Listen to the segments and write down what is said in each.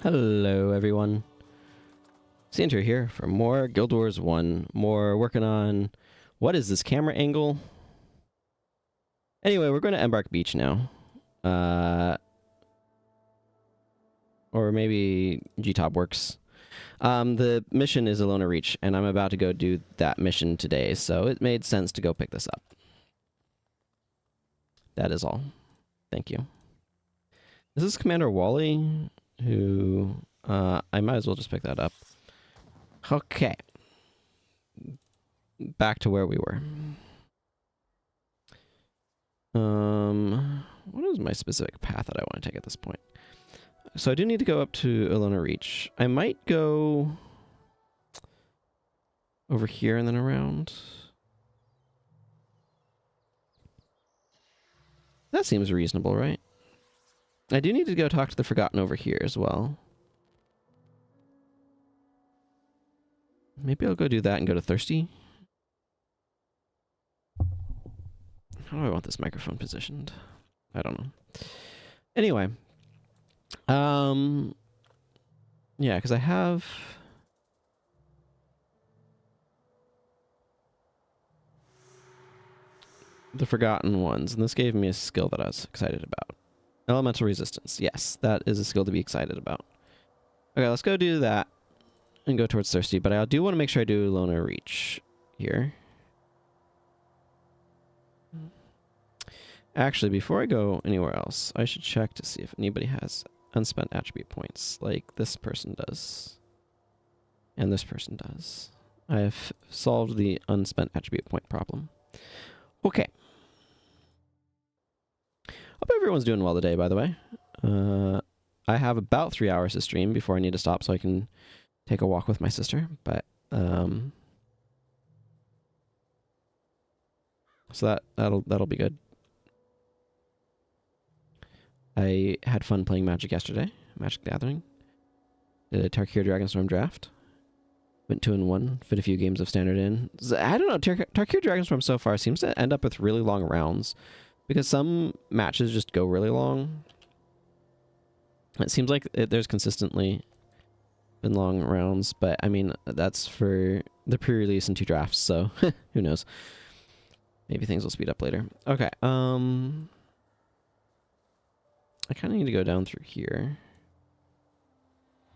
Hello everyone. Sandra here for more Guild Wars 1. More working on... What is this camera angle? Anyway, we're going to Embark Beach now. Or maybe G-Top works. The mission is Alona Reach, and I'm about to go do that mission today, so it made sense to go pick this up. That is all. Thank you. This is Commander Wally, who... I might as well just pick that up. Okay. Back to where we were. What is my specific path that I want to take at this point? So I do need to go up to Alona Reach. I might go over here and then around. That seems reasonable, right? I do need to go talk to the Forgotten over here as well. Maybe I'll go do that and go to Thirsty. How do I want this microphone positioned? I don't know. Anyway. Yeah, because I have... the Forgotten ones, and this gave me a skill that I was excited about. Elemental Resistance. Yes, that is a skill to be excited about. Okay, let's go do that and go towards Thirsty, but I do want to make sure I do Alona Reach here. Actually, before I go anywhere else, I should check to see if anybody has unspent attribute points, like this person does. And this person does. I have solved the unspent attribute point problem. Okay. Hope everyone's doing well today, by the way. I have about 3 hours to stream before I need to stop so I can take a walk with my sister, but so that'll be good. I had fun playing Magic yesterday, Magic the Gathering. Did a Tarkir Dragonstorm draft. Went 2-1, fit a few games of Standard in. I don't know, Tarkir Dragonstorm so far seems to end up with really long rounds, because some matches just go really long. It seems like there's consistently been long rounds, but I mean, that's for the pre-release and 2 drafts, so who knows. Maybe things will speed up later. Okay, I kind of need to go down through here.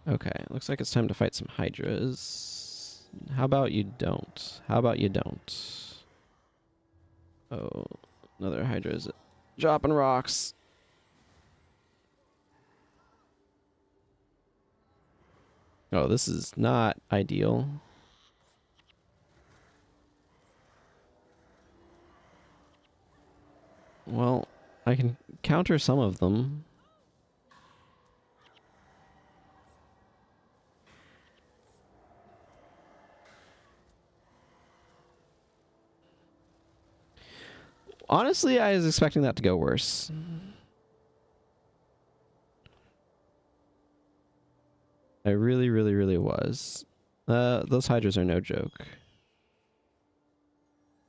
Okay, looks like it's time to fight some Hydras. How about you don't? How about you don't? Oh, another Hydra's dropping rocks. Oh, this is not ideal. Well, I can counter some of them. Honestly, I was expecting that to go worse. I really, really, really was. Those Hydras are no joke.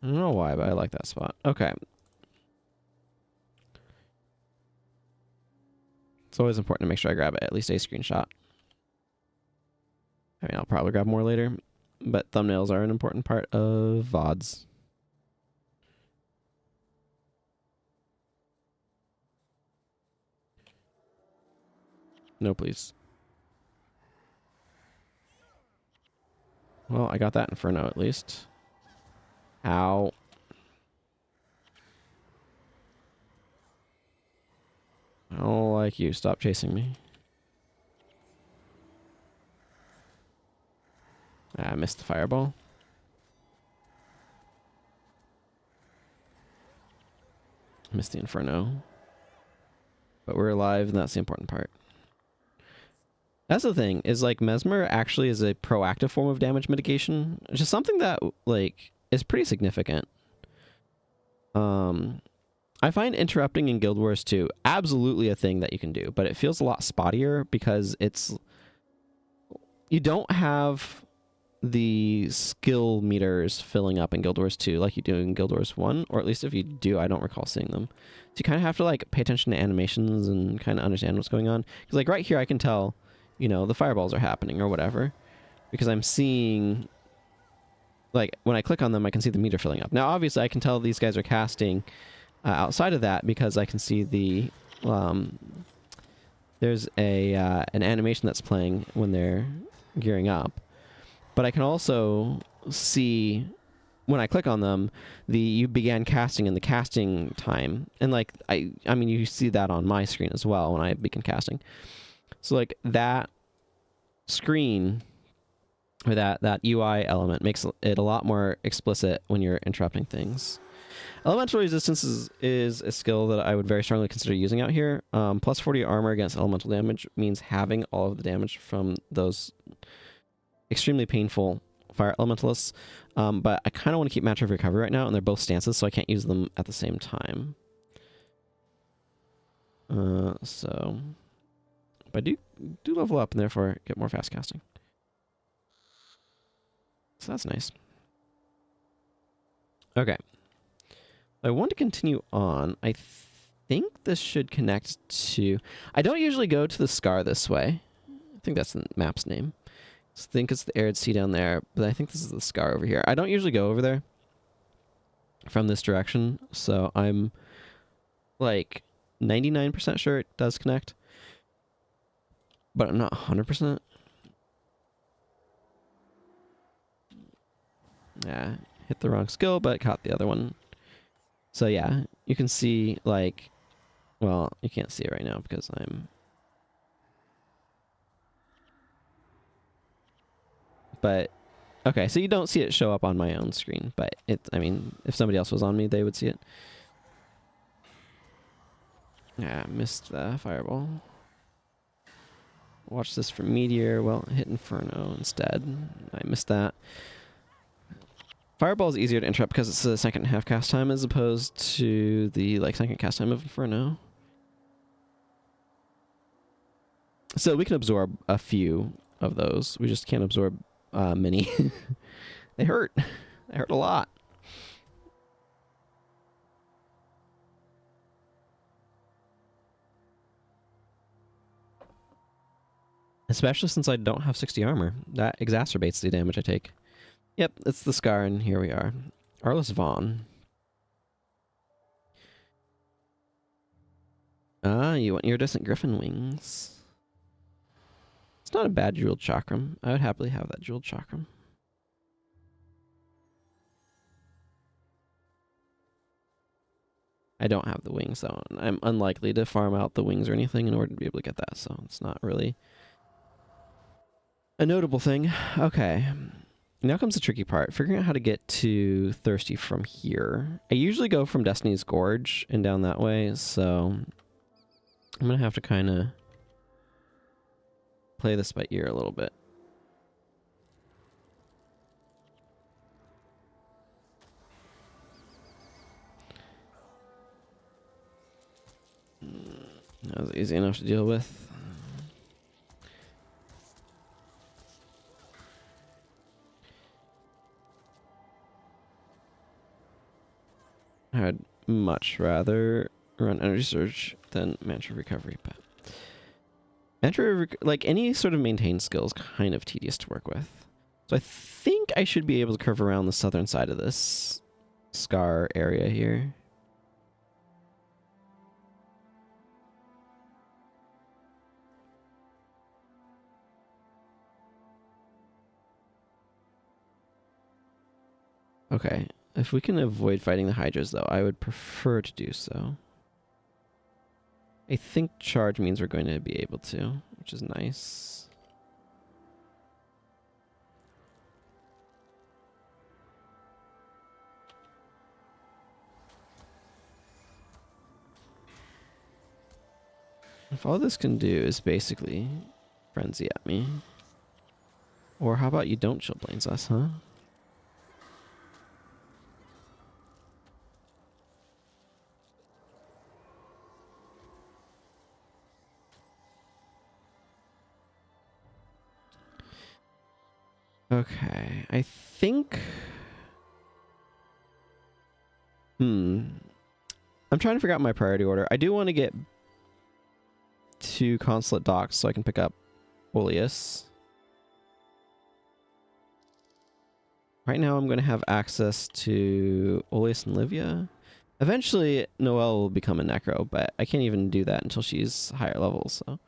I don't know why, but I like that spot. Okay. It's always important to make sure I grab at least a screenshot. I mean, I'll probably grab more later, but thumbnails are an important part of VODs. No, please. Well, I got that Inferno at least. Ow. I don't like you. Stop chasing me. I missed the fireball. Missed the Inferno. But we're alive, and that's the important part. That's the thing, is like Mesmer actually is a proactive form of damage mitigation, which is something that like is pretty significant. I find interrupting in Guild Wars 2 absolutely a thing that you can do, but it feels a lot spottier because you don't have the skill meters filling up in Guild Wars 2 like you do in Guild Wars 1, or at least if you do, I don't recall seeing them. So you kind of have to like pay attention to animations and kind of understand what's going on. Because like right here, I can tell you know, the fireballs are happening or whatever, because I'm seeing, like, when I click on them, I can see the meter filling up. Now, obviously, I can tell these guys are casting outside of that because I can see the, there's an animation that's playing when they're gearing up. But I can also see, when I click on them, you began casting in the casting time. And, like, I mean, you see that on my screen as well when I begin casting. So, like, that screen, or that UI element, makes it a lot more explicit when you're interrupting things. Elemental resistance is a skill that I would very strongly consider using out here. Plus 40 armor against elemental damage means having all of the damage from those extremely painful fire elementalists. But I kind of want to keep Matter of Recovery right now, and they're both stances, so I can't use them at the same time. But I do level up and therefore get more fast casting. So that's nice. Okay. I want to continue on. I think this should connect to... I don't usually go to the Scar this way. I think that's the map's name. I think it's the Arid Sea down there, but I think this is the Scar over here. I don't usually go over there from this direction, so I'm like 99% sure it does connect, but I'm not 100%. Yeah, hit the wrong skill, but caught the other one. So yeah, you can see, like, well, you can't see it right now because I'm... But, okay, so you don't see it show up on my own screen, but I mean, if somebody else was on me, they would see it. Yeah, missed the fireball. Watch this for Meteor. Well, hit Inferno instead. I missed that. Fireball is easier to interrupt because it's the second half cast time as opposed to the, like, second cast time of Inferno. So we can absorb a few of those. We just can't absorb many. They hurt. They hurt a lot. Especially since I don't have 60 armor. That exacerbates the damage I take. Yep, it's the Scar, and here we are. Arliss Vaughn. Ah, you want your Iridescent Griffin wings. It's not a bad jeweled chakram. I would happily have that jeweled chakram. I don't have the wings, though. I'm unlikely to farm out the wings or anything in order to be able to get that, so it's not really a notable thing. Okay. Now comes the tricky part, figuring out how to get to Thirsty from here. I usually go from Destiny's Gorge and down that way, so I'm going to have to kind of play this by ear a little bit. That was easy enough to deal with. I'd much rather run Energy Surge than Mantra Recovery, but Mantra, like, any sort of maintained skill is kind of tedious to work with. So I think I should be able to curve around the southern side of this Scar area here. Okay, if we can avoid fighting the Hydras, though, I would prefer to do so. I think charge means we're going to be able to, which is nice. If all this can do is basically frenzy at me. Or how about you don't chill Blaine's us, huh? Okay, I think... I'm trying to figure out my priority order. I do want to get to Consulate Docks so I can pick up Oleus. Right now I'm going to have access to Oleus and Livia. Eventually, Noelle will become a Necro, but I can't even do that until she's higher level, so.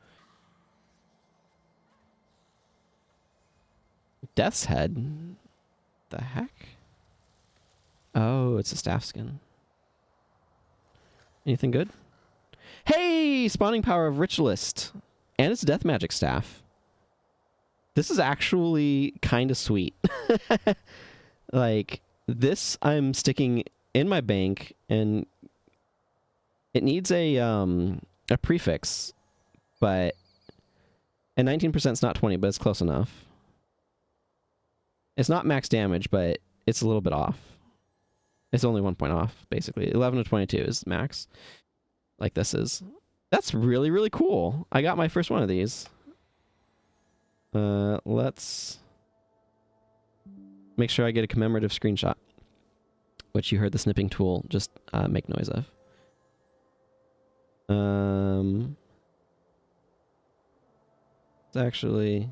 Death's Head? The heck? Oh, it's a staff skin. Anything good? Hey! Spawning power of Ritualist! And it's Death Magic staff. This is actually kind of sweet. Like, this I'm sticking in my bank, and it needs a prefix, but... And 19% is not 20, but it's close enough. It's not max damage, but it's a little bit off. It's only 1 point off, basically. 11 to 22 is max, like this is. That's really, really cool. I got my first one of these. Let's make sure I get a commemorative screenshot, which you heard the snipping tool just make noise of. It's actually...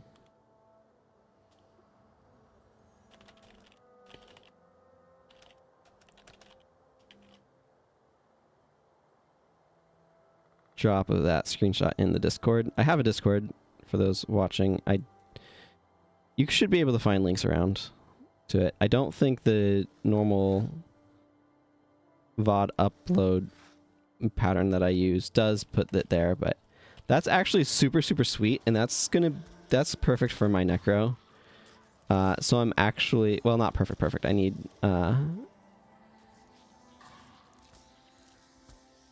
drop of that screenshot in the Discord. I have a Discord for those watching. You should be able to find links around to it. I don't think the normal VOD upload pattern that I use does put that there, but that's actually super, super sweet, and that's perfect for my Necro. So I'm actually, well, not perfect. I need,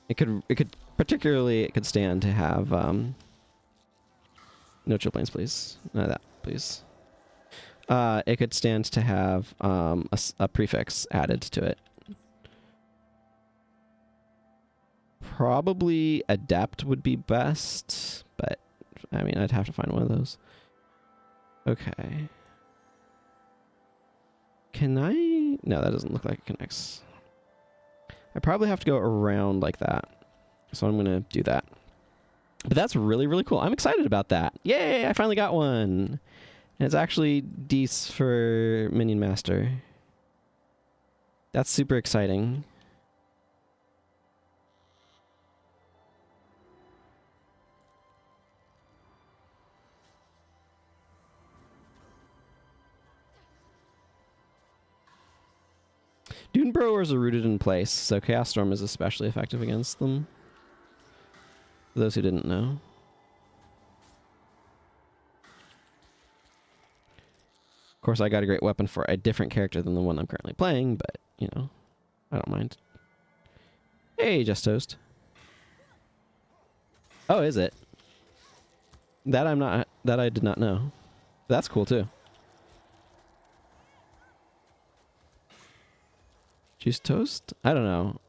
it could stand to have, no chill planes, please. None of that, please. It could stand to have, a prefix added to it. Probably Adept would be best, but, I mean, I'd have to find one of those. Okay. Can I? No, that doesn't look like it connects. I probably have to go around like that. So I'm going to do that. But that's really, really cool. I'm excited about that. Yay, I finally got one. And it's actually Deece for Minion Master. That's super exciting. Dune Burrowers are rooted in place, so Chaos Storm is especially effective against them. For those who didn't know. Of course, I got a great weapon for a different character than the one I'm currently playing, but, you know, I don't mind. Hey, Just Toast. Oh, is it? That I did not know. That's cool, too. Juice Toast? I don't know.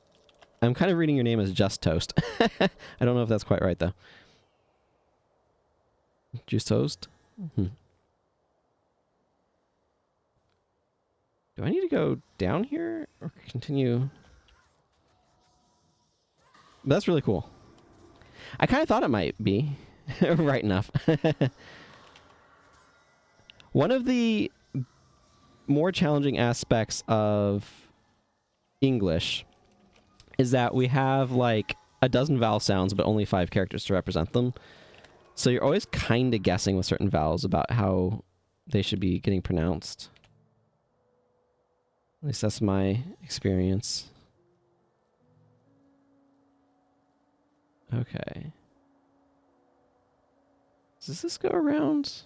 I'm kind of reading your name as Just Toast. I don't know if that's quite right, though. Juice Toast? Do I need to go down here or continue? But that's really cool. I kind of thought it might be. Right enough. One of the more challenging aspects of English is that we have like a dozen vowel sounds but only 5 characters to represent them. So you're always kind of guessing with certain vowels about how they should be getting pronounced. At least that's my experience. Okay. Does this go around?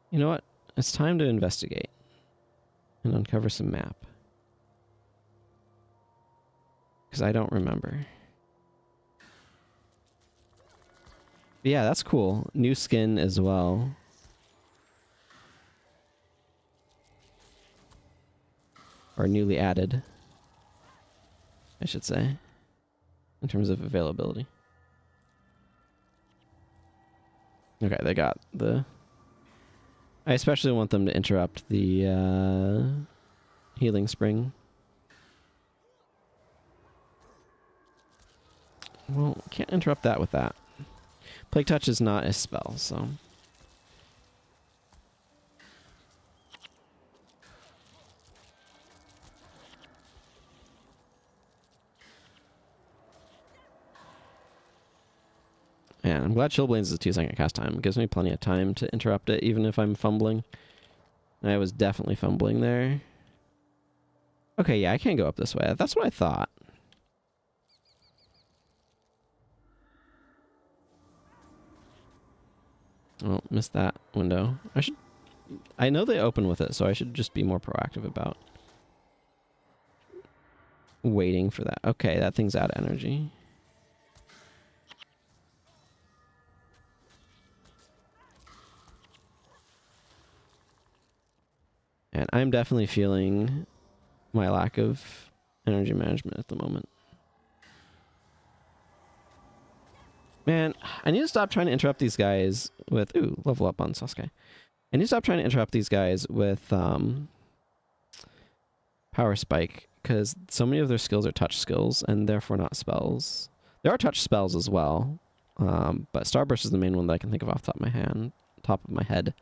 You know what? It's time to investigate and uncover some map. Because I don't remember. But yeah, that's cool. New skin as well. Or newly added, I should say, in terms of availability. Okay, they got the... I especially want them to interrupt the healing spring. Well, can't interrupt that with that. Plague Touch is not a spell, so... Yeah, I'm glad Chillblades is a 2-second cast time. It gives me plenty of time to interrupt it, even if I'm fumbling. And I was definitely fumbling there. Okay, yeah, I can't go up this way. That's what I thought. Oh, missed that window. I know they open with it, so I should just be more proactive about waiting for that. Okay, that thing's out of energy. And I'm definitely feeling my lack of energy management at the moment. Man, I need to stop trying to interrupt these guys with... Ooh, level up on Sasuke. I need to stop trying to interrupt these guys with Power Spike, because so many of their skills are touch skills, and therefore not spells. There are touch spells as well, but Starburst is the main one that I can think of off the top of my head.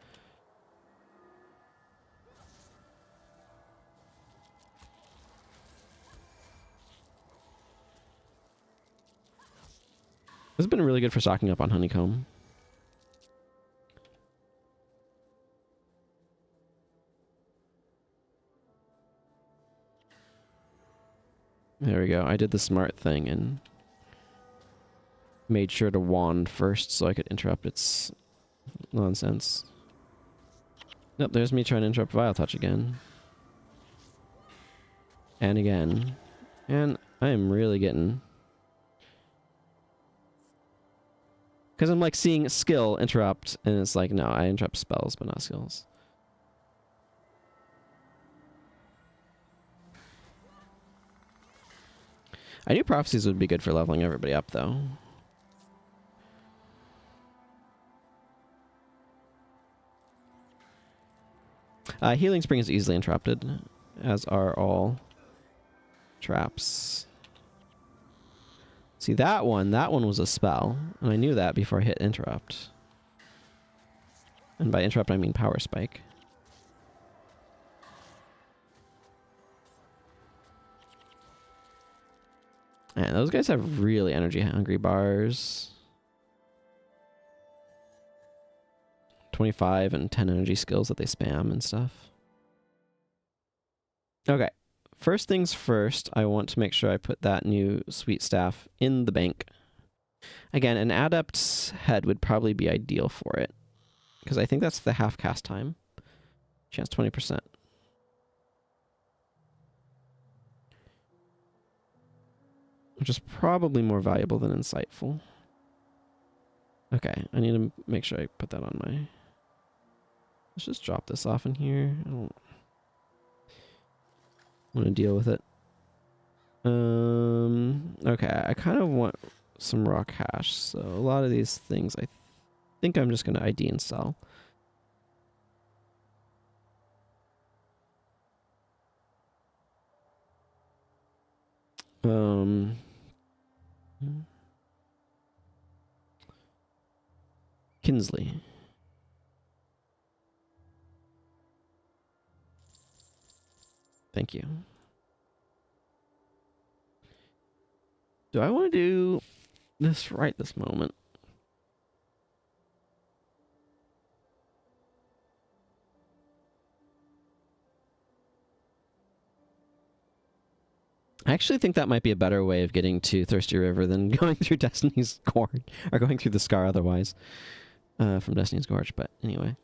This has been really good for stocking up on Honeycomb. There we go. I did the smart thing and made sure to wand first so I could interrupt its nonsense. Nope, there's me trying to interrupt Vile Touch again. And again. And I am really getting... Because I'm like seeing skill interrupt, and it's like, no, I interrupt spells, but not skills. I knew prophecies would be good for leveling everybody up, though. Healing Spring is easily interrupted, as are all traps. See, that one was a spell, and I knew that before I hit interrupt. And by interrupt, I mean Power Spike. And those guys have really energy-hungry bars. 25 and 10 energy skills that they spam and stuff. Okay. First things first, I want to make sure I put that new Sweet Staff in the bank. Again, an Adept's Head would probably be ideal for it, because I think that's the half cast time. Chance 20%. Which is probably more valuable than insightful. Okay, I need to make sure I put that on my... Let's just drop this off in here. I don't want to deal with it. Okay, I kind of want some raw cash, so a lot of these things I think I'm just going to ID and sell. Kinsley. Thank you. Do I want to do this right this moment? I actually think that might be a better way of getting to Thirsty River than going through Destiny's Gorge, or going through the Scar otherwise, from Destiny's Gorge, but anyway.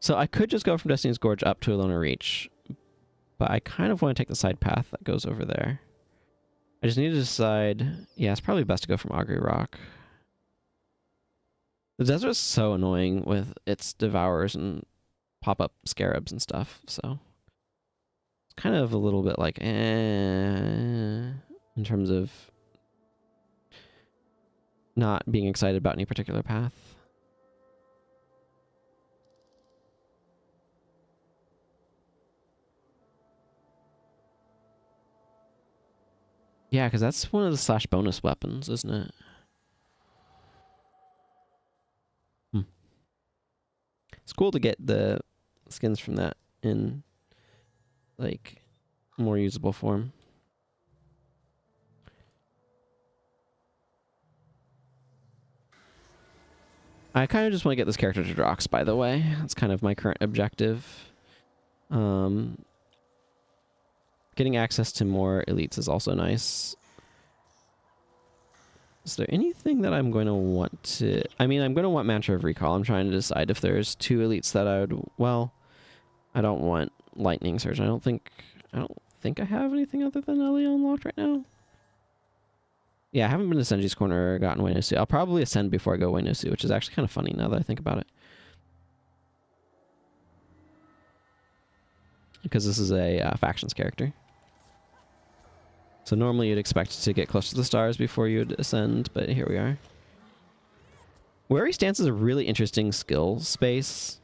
So I could just go from Destiny's Gorge up to Alona Reach, but I kind of want to take the side path that goes over there. I just need to decide... Yeah, it's probably best to go from Augury Rock. The desert is so annoying with its devourers and pop-up scarabs and stuff, so... It's kind of a little bit like, in terms of not being excited about any particular path. Yeah, because that's one of the slash bonus weapons, isn't it? It's cool to get the skins from that in, like, more usable form. I kind of just want to get this character to Drox, by the way. That's kind of my current objective. Getting access to more elites is also nice. Is there anything that I'm going to want to... I mean, I'm going to want Mantra of Recall. I'm trying to decide if there's 2 elites that I would... Well, I don't want Lightning Surge. I don't think I have anything other than Elio unlocked right now. Yeah, I haven't been to Senji's Corner or gotten Weh No Su. I'll probably ascend before I go Weh No Su, which is actually kind of funny now that I think about it. Because this is a factions character. So normally you'd expect to get close to the stars before you'd ascend, but here we are. Wary Stance is a really interesting skill space.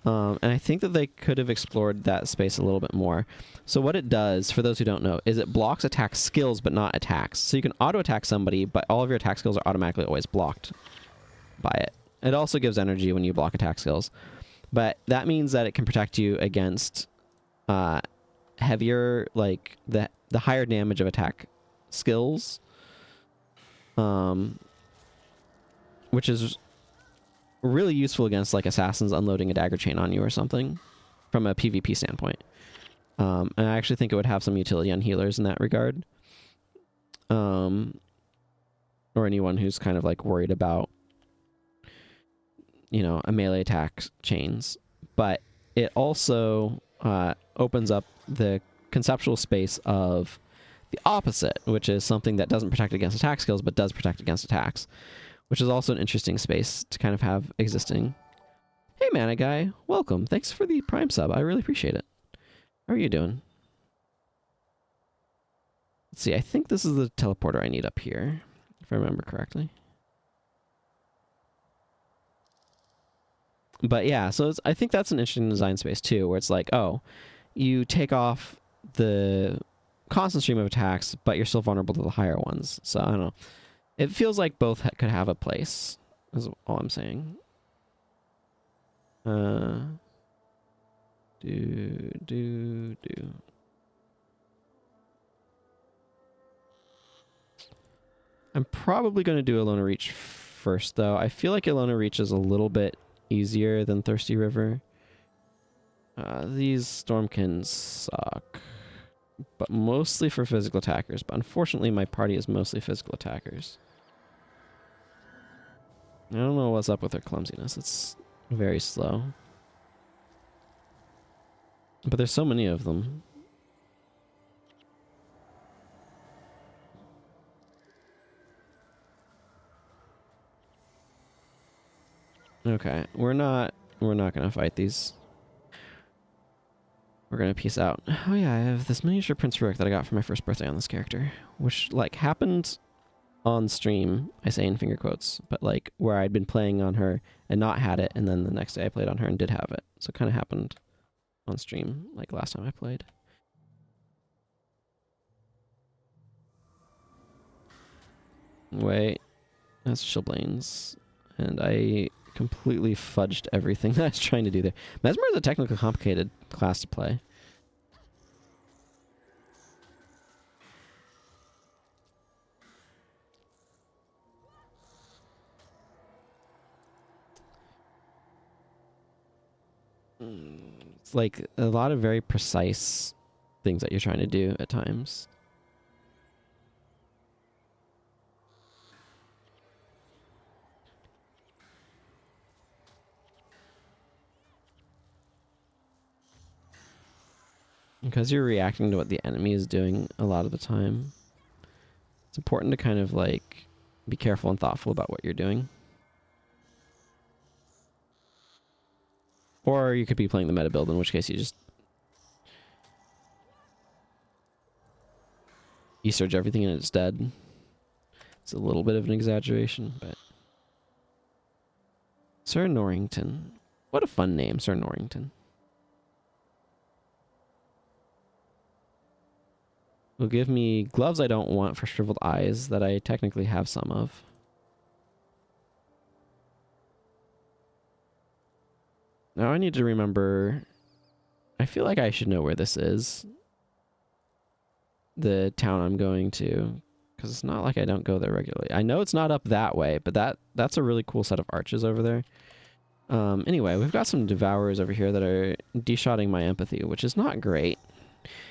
And I think that they could have explored that space a little bit more. So what it does, for those who don't know, is it blocks attack skills but not attacks. So you can auto-attack somebody, but all of your attack skills are automatically always blocked by it. It also gives energy when you block attack skills. But that means that it can protect you against heavier, like, the higher damage of attack skills. Which is really useful against, like, assassins unloading a dagger chain on you or something from a PvP standpoint. And I actually think it would have some utility on healers in that regard. Or anyone who's kind of, like, worried about, you know, a melee attack chains. But it also opens up the conceptual space of the opposite, which is something that doesn't protect against attack skills, but does protect against attacks, which is also an interesting space to kind of have existing. Hey, Mana Guy, welcome. Thanks for the Prime sub. I really appreciate it. How are you doing? Let's see. I think this is the teleporter I need up here, if I remember correctly. But yeah, so I think that's an interesting design space too, where it's like, oh, you take off the constant stream of attacks, but you're still vulnerable to the higher ones. So I don't know. It feels like both could have a place, is all I'm saying. I'm probably going to do Alona Reach first, though. I feel like Alona Reach is a little bit easier than Thirsty River. These Stormkins suck, but mostly for physical attackers. But unfortunately, my party is mostly physical attackers. I don't know what's up with their clumsiness. It's very slow. But there's so many of them. Okay, we're not gonna fight these. We're gonna peace out. Oh yeah, I have this miniature Prince Rurik that I got for my first birthday on this character, which, like, happened on stream. I say in finger quotes, but, like, where I'd been playing on her and not had it, and then the next day I played on her and did have it. So it kind of happened on stream, like last time I played. Wait, that's Shillblains, and I completely fudged everything that I was trying to do there. Mesmer is a technically complicated class to play. It's like a lot of very precise things that you're trying to do at times. Because you're reacting to what the enemy is doing a lot of the time, it's important to kind of, like, be careful and thoughtful about what you're doing. Or you could be playing the meta build, in which case you surge everything and it's dead. It's a little bit of an exaggeration, but... Sir Norrington. What a fun name, Sir Norrington. will give me gloves I don't want for shriveled eyes that I technically have some of. Now I need to remember... I feel like I should know where this is. The town I'm going to. Because it's not like I don't go there regularly. I know it's not up that way, but that's a really cool set of arches over there. Anyway, we've got some devourers over here that are de-shotting my empathy, which is not great.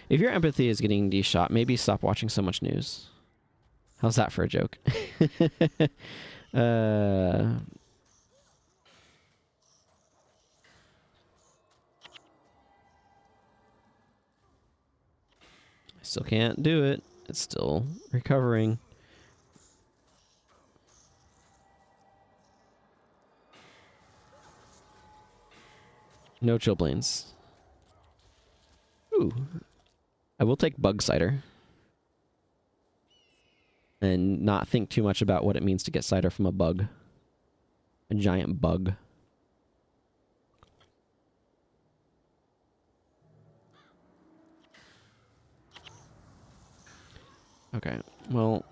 If your empathy is getting de-shot, maybe stop watching so much news. How's that for a joke? I still can't do it. It's still recovering. No chillblains. Ooh. I will take bug cider. And not think too much about what it means to get cider from a bug. A giant bug. Okay, well...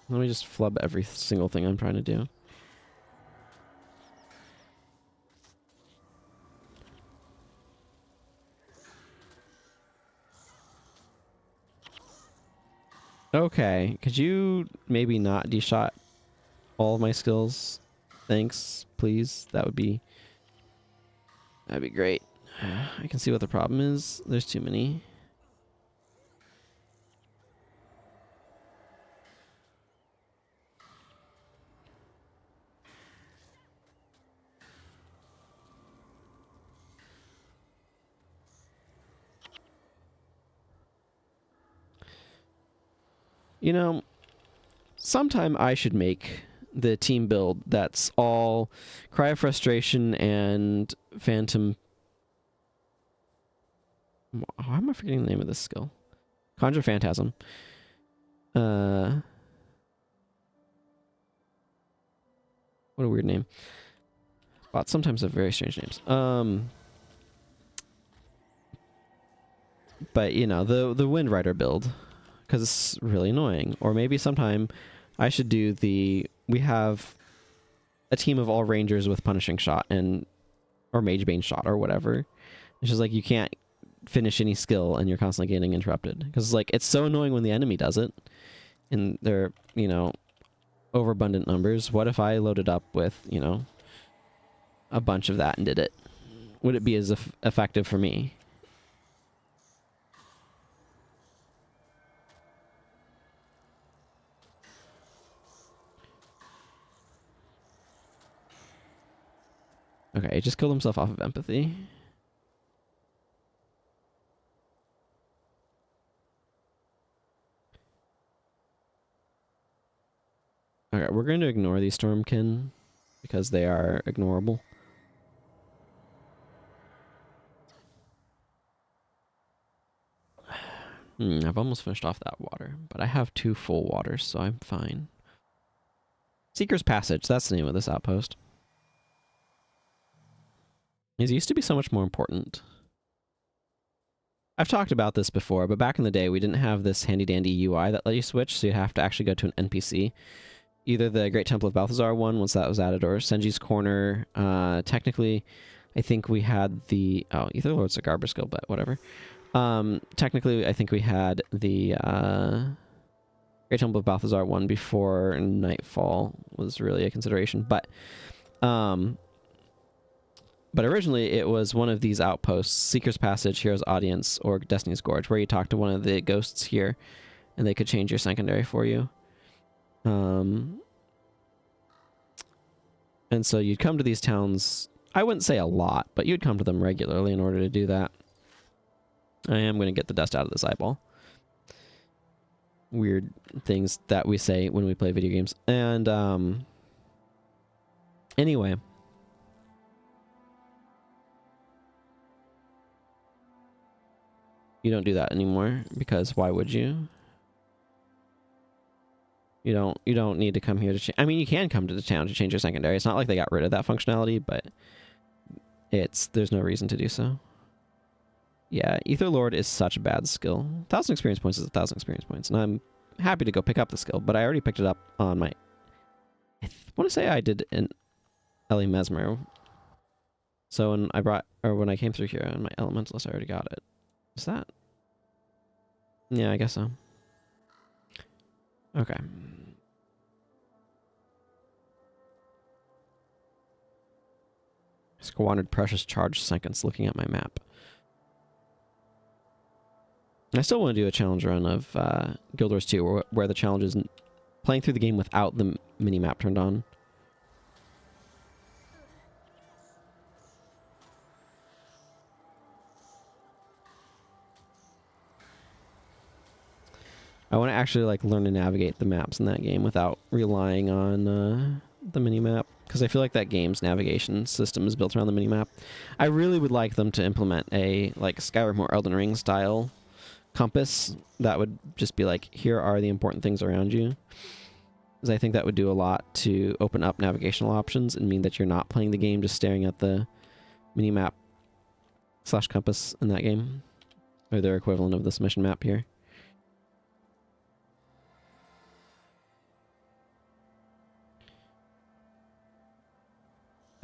let me just flub every single thing I'm trying to do. Okay, could you maybe not de-shot all of my skills? Thanks, please. That'd be great. I can see what the problem is. There's too many. You know, sometime I should make the team build that's all Cry of Frustration and Phantom... Why am I forgetting the name of this skill? Conjure Phantasm. What a weird name. Bots sometimes have very strange names. But, you know, the Wind Rider build. Because it's really annoying. Or maybe sometime I should do the... we have a team of all rangers with Punishing Shot and... or Magebane Shot or whatever. It's just like you can't finish any skill and you're constantly getting interrupted. Because it's like, it's so annoying when the enemy does it. And they're, you know, overabundant numbers. What if I loaded up with, you know, a bunch of that and did it? Would it be as effective for me? Okay, he just killed himself off of empathy. Okay, we're going to ignore these Stormkin because they are ignorable. I've almost finished off that water, but I have 2 full waters, so I'm fine. Seeker's Passage, that's the name of this outpost. These used to be so much more important. I've talked about this before, but back in the day, we didn't have this handy-dandy UI that let you switch, so you have to actually go to an NPC. Either the Great Temple of Balthazar one, once that was added, or Senji's Corner. Technically, I think we had the... oh, either Lord Sagarber skill, but whatever. Technically, I think we had the Great Temple of Balthazar one before Nightfall was really a consideration. But originally, it was one of these outposts, Seeker's Passage, Hero's Audience, or Destiny's Gorge, where you talk to one of the ghosts here, and they could change your secondary for you. And so you'd come to these towns, I wouldn't say a lot, but you'd come to them regularly in order to do that. I am going to get the dust out of this eyeball. Weird things that we say when we play video games. And, anyway. You don't do that anymore, because why would you? You don't need to come here to change. I mean, you can come to the town to change your secondary. It's not like they got rid of that functionality, but there's no reason to do so. Yeah, Ether Lord is such a bad skill. 1,000 experience points is 1,000 experience points, and I'm happy to go pick up the skill, but I already picked it up on my... I want to say I did an Ellie Mesmer. So when I came through here on my Elementalist, I already got it. Is that? Yeah, I guess so. Okay. Squandered precious charge seconds looking at my map. I still want to do a challenge run of Guild Wars 2, where the challenge is playing through the game without the mini-map turned on. I want to actually like learn to navigate the maps in that game without relying on the mini-map, because I feel like that game's navigation system is built around the mini-map. I really would like them to implement a like Skyrim or Elden Ring style compass that would just be like, here are the important things around you, because I think that would do a lot to open up navigational options and mean that you're not playing the game just staring at the mini-map / compass in that game, or their equivalent of this mission map here.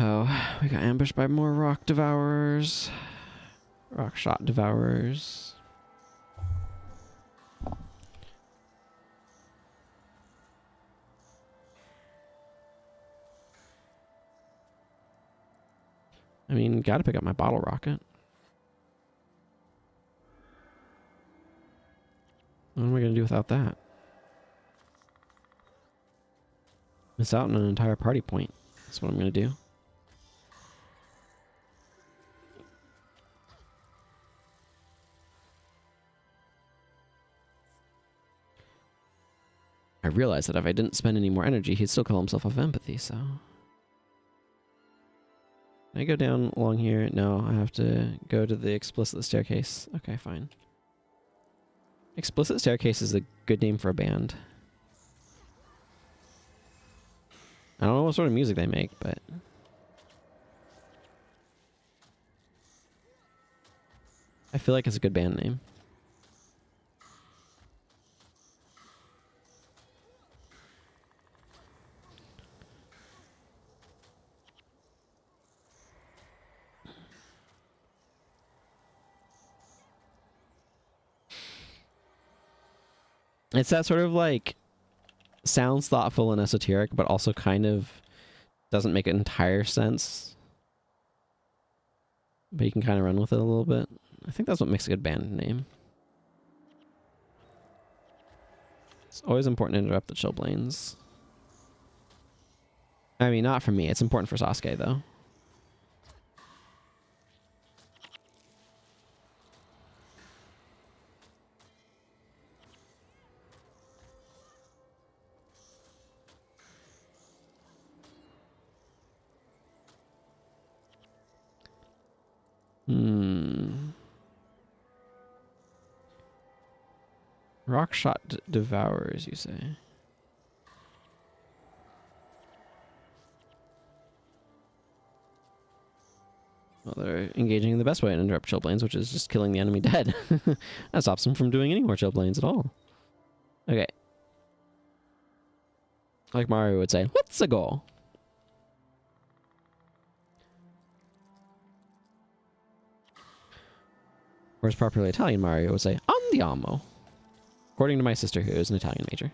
Oh, we got ambushed by more rock devourers. Rock shot devourers. I mean, gotta pick up my bottle rocket. What am I gonna do without that? Miss out on an entire party point. That's what I'm gonna do. I realized that if I didn't spend any more energy, he'd still call himself off empathy, so... Can I go down along here? No, I have to go to the explicit staircase. Okay, fine. Explicit staircase is a good name for a band. I don't know what sort of music they make, but... I feel like it's a good band name. It's that sort of like sounds thoughtful and esoteric, but also kind of doesn't make entire sense. But you can kind of run with it a little bit. I think that's what makes a good band name. It's always important to interrupt the Chillblains. I mean, not for me. It's important for Sasuke, though. Rock shot devourers, you say? Well, they're engaging in the best way to interrupt Chillblains, which is just killing the enemy dead. That stops them from doing any more Chillblains at all. Okay. Like Mario would say, what's the goal? Whereas properly Italian Mario would say, andiamo. According to my sister, who is an Italian major.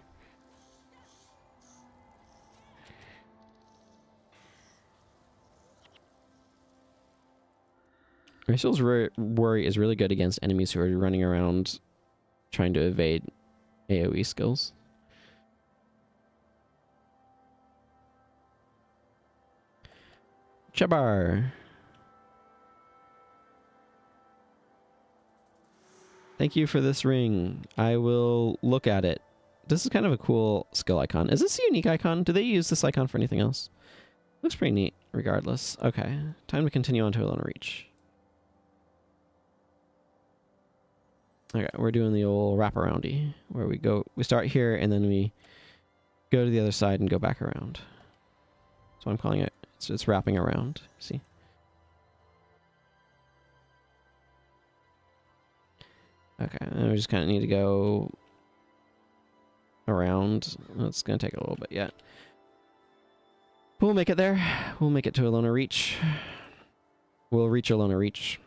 Rachel's worry is really good against enemies who are running around trying to evade AoE skills. Chabar. Thank you for this ring. I will look at it. This is kind of a cool skill icon. Is this a unique icon? Do they use this icon for anything else? Looks pretty neat, regardless. Okay, time to continue on to Alona Reach. Okay, we're doing the old wraparoundy, where we start here and then we go to the other side and go back around. So I'm calling it, it's wrapping around, see? Okay, and we just kind of need to go around. It's going to take a little bit yet. But we'll make it there. We'll make it to Alona Reach. We'll reach Alona Reach.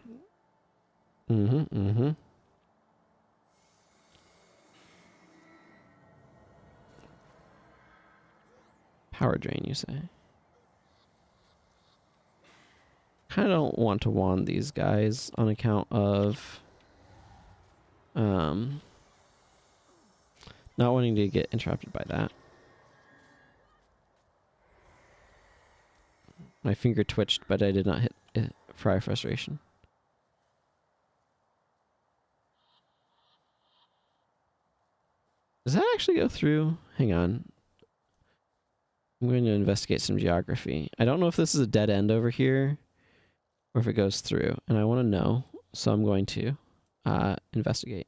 Power drain, you say? Kind of don't want to wand these guys on account of not wanting to get interrupted by that. My finger twitched, but I did not hit Fry Frustration. Does that actually go through? Hang on. I'm going to investigate some geography. I don't know if this is a dead end over here or if it goes through, and I want to know, so I'm going to investigate.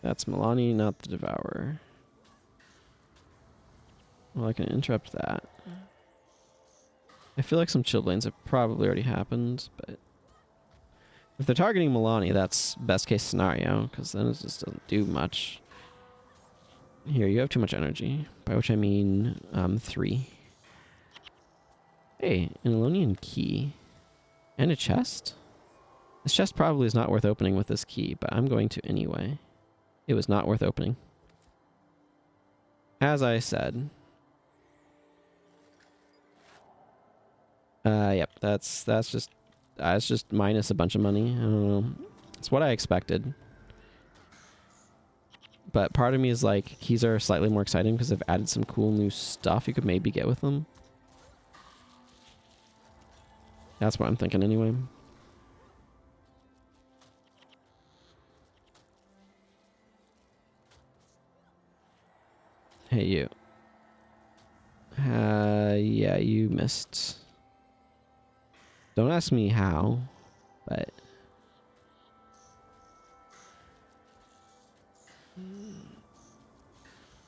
That's Milani, not the Devourer. Well, I can interrupt that. I feel like some chill lanes have probably already happened, but if they're targeting Milani, that's best case scenario, because then it just doesn't do much. Here, you have too much energy, by which I mean 3. Hey, an Elonian key. And a chest? This chest probably is not worth opening with this key, but I'm going to anyway. It was not worth opening. As I said. Yep, that's just it's just minus a bunch of money. I don't know. It's what I expected. But part of me is like, keys are slightly more exciting because they've added some cool new stuff you could maybe get with them. That's what I'm thinking anyway. Hey, you. Yeah, you missed. Don't ask me how, but...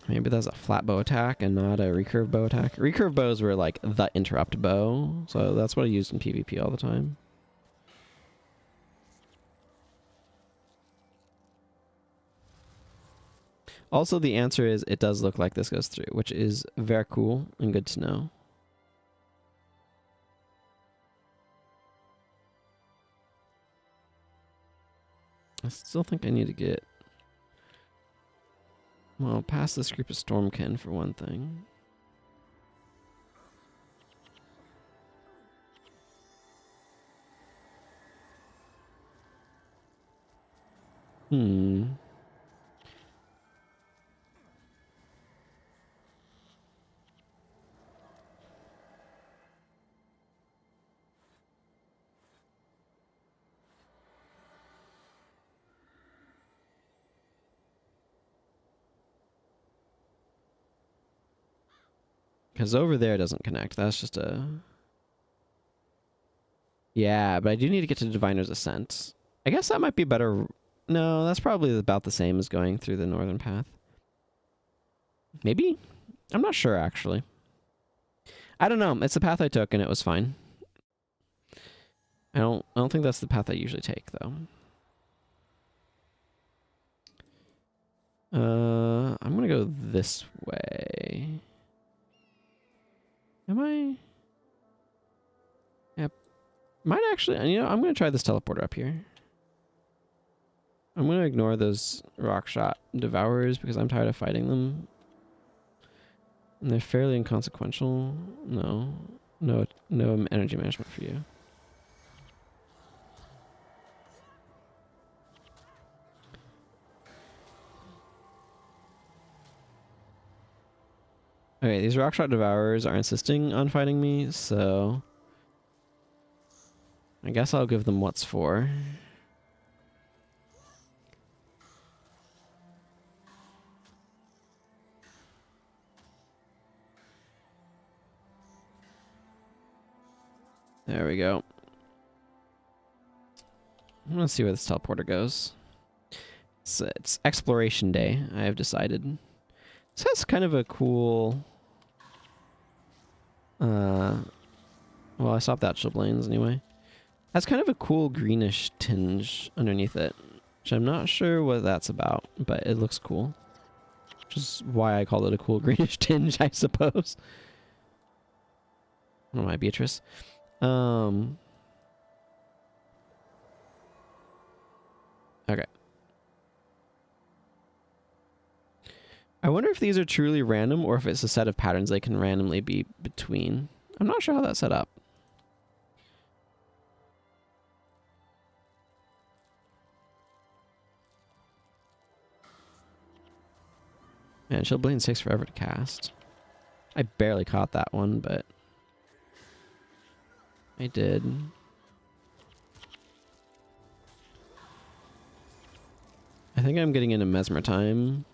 Maybe that's a flat bow attack and not a recurve bow attack. Recurve bows were like the interrupt bow, so that's what I used in PvP all the time. Also, the answer is it does look like this goes through, which is very cool and good to know. I still think I need to get... Well, past this group of Stormkin for one thing. Because over there it doesn't connect. That's just a... Yeah, but I do need to get to Diviner's Ascent. I guess that might be better... No, that's probably about the same as going through the northern path. Maybe? I'm not sure, actually. I don't know. It's the path I took, and it was fine. I don't think that's the path I usually take, though. I'm gonna go this way. Am I? Yep. Might actually, you know, I'm gonna try this teleporter up here. I'm gonna ignore those rock shot devourers because I'm tired of fighting them. And they're fairly inconsequential. No energy management for you. Okay, these rockshot devourers are insisting on fighting me, so I guess I'll give them what's for. There we go. I'm gonna see where this teleporter goes. It's exploration day, I have decided. This has kind of a cool... Well, I stopped that Chilblains anyway. Has kind of a cool greenish tinge underneath it, which I'm not sure what that's about, but it looks cool. Which is why I called it a cool greenish tinge, I suppose. Oh my Beatrice. Okay. I wonder if these are truly random or if it's a set of patterns they can randomly be between. I'm not sure how that's set up. Man, Chillblains takes forever to cast. I barely caught that one, but I did. I think I'm getting into Mesmer time.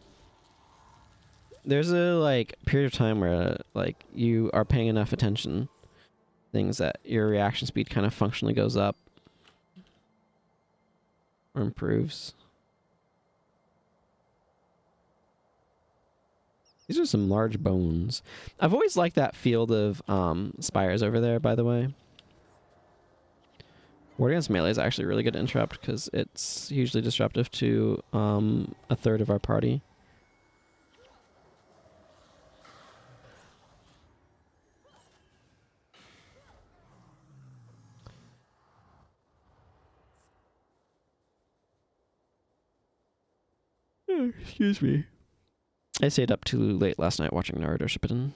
There's a period of time where you are paying enough attention, things that your reaction speed kind of functionally goes up or improves. These are some large bones. I've always liked that field of spires over there, by the way. Ward against melee is actually really good to interrupt because it's hugely disruptive to a third of our party. Excuse me. I stayed up too late last night watching Naruto Shippuden,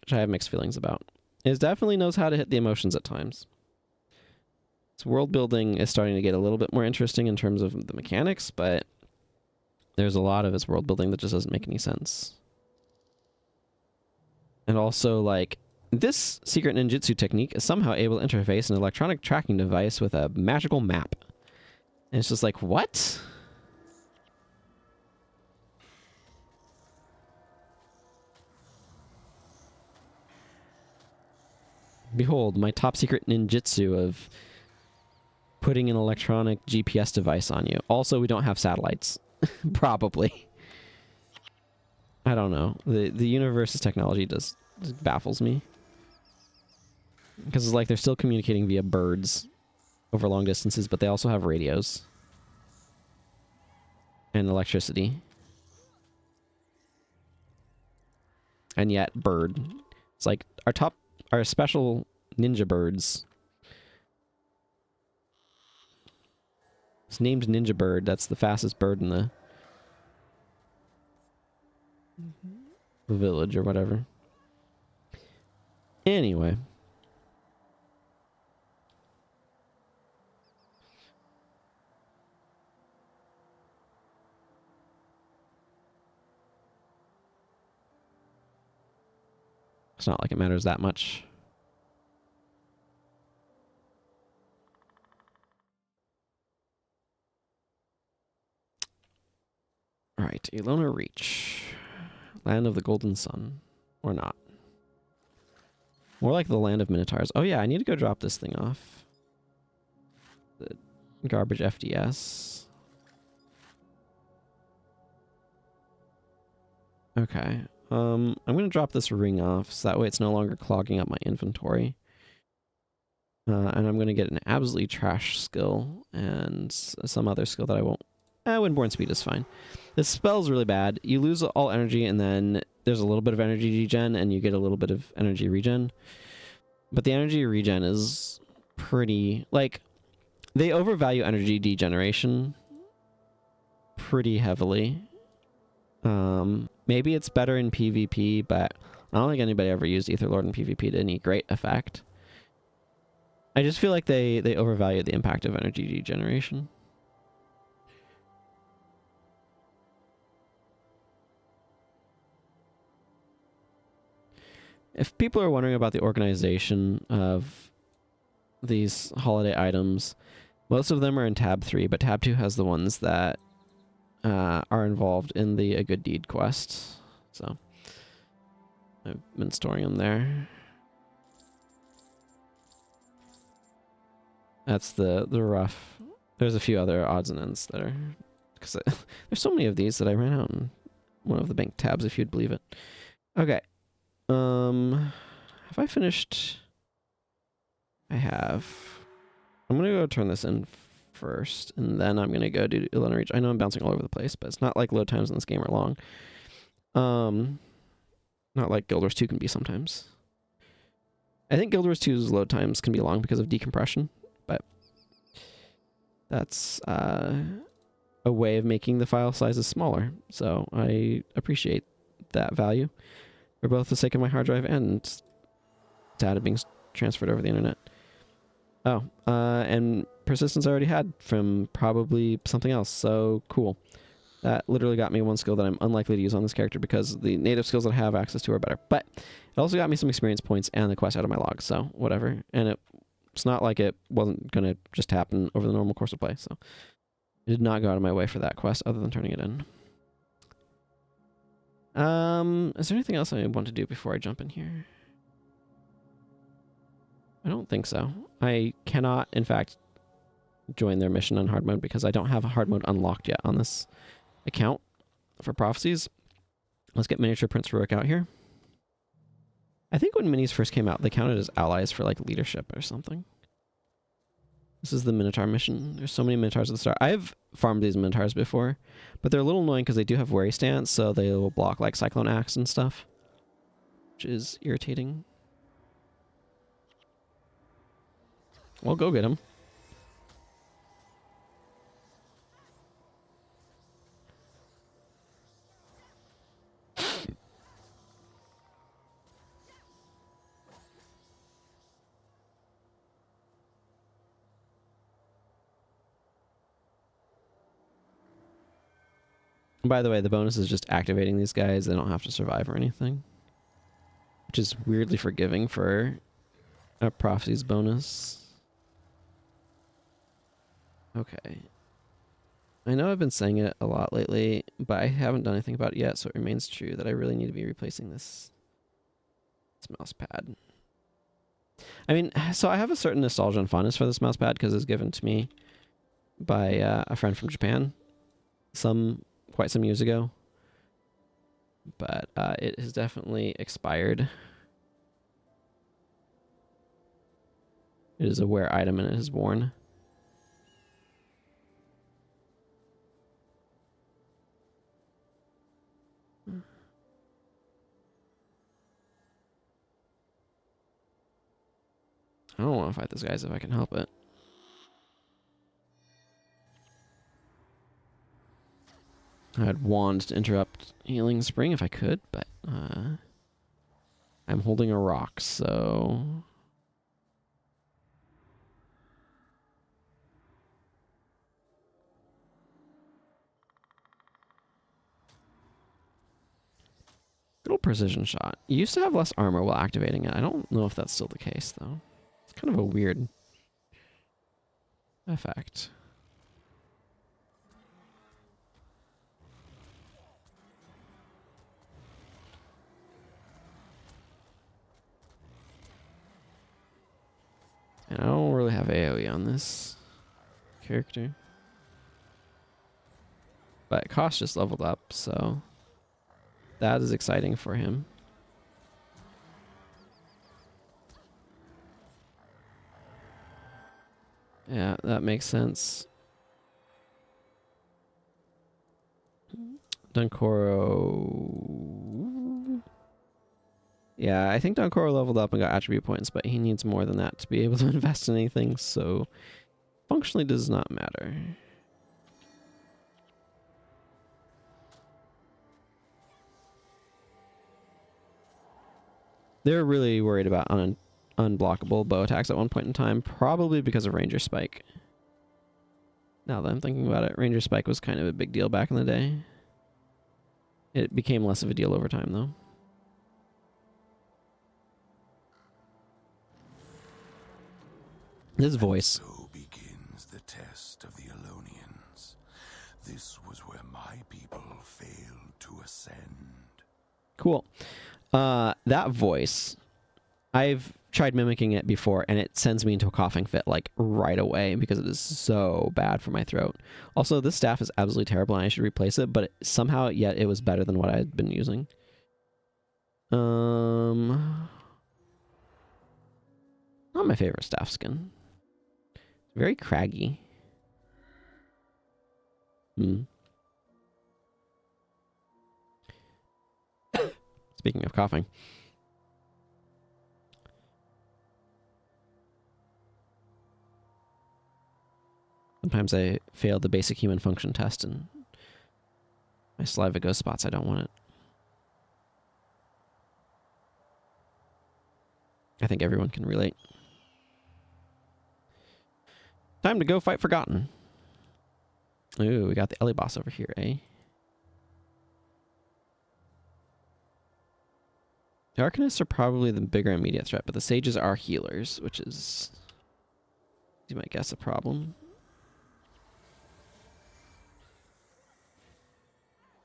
which I have mixed feelings about. It definitely knows how to hit the emotions at times. Its world building is starting to get a little bit more interesting in terms of the mechanics, but there's a lot of its world building that just doesn't make any sense. And also, this secret ninjutsu technique is somehow able to interface an electronic tracking device with a magical map. And it's just like, what? Behold, my top secret ninjutsu of putting an electronic GPS device on you. Also, we don't have satellites. Probably. I don't know. The universe's technology just baffles me. Because it's like they're still communicating via birds over long distances, but they also have radios. And electricity. And yet, bird. It's like our special ninja birds. It's named Ninja Bird. That's the fastest bird in the village or whatever. Anyway. It's not like it matters that much. Alright, Ilona Reach. Land of the Golden Sun. Or not. More like the Land of Minotaurs. Oh yeah, I need to go drop this thing off. The garbage FDS. Okay. I'm going to drop this ring off, so that way it's no longer clogging up my inventory. And I'm going to get an absolutely trash skill and some other skill that I won't. Windborne Speed is fine. This spell's really bad. You lose all energy, and then there's a little bit of energy regen, and you get a little bit of energy regen. But the energy regen is pretty... they overvalue energy degeneration pretty heavily. Maybe it's better in PvP, but I don't think anybody ever used Aetherlord in PvP to any great effect. I just feel like they overvalue the impact of energy degeneration. If people are wondering about the organization of these holiday items, most of them are in tab 3, but tab 2 has the ones that are involved in the A Good Deed quest. So I've been storing them there. That's the rough. There's a few other odds and ends that are... because there's so many of these that I ran out in one of the bank tabs, if you'd believe it. Okay. Have I finished? I have. I'm gonna go turn this in first, and then I'm gonna go do Elena Reach. I know I'm bouncing all over the place, but it's not like load times in this game are long. Not like Guild Wars 2 can be sometimes. I think Guild Wars 2's load times can be long because of decompression, but that's a way of making the file sizes smaller. So I appreciate that value for both the sake of my hard drive and data being transferred over the internet. Oh, and persistence I already had from probably something else, so cool. That literally got me one skill that I'm unlikely to use on this character because the native skills that I have access to are better. But it also got me some experience points and the quest out of my log, so whatever. And it's not like it wasn't going to just happen over the normal course of play, so I did not go out of my way for that quest other than turning it in. Is there anything else I want to do before I jump in here? I don't think so. I cannot, in fact, join their mission on hard mode because I don't have a hard mode unlocked yet on this account for prophecies. Let's get miniature Prince Rurik out here. I think when minis first came out, they counted as allies for like leadership or something. This is the Minotaur mission. There's so many Minotaurs at the start. I've farmed these Minotaurs before, but they're a little annoying because they do have worry stance, so they will block like Cyclone Axe and stuff, which is irritating. Well, go get him. By the way, the bonus is just activating these guys. They don't have to survive or anything, which is weirdly forgiving for a prophecies bonus. Okay. I know I've been saying it a lot lately, but I haven't done anything about it yet, so it remains true that I really need to be replacing this mouse pad. I mean, so I have a certain nostalgia and fondness for this mouse pad because it was given to me by a friend from Japan quite some years ago, but it has definitely expired. It is a wear item and it is worn. I don't want to fight these guys if I can help it. I'd wand to interrupt healing spring if I could, but I'm holding a rock, so little precision shot. You used to have less armor while activating it. I don't know if that's still the case though. It's kind of a weird effect. And I don't really have AoE on this character. But Koss just leveled up, so that is exciting for him. Yeah, that makes sense. Dunkoro. Yeah, I think Dunkoro leveled up and got attribute points, but he needs more than that to be able to invest in anything, so functionally does not matter. They're really worried about unblockable bow attacks at one point in time, probably because of Ranger Spike. Now that I'm thinking about it, Ranger Spike was kind of a big deal back in the day. It became less of a deal over time, though. This voice. So begins the test of the Alonians. This was where my people failed to ascend. Cool. That voice, I've tried mimicking it before, and it sends me into a coughing fit, like, right away, because it is so bad for my throat. Also, this staff is absolutely terrible, and I should replace it, but somehow, yet, it was better than what I had been using. Not my favorite staff skin. Very craggy. Speaking of coughing. Sometimes I fail the basic human function test and my saliva goes spots I don't want it. I think everyone can relate. Time to go fight Forgotten. Ooh, we got the Ellie boss over here, eh? The Arcanists are probably the bigger immediate threat, but the Sages are healers, which is, you might guess, a problem.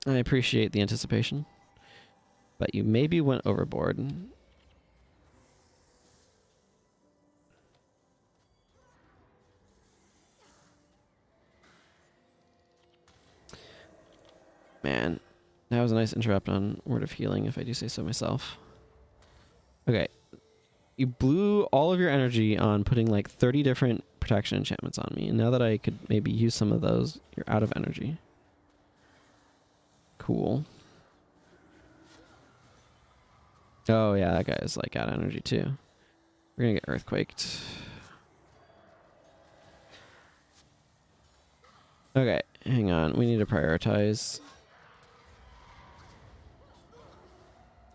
I appreciate the anticipation, but you maybe went overboard. Man, that was a nice interrupt on Word of Healing, if I do say so myself. Okay. You blew all of your energy on putting like 30 different protection enchantments on me, and now that I could maybe use some of those, you're out of energy. Cool. Oh yeah, that guy is like out of energy too. We're gonna get earthquaked. Okay, hang on. We need to prioritize.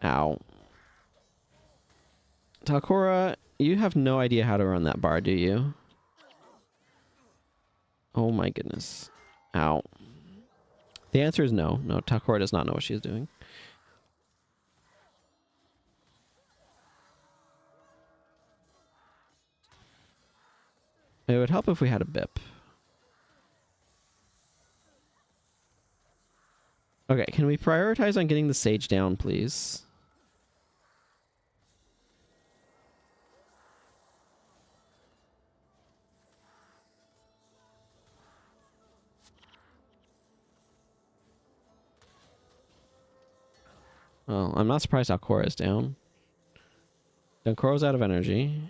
Ow. Talcora, you have no idea how to run that bar, do you? Oh my goodness. Ow. The answer is no. No, Talcora does not know what she is doing. It would help if we had a BIP. Okay, can we prioritize on getting the Sage down, please? Well, I'm not surprised Talcora is down. Talcora's out of energy.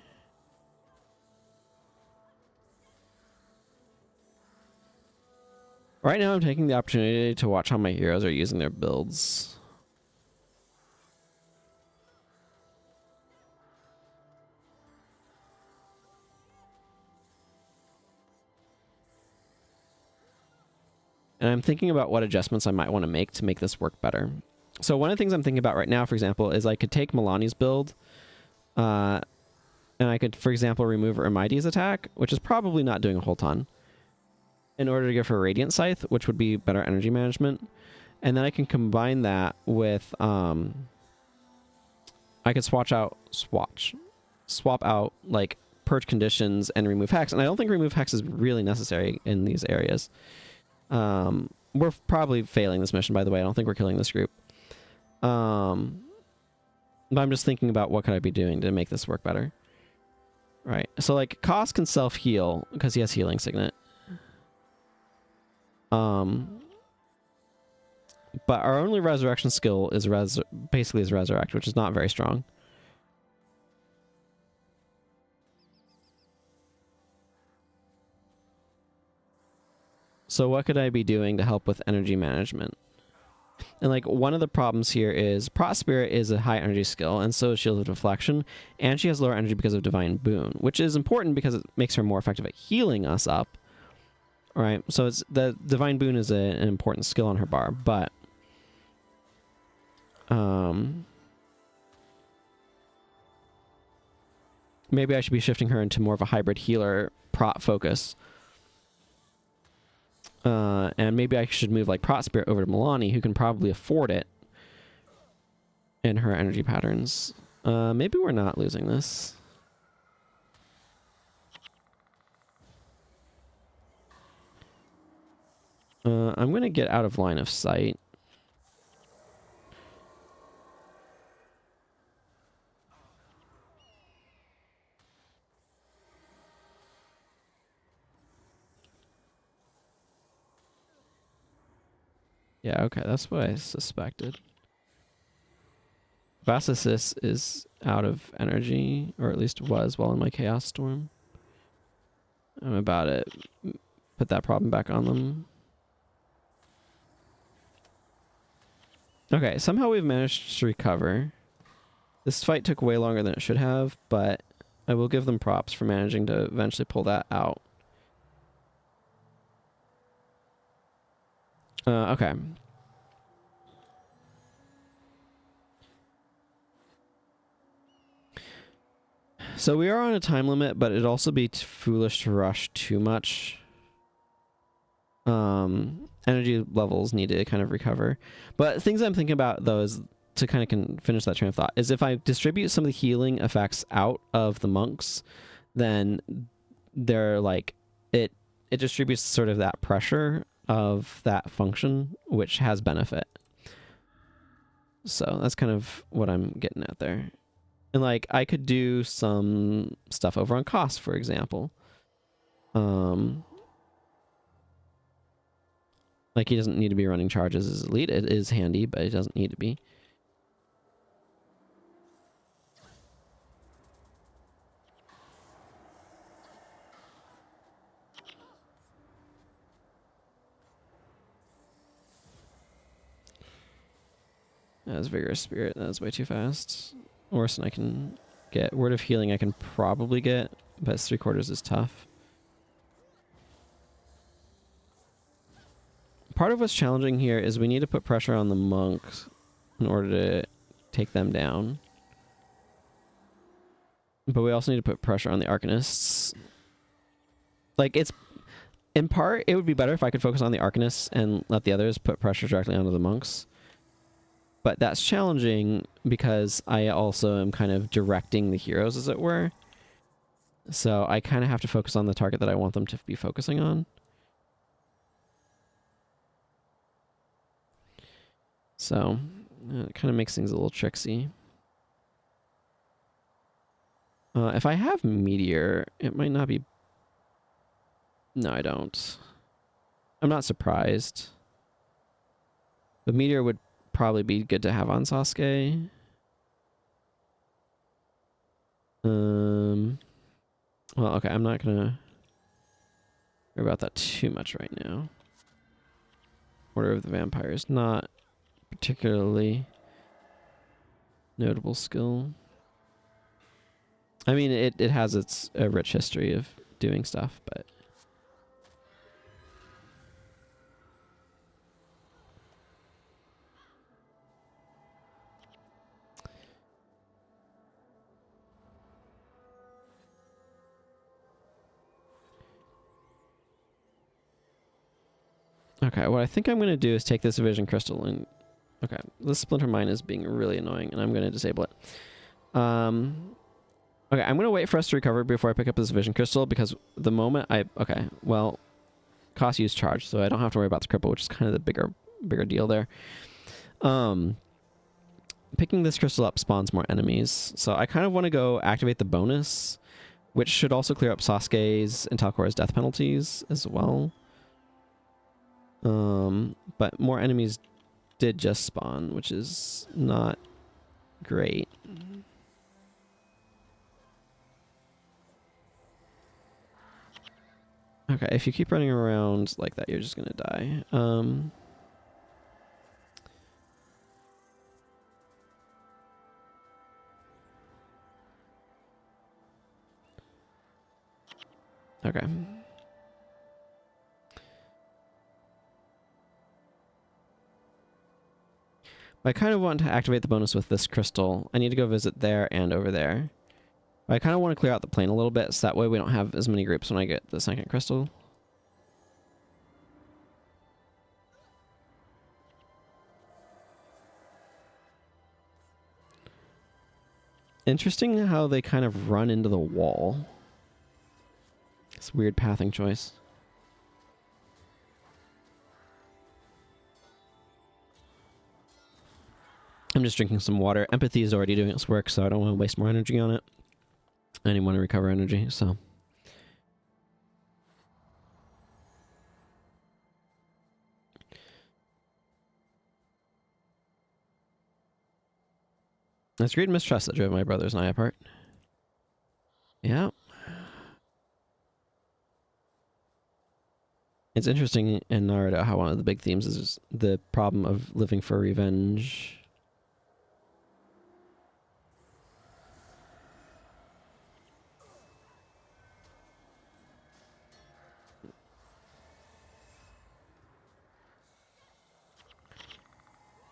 Right now I'm taking the opportunity to watch how my heroes are using their builds. And I'm thinking about what adjustments I might want to make this work better. So one of the things I'm thinking about right now, for example, is I could take Milani's build, and I could, for example, remove Ermides' attack, which is probably not doing a whole ton, in order to give her Radiant Scythe, which would be better energy management. And then I can combine that with, I could swap out, like, Purge Conditions and remove Hex. And I don't think remove Hex is really necessary in these areas. We're probably failing this mission, by the way. I don't think we're killing this group. But I'm just thinking about what could I be doing to make this work better. Right. So, like, Koss can self-heal because he has Healing Signet. But our only resurrection skill is basically resurrect, which is not very strong. So what could I be doing to help with energy management? And like one of the problems here is Prot Spirit is a high energy skill, and so is Shield of Deflection, and she has lower energy because of Divine Boon, which is important because it makes her more effective at healing us up. Right, so it's the Divine Boon is an important skill on her bar, but maybe I should be shifting her into more of a hybrid healer prot focus. And maybe I should move like Prot Spirit over to Milani, who can probably afford it in her energy patterns. Maybe we're not losing this. I'm going to get out of line of sight. Yeah, okay, that's what I suspected. Basilisk is out of energy, or at least was while in my Chaos Storm. I'm about to put that problem back on them. Okay, somehow we've managed to recover. This fight took way longer than it should have, but I will give them props for managing to eventually pull that out. Okay. So we are on a time limit, but it'd also be foolish to rush too much. Energy levels need to kind of recover. But things I'm thinking about, though, is to kind of finish that train of thought, is if I distribute some of the healing effects out of the monks, then they're like, it distributes sort of that pressure of that function, which has benefit. So that's kind of what I'm getting at there. And like, I could do some stuff over on cost, for example. Like, he doesn't need to be running charges as elite. It is handy, but it doesn't need to be. That's Vigorous Spirit. That's way too fast. Orson I can get. Word of Healing I can probably get, but 3/4 is tough. Part of what's challenging here is we need to put pressure on the monks in order to take them down. But we also need to put pressure on the Arcanists. Like, it's... In part, it would be better if I could focus on the Arcanists and let the others put pressure directly onto the monks. But that's challenging because I also am kind of directing the heroes, as it were. So I kind of have to focus on the target that I want them to be focusing on. So it kind of makes things a little tricksy. If I have Meteor, it might not be... No, I don't. I'm not surprised. But Meteor would probably be good to have on Sasuke. Well, okay, I'm not gonna worry about that too much right now. Order of the Vampires, not particularly notable skill. I mean, it has its a rich history of doing stuff, but... Okay, what I think I'm going to do is take this Vision Crystal and... Okay, this Splinter Mine is being really annoying, and I'm going to disable it. Okay, I'm going to wait for us to recover before I pick up this Vision Crystal, because the moment I... Okay, well, cost use charge, so I don't have to worry about the cripple, which is kind of the bigger deal there. Picking this crystal up spawns more enemies, so I kind of want to go activate the bonus, which should also clear up Sasuke's and Talcore's death penalties as well. But more enemies did just spawn, which is not great. Okay, if you keep running around like that, you're just gonna die. Okay. I kind of want to activate the bonus with this crystal. I need to go visit there and over there. I kind of want to clear out the plane a little bit, so that way we don't have as many groups when I get the second crystal. Interesting how they kind of run into the wall. It's a weird pathing choice. I'm just drinking some water. Empathy is already doing its work, so I don't want to waste more energy on it. I didn't want to recover energy, so... That's great mistrust that drove my brothers and I apart. Yeah. It's interesting in Naruto how one of the big themes is the problem of living for revenge.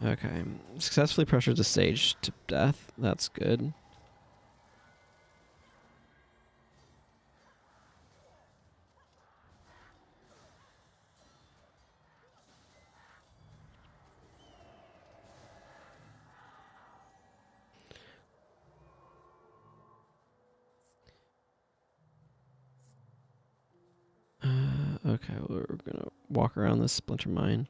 Okay. Successfully pressured the sage to death. That's good. Okay, we're gonna walk around this splinter mine.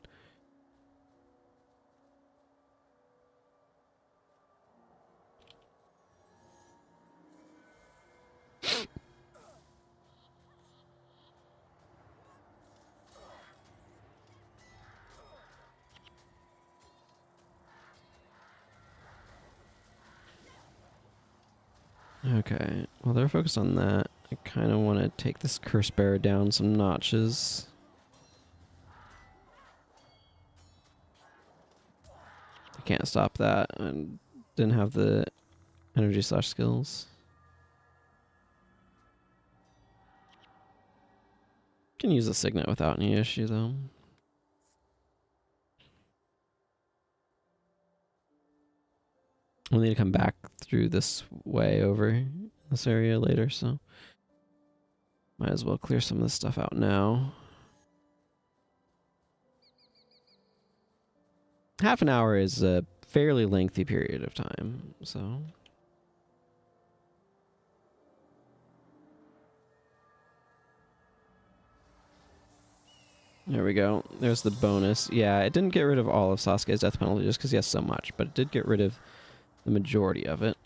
Okay, well they're focused on that. I kind of want to take this curse bearer down some notches. I can't stop that. I didn't have the energy slash skills. Can use a signet without any issue though. We'll need to come back through this way over this area later, so might as well clear some of this stuff out now. Half an hour is a fairly lengthy period of time, so... There we go. There's the bonus. Yeah, it didn't get rid of all of Sasuke's death penalty just because he has so much, but it did get rid of the majority of it.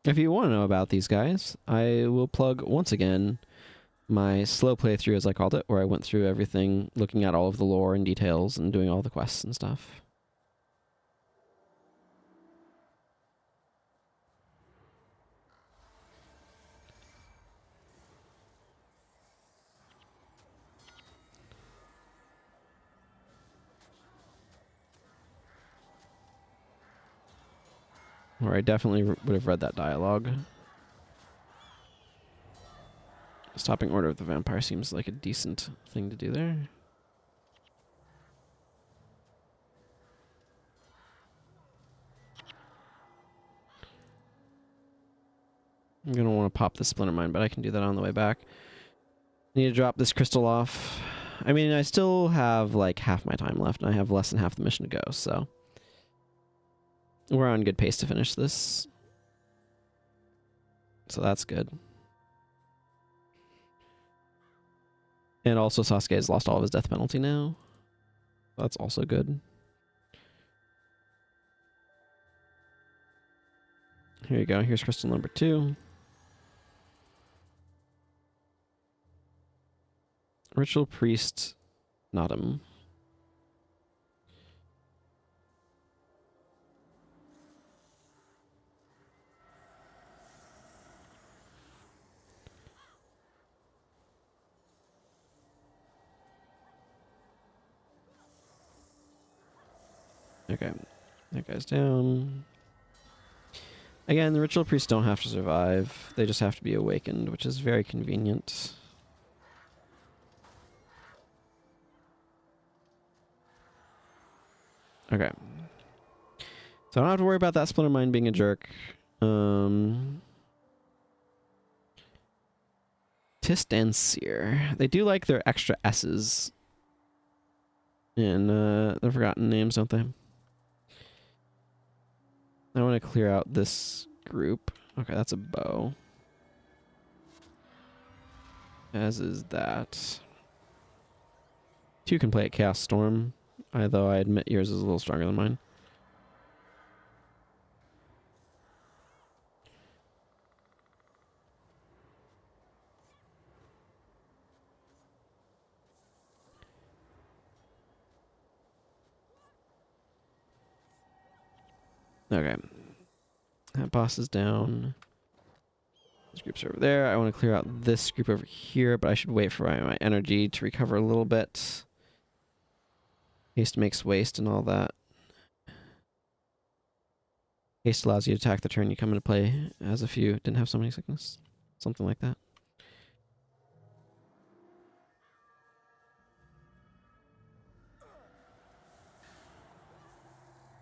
If you want to know about these guys, I will plug once again my slow playthrough, as I called it, where I went through everything, looking at all of the lore and details and doing all the quests and stuff. Or I definitely would have read that dialogue. Stopping Order of the Vampire seems like a decent thing to do there. I'm going to want to pop the Splinter Mine, but I can do that on the way back. Need to drop this crystal off. I mean, I still have like half my time left, and I have less than half the mission to go, so... We're on good pace to finish this. So that's good. And also Sasuke has lost all of his death penalty now. That's also good. Here you go. Here's crystal number 2. Ritual Priest Nodum. Okay. That guy's down. Again, the ritual priests don't have to survive. They just have to be awakened, which is very convenient. Okay. So I don't have to worry about that Splinter Mine being a jerk. Tist and Seer. They do like their extra S's in the forgotten names, don't they? I want to clear out this group. Okay, that's a bow. As is that. 2 can play at Chaos Storm. Although I admit yours is a little stronger than mine. Okay. That boss is down. This group's over there. I want to clear out this group over here, but I should wait for my energy to recover a little bit. Haste makes waste and all that. Haste allows you to attack the turn you come into play as if you didn't have summoning sickness. Something like that.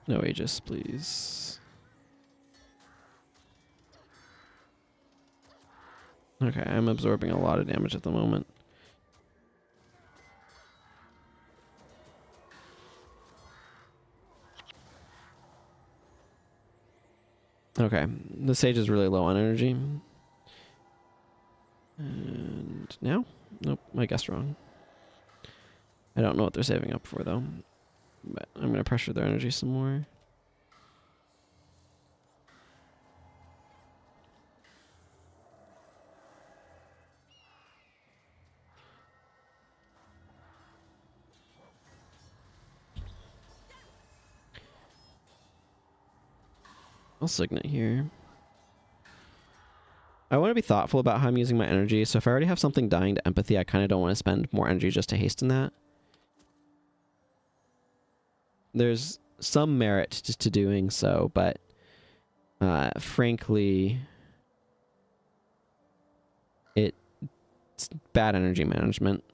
No Aegis, please. Okay, I'm absorbing a lot of damage at the moment. Okay, the sage is really low on energy. And now? Nope, I guessed wrong. I don't know what they're saving up for, though. But I'm going to pressure their energy some more. I'll Signet here. I want to be thoughtful about how I'm using my energy, so if I already have something dying to empathy, I kind of don't want to spend more energy just to hasten that. There's some merit to doing so, but frankly, it's bad energy management.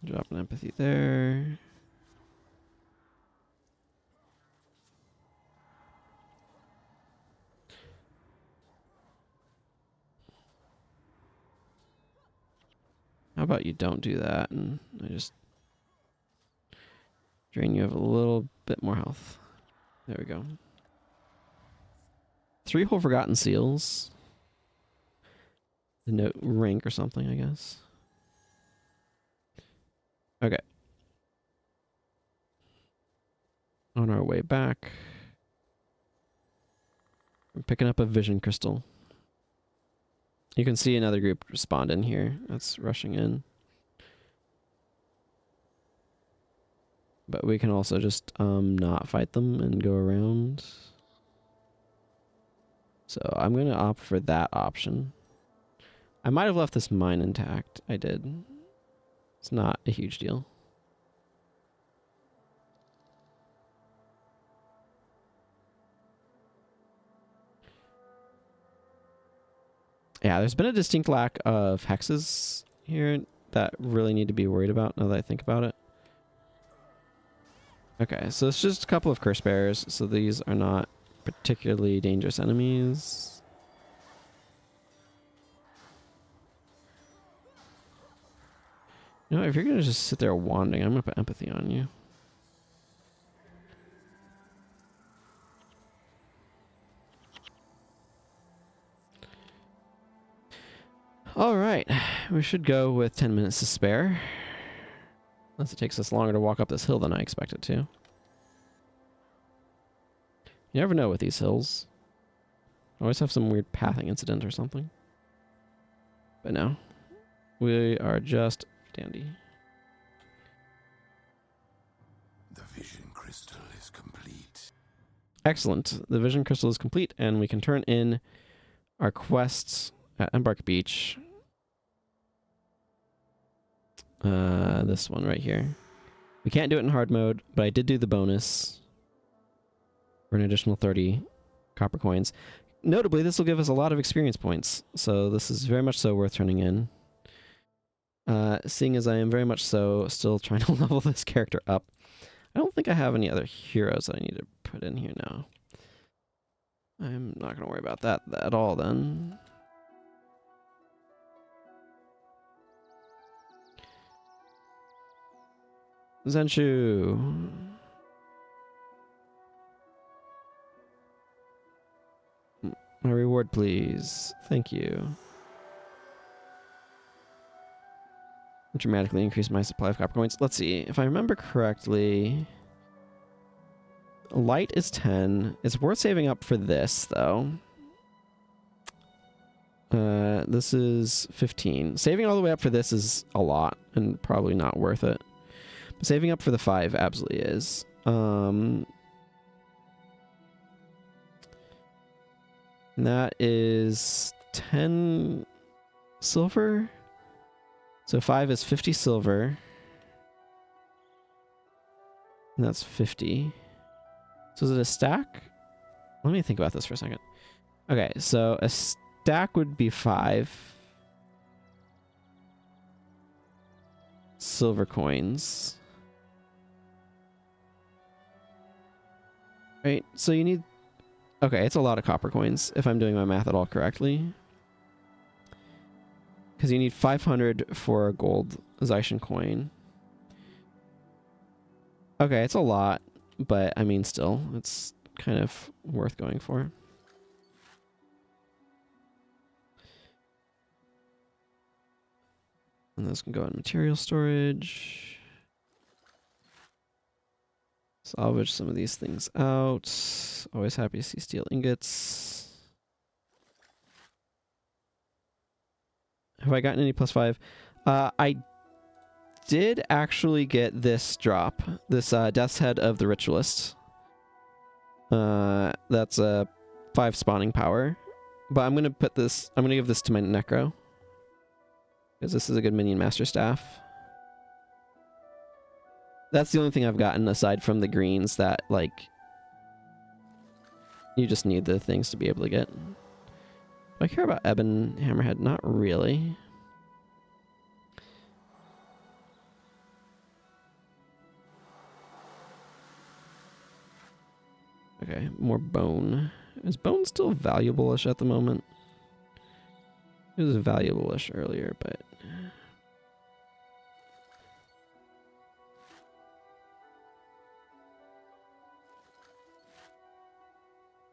Drop an empathy there. How about you don't do that and I just drain you of a little bit more health. There we go. 3 whole Forgotten Seals. The note rank or something, I guess. Okay. On our way back, we're picking up a vision crystal. You can see another group spawned in here. That's rushing in. But we can also just not fight them and go around. So I'm going to opt for that option. I might have left this mine intact. I did. It's not a huge deal. Yeah, there's been a distinct lack of hexes here that really need to be worried about now that I think about it. Okay, so it's just a couple of curse bearers, so these are not particularly dangerous enemies. You know, if you're gonna just sit there wanding, I'm gonna put empathy on you. Alright, we should go with 10 minutes to spare. Unless it takes us longer to walk up this hill than I expected to. You never know with these hills. Always have some weird pathing incident or something. But no. We are just dandy. The vision crystal is complete. Excellent. The vision crystal is complete, and we can turn in our quests at Embark Beach. This one right here. We can't do it in hard mode, but I did do the bonus for an additional 30 copper coins. Notably, this will give us a lot of experience points, so this is very much so worth turning in. Seeing as I am very much so still trying to level this character up, I don't think I have any other heroes that I need to put in here now. I'm not going to worry about that at all then. Zenshu. My reward, please. Thank you. Dramatically increase my supply of copper coins. Let's see. If I remember correctly, light is 10. It's worth saving up for this, though. This is 15. Saving all the way up for this is a lot and probably not worth it. But saving up for the 5 absolutely is. And that is 10 silver. So 5 is 50 silver. And that's 50. So is it a stack? Let me think about this for a second. Okay, so a stack would be 5 silver coins. Right, so you need... Okay, it's a lot of copper coins, if I'm doing my math at all correctly. Because you need 500 for a gold Zaishin coin. Okay, it's a lot, but I mean still, it's kind of worth going for. And those can go in material storage. Salvage some of these things out. Always happy to see steel ingots. Have I gotten any +5? I did actually get this drop. This Death's Head of the Ritualist. That's a 5 spawning power. But I'm gonna put this, I'm gonna give this to my Necro. Because this is a good minion master staff. That's the only thing I've gotten aside from the greens that, like, you just need the things to be able to get. Do I care about Ebon Hammerhead? Not really. Okay, more bone. Is bone still valuable-ish at the moment? It was valuable-ish earlier, but...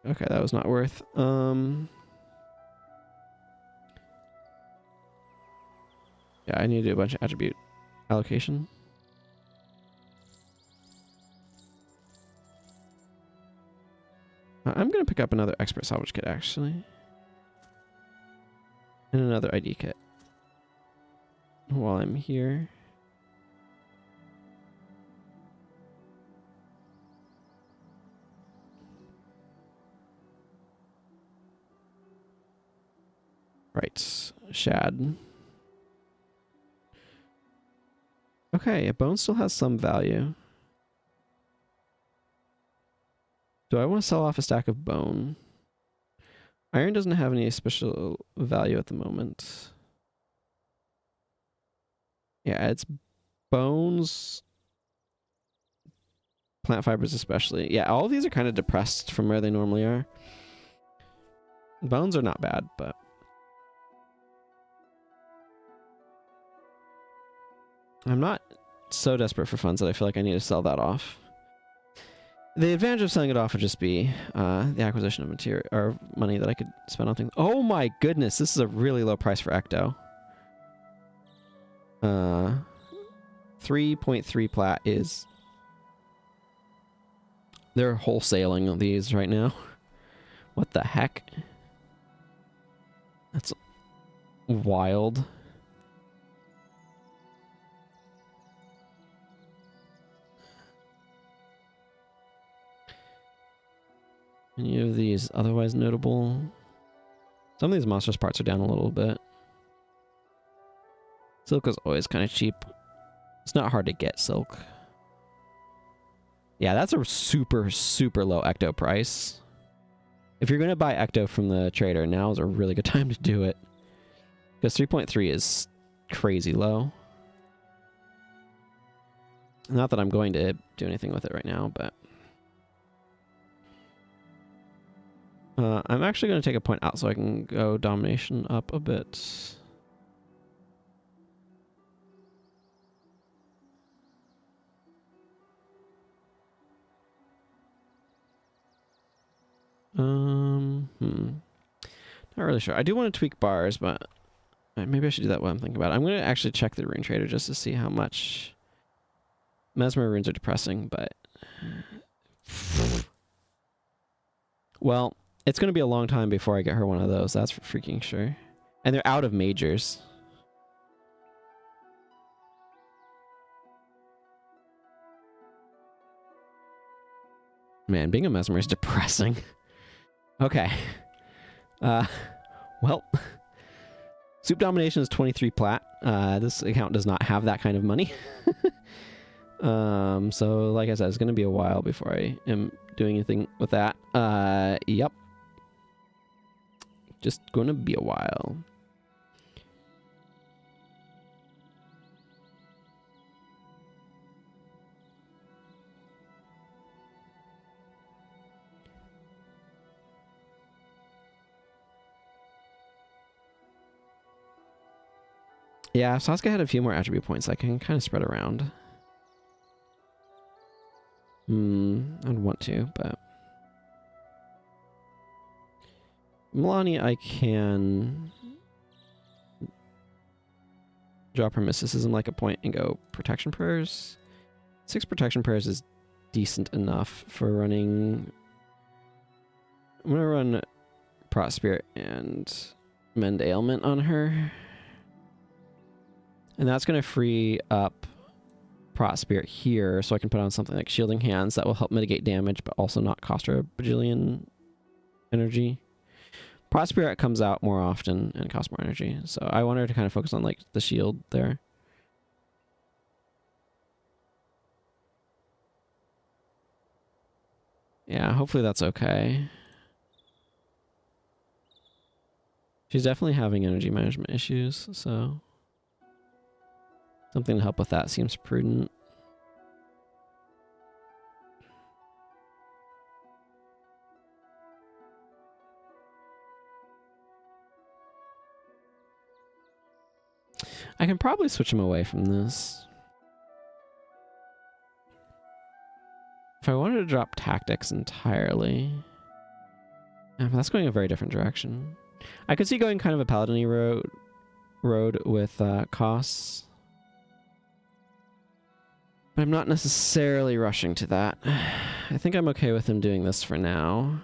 Okay, that was not worth. Yeah, I need to do a bunch of attribute allocation. I'm going to pick up another expert salvage kit, actually. And another ID kit. While I'm here. Right. Shad. Okay, a bone still has some value. Do I want to sell off a stack of bone? Iron doesn't have any special value at the moment. Yeah, it's bones, plant fibers especially. Yeah, all of these are kind of depressed from where they normally are. Bones are not bad, but... I'm not so desperate for funds that I feel like I need to sell that off. The advantage of selling it off would just be the acquisition of material or money that I could spend on things. Oh my goodness, this is a really low price for Ecto. 3.3 plat is... They're wholesaling these right now. What the heck? That's wild. Any of these otherwise notable? Some of these monstrous parts are down a little bit. Silk is always kind of cheap. It's not hard to get silk. Yeah, that's a super, super low Ecto price. If you're going to buy Ecto from the trader, now is a really good time to do it. Because 3.3 is crazy low. Not that I'm going to do anything with it right now, but... I'm actually going to take a point out so I can go domination up a bit. Not really sure. I do want to tweak bars, but maybe I should do that while I'm thinking about it. I'm going to actually check the rune trader just to see how much Mesmer runes are depressing, but... Well, it's going to be a long time before I get her one of those. That's for freaking sure. And they're out of majors. Man, being a Mesmer is depressing. Okay. Well... Soup Domination is 23 plat. This account does not have that kind of money. So like I said, it's going to be a while before I am doing anything with that. Yep. Just going to be a while. Yeah, Sasuke had a few more attribute points I can kind of spread around. I'd want to, but... Milani, I can... drop her mysticism like a point and go protection prayers. 6 protection prayers is decent enough for running... I'm gonna run Prot Spirit and Mend Ailment on her. And that's going to free up Prot Spirit here, so I can put on something like Shielding Hands that will help mitigate damage, but also not cost her a bajillion energy. Prot Spirit comes out more often and costs more energy, so I want her to kind of focus on like the shield there. Yeah, hopefully that's okay. She's definitely having energy management issues, so... something to help with that seems prudent. I can probably switch him away from this. If I wanted to drop tactics entirely... yeah, but that's going a very different direction. I could see going kind of a paladin-y road with costs. But I'm not necessarily rushing to that. I think I'm okay with him doing this for now.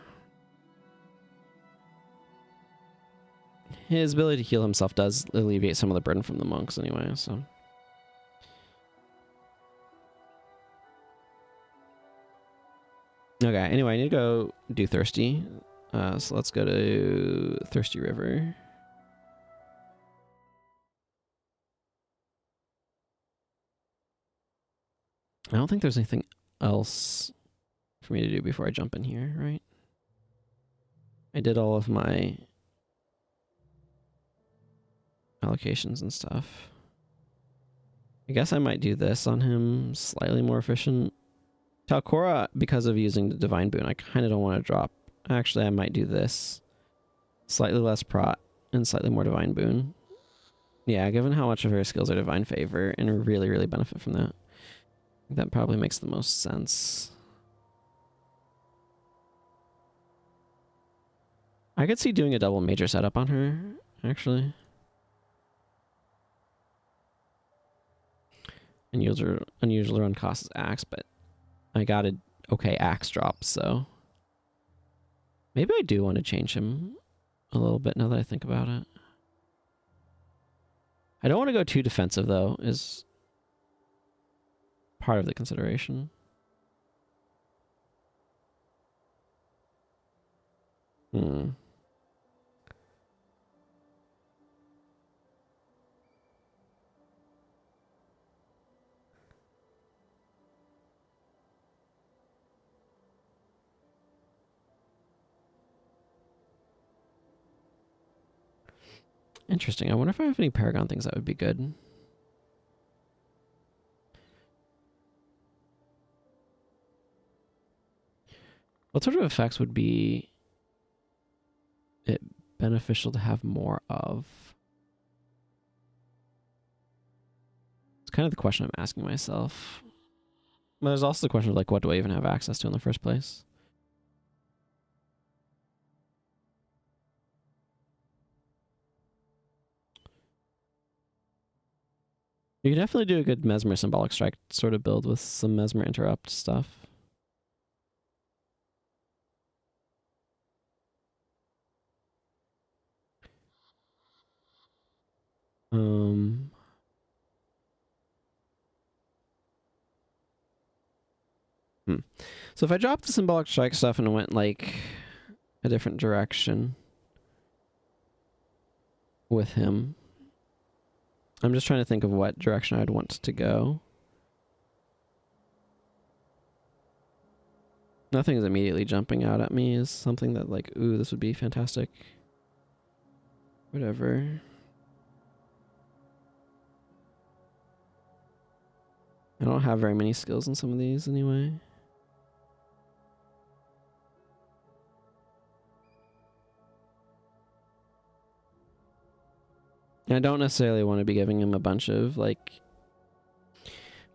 His ability to heal himself does alleviate some of the burden from the monks anyway, so... okay, anyway, I need to go do Thirsty. So let's go to Thirsty River. I don't think there's anything else for me to do before I jump in here, right? I did all of my allocations and stuff. I guess I might do this on him, slightly more efficient. Talcora, because of using the Divine Boon, I kind of don't want to drop. Actually, I might do this. Slightly less Prot and slightly more Divine Boon. Yeah, given how much of her skills are Divine Favor and really, really benefit from that. That probably makes the most sense. I could see doing a double major setup on her, actually. Unusual run costs axe, but I got a okay axe drop, so maybe I do want to change him a little bit now that I think about it. I don't want to go too defensive though, is part of the consideration. Interesting. I wonder if I have any Paragon things that would be good. What sort of effects would be it beneficial to have more of? It's kind of the question I'm asking myself. But there's also the question of like, what do I even have access to in the first place? You can definitely do a good Mesmer Symbolic Strike sort of build with some Mesmer Interrupt stuff. So if I dropped the Symbolic Strike stuff and went like a different direction with him, I'm just trying to think of what direction I'd want to go. Nothing is immediately jumping out at me as something that like, ooh, this would be fantastic. Whatever. I don't have very many skills in some of these anyway. I don't necessarily want to be giving him a bunch of like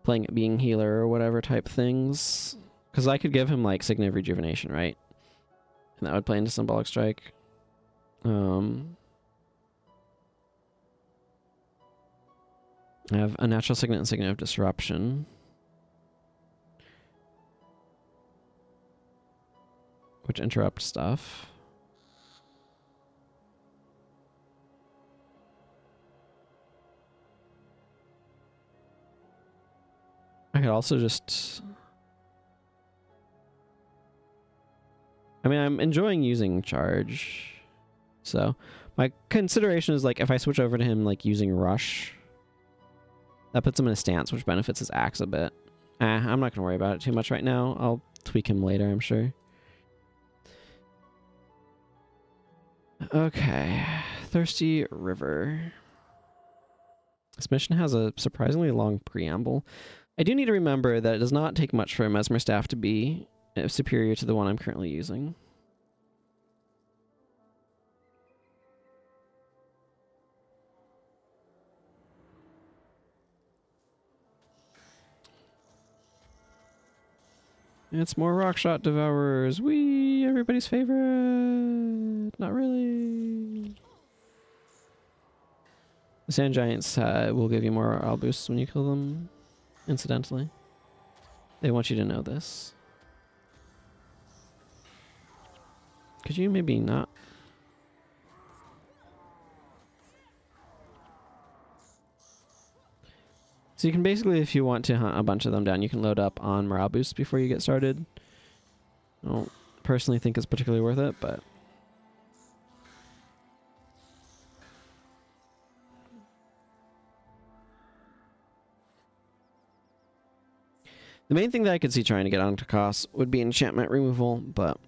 being healer or whatever type things. Because I could give him like Signet of Rejuvenation, right? And that would play into Symbolic Strike. I have a Natural Signet and Signet of Disruption, which interrupt stuff. I could also just... I mean, I'm enjoying using Charge. So, my consideration is like, if I switch over to him like using Rush, that puts him in a stance, which benefits his axe a bit. I'm not going to worry about it too much right now. I'll tweak him later, I'm sure. Okay. Thirsty River. This mission has a surprisingly long preamble. I do need to remember that it does not take much for a Mesmer staff to be superior to the one I'm currently using. It's more Rockshot Devourers. Whee! Everybody's favorite. Not really. The Sand Giants will give you more morale boosts when you kill them, incidentally. They want you to know this. Could you maybe not? So you can basically, if you want to hunt a bunch of them down, you can load up on morale boosts before you get started. I don't personally think it's particularly worth it, but... The main thing that I could see trying to get onto costs would be enchantment removal, but...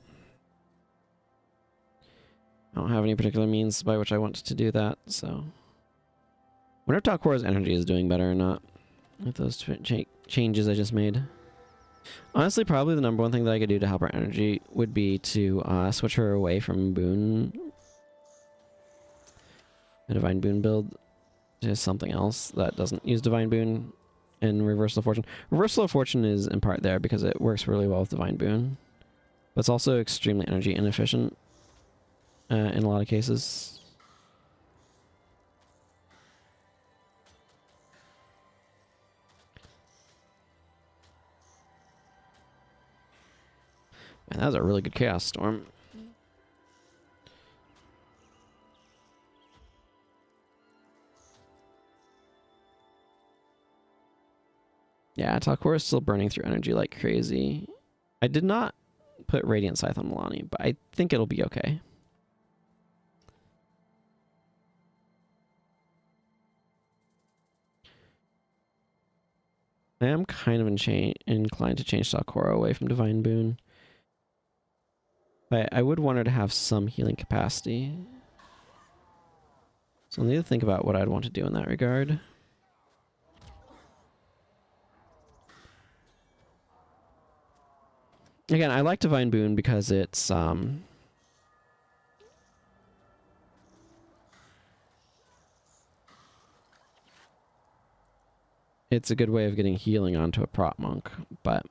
I don't have any particular means by which I want to do that, so... I wonder if Talcora's energy is doing better or not with those changes I just made. Honestly, probably the number one thing that I could do to help her energy would be to switch her away from Boon. A Divine Boon build to something else that doesn't use Divine Boon and Reversal of Fortune. Reversal of Fortune is in part there because it works really well with Divine Boon. But it's also extremely energy inefficient in a lot of cases. Man, that was a really good Chaos Storm. Yeah, Talcora is still burning through energy like crazy. I did not put Radiant Scythe on Milani, but I think it'll be okay. I am kind of inclined to change Talcora away from Divine Boon. But I would want her to have some healing capacity. So I'll need to think about what I'd want to do in that regard. Again, I like Divine Boon because it's a good way of getting healing onto a prop monk, but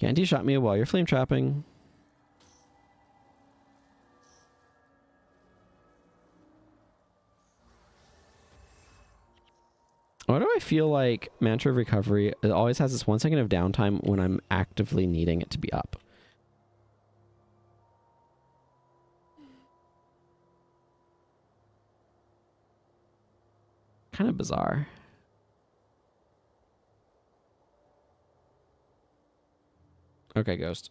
Canty shot me while you're flame trapping. Why do I feel like Mantra of Recovery, it always has this 1 second of downtime when I'm actively needing it to be up? Kind of bizarre. Okay, Ghost.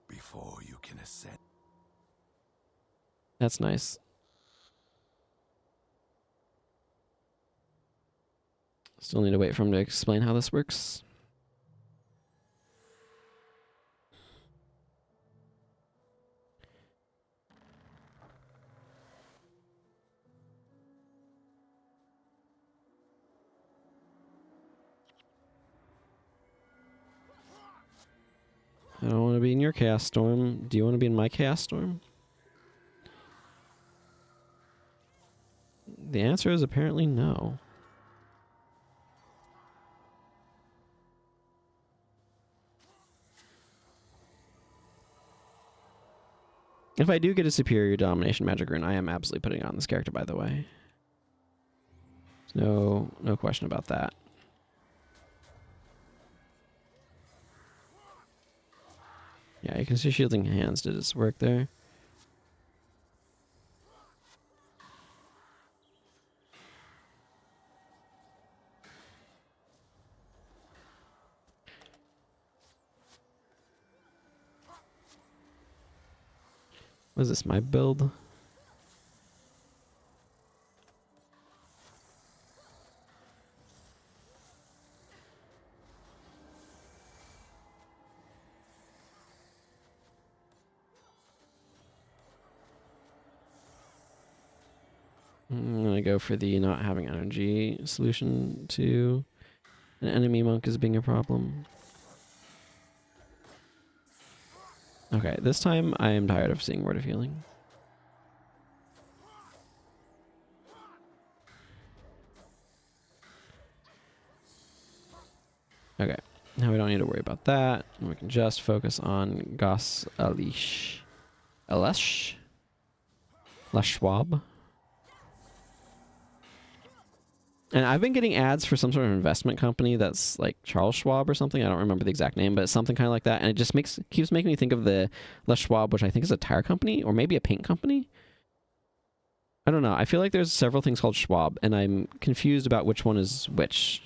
Before you can ascend. That's nice. Still need to wait for him to explain how this works. I don't want to be in your Chaos Storm. Do you want to be in my Chaos Storm? The answer is apparently no. If I do get a superior domination magic rune, I am absolutely putting it on this character, by the way. No question about that. Yeah, you can see shielding hands did its work there. What is this, my build? I'm gonna go for the not having energy solution to an enemy monk as being a problem. Okay, this time I am tired of seeing Word of Healing. Okay, now we don't need to worry about that. We can just focus on Goss Alish. Alesh? Lashwab? And I've been getting ads for some sort of investment company that's like Charles Schwab or something. I don't remember the exact name, but it's something kind of like that. And it just keeps making me think of the Les Schwab, which I think is a tire company or maybe a paint company. I don't know. I feel like there's several things called Schwab, and I'm confused about which one is which.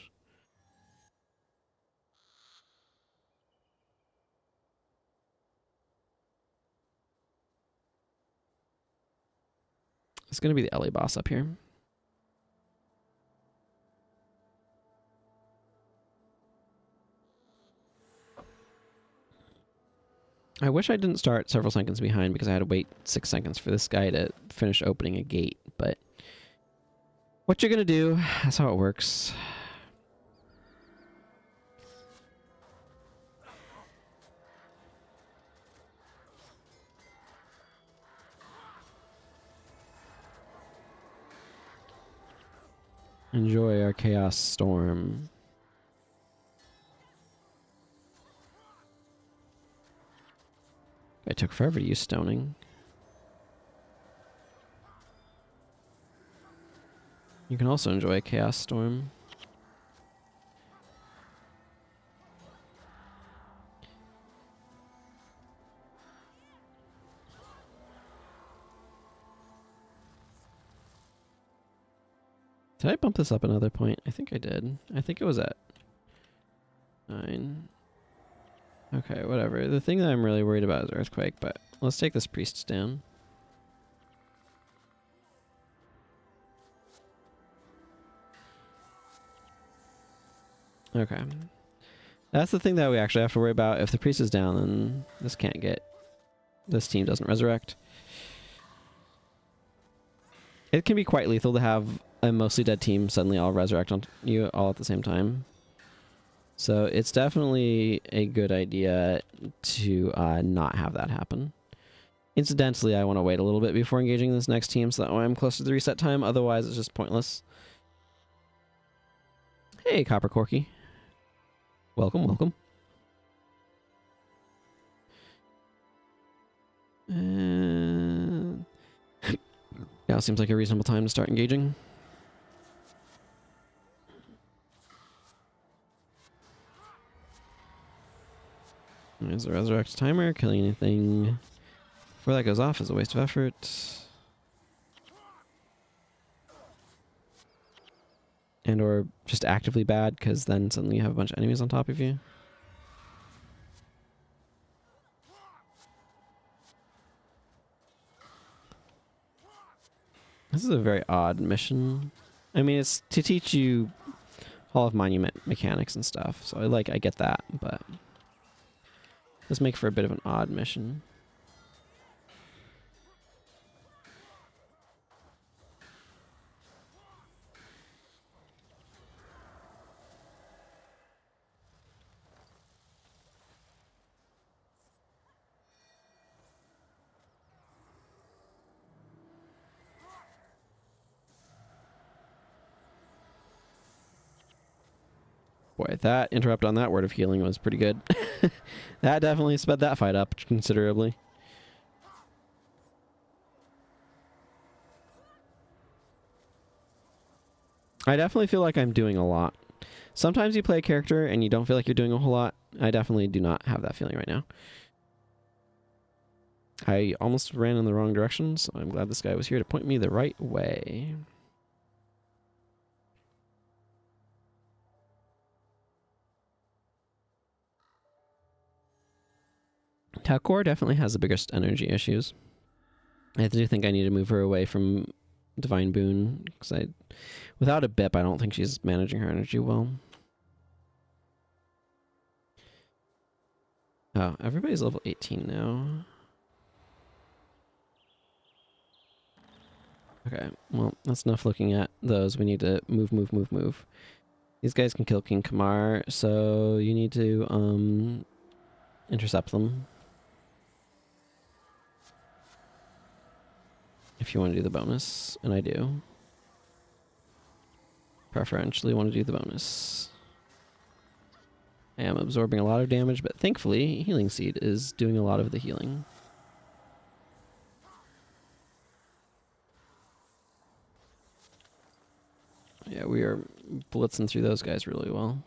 It's going to be the LA boss up here. I wish I didn't start several seconds behind because I had to wait 6 seconds for this guy to finish opening a gate, but what you're going to do, that's how it works. Enjoy our Chaos Storm. It took forever to use stoning. You can also enjoy a Chaos Storm. Did I bump this up another point? I think I did. I think it was at 9. Okay, whatever. The thing that I'm really worried about is Earthquake, but let's take this priest down. Okay. That's the thing that we actually have to worry about. If the priest is down, then this team doesn't resurrect. It can be quite lethal to have a mostly dead team suddenly all resurrect on you all at the same time. So it's definitely a good idea to not have that happen. Incidentally, I want to wait a little bit before engaging this next team so that way I'm close to the reset time. Otherwise, it's just pointless. Hey, Copper Corky. Welcome, welcome. And now seems like a reasonable time to start engaging. There's the resurrect timer. Killing anything before that goes off is a waste of effort. And or just actively bad, because then suddenly you have a bunch of enemies on top of you. This is a very odd mission. I mean, it's to teach you Hall of Monument mechanics and stuff, so I get that, but this makes for a bit of an odd mission. Boy, that interrupt on that word of healing was pretty good. That definitely sped that fight up considerably. I definitely feel like I'm doing a lot. Sometimes you play a character and you don't feel like you're doing a whole lot. I definitely do not have that feeling right now. I almost ran in the wrong direction, so I'm glad this guy was here to point me the right way. Talcor definitely has the biggest energy issues. I do think I need to move her away from Divine Boon, because without a BIP, I don't think she's managing her energy well. Oh, everybody's level 18 now. Okay, well, that's enough looking at those. We need to move. These guys can kill King Kamar, so you need to intercept them if you want to do the bonus, and I do. Preferentially want to do the bonus. I am absorbing a lot of damage, but thankfully, Healing Seed is doing a lot of the healing. Yeah, we are blitzing through those guys really well.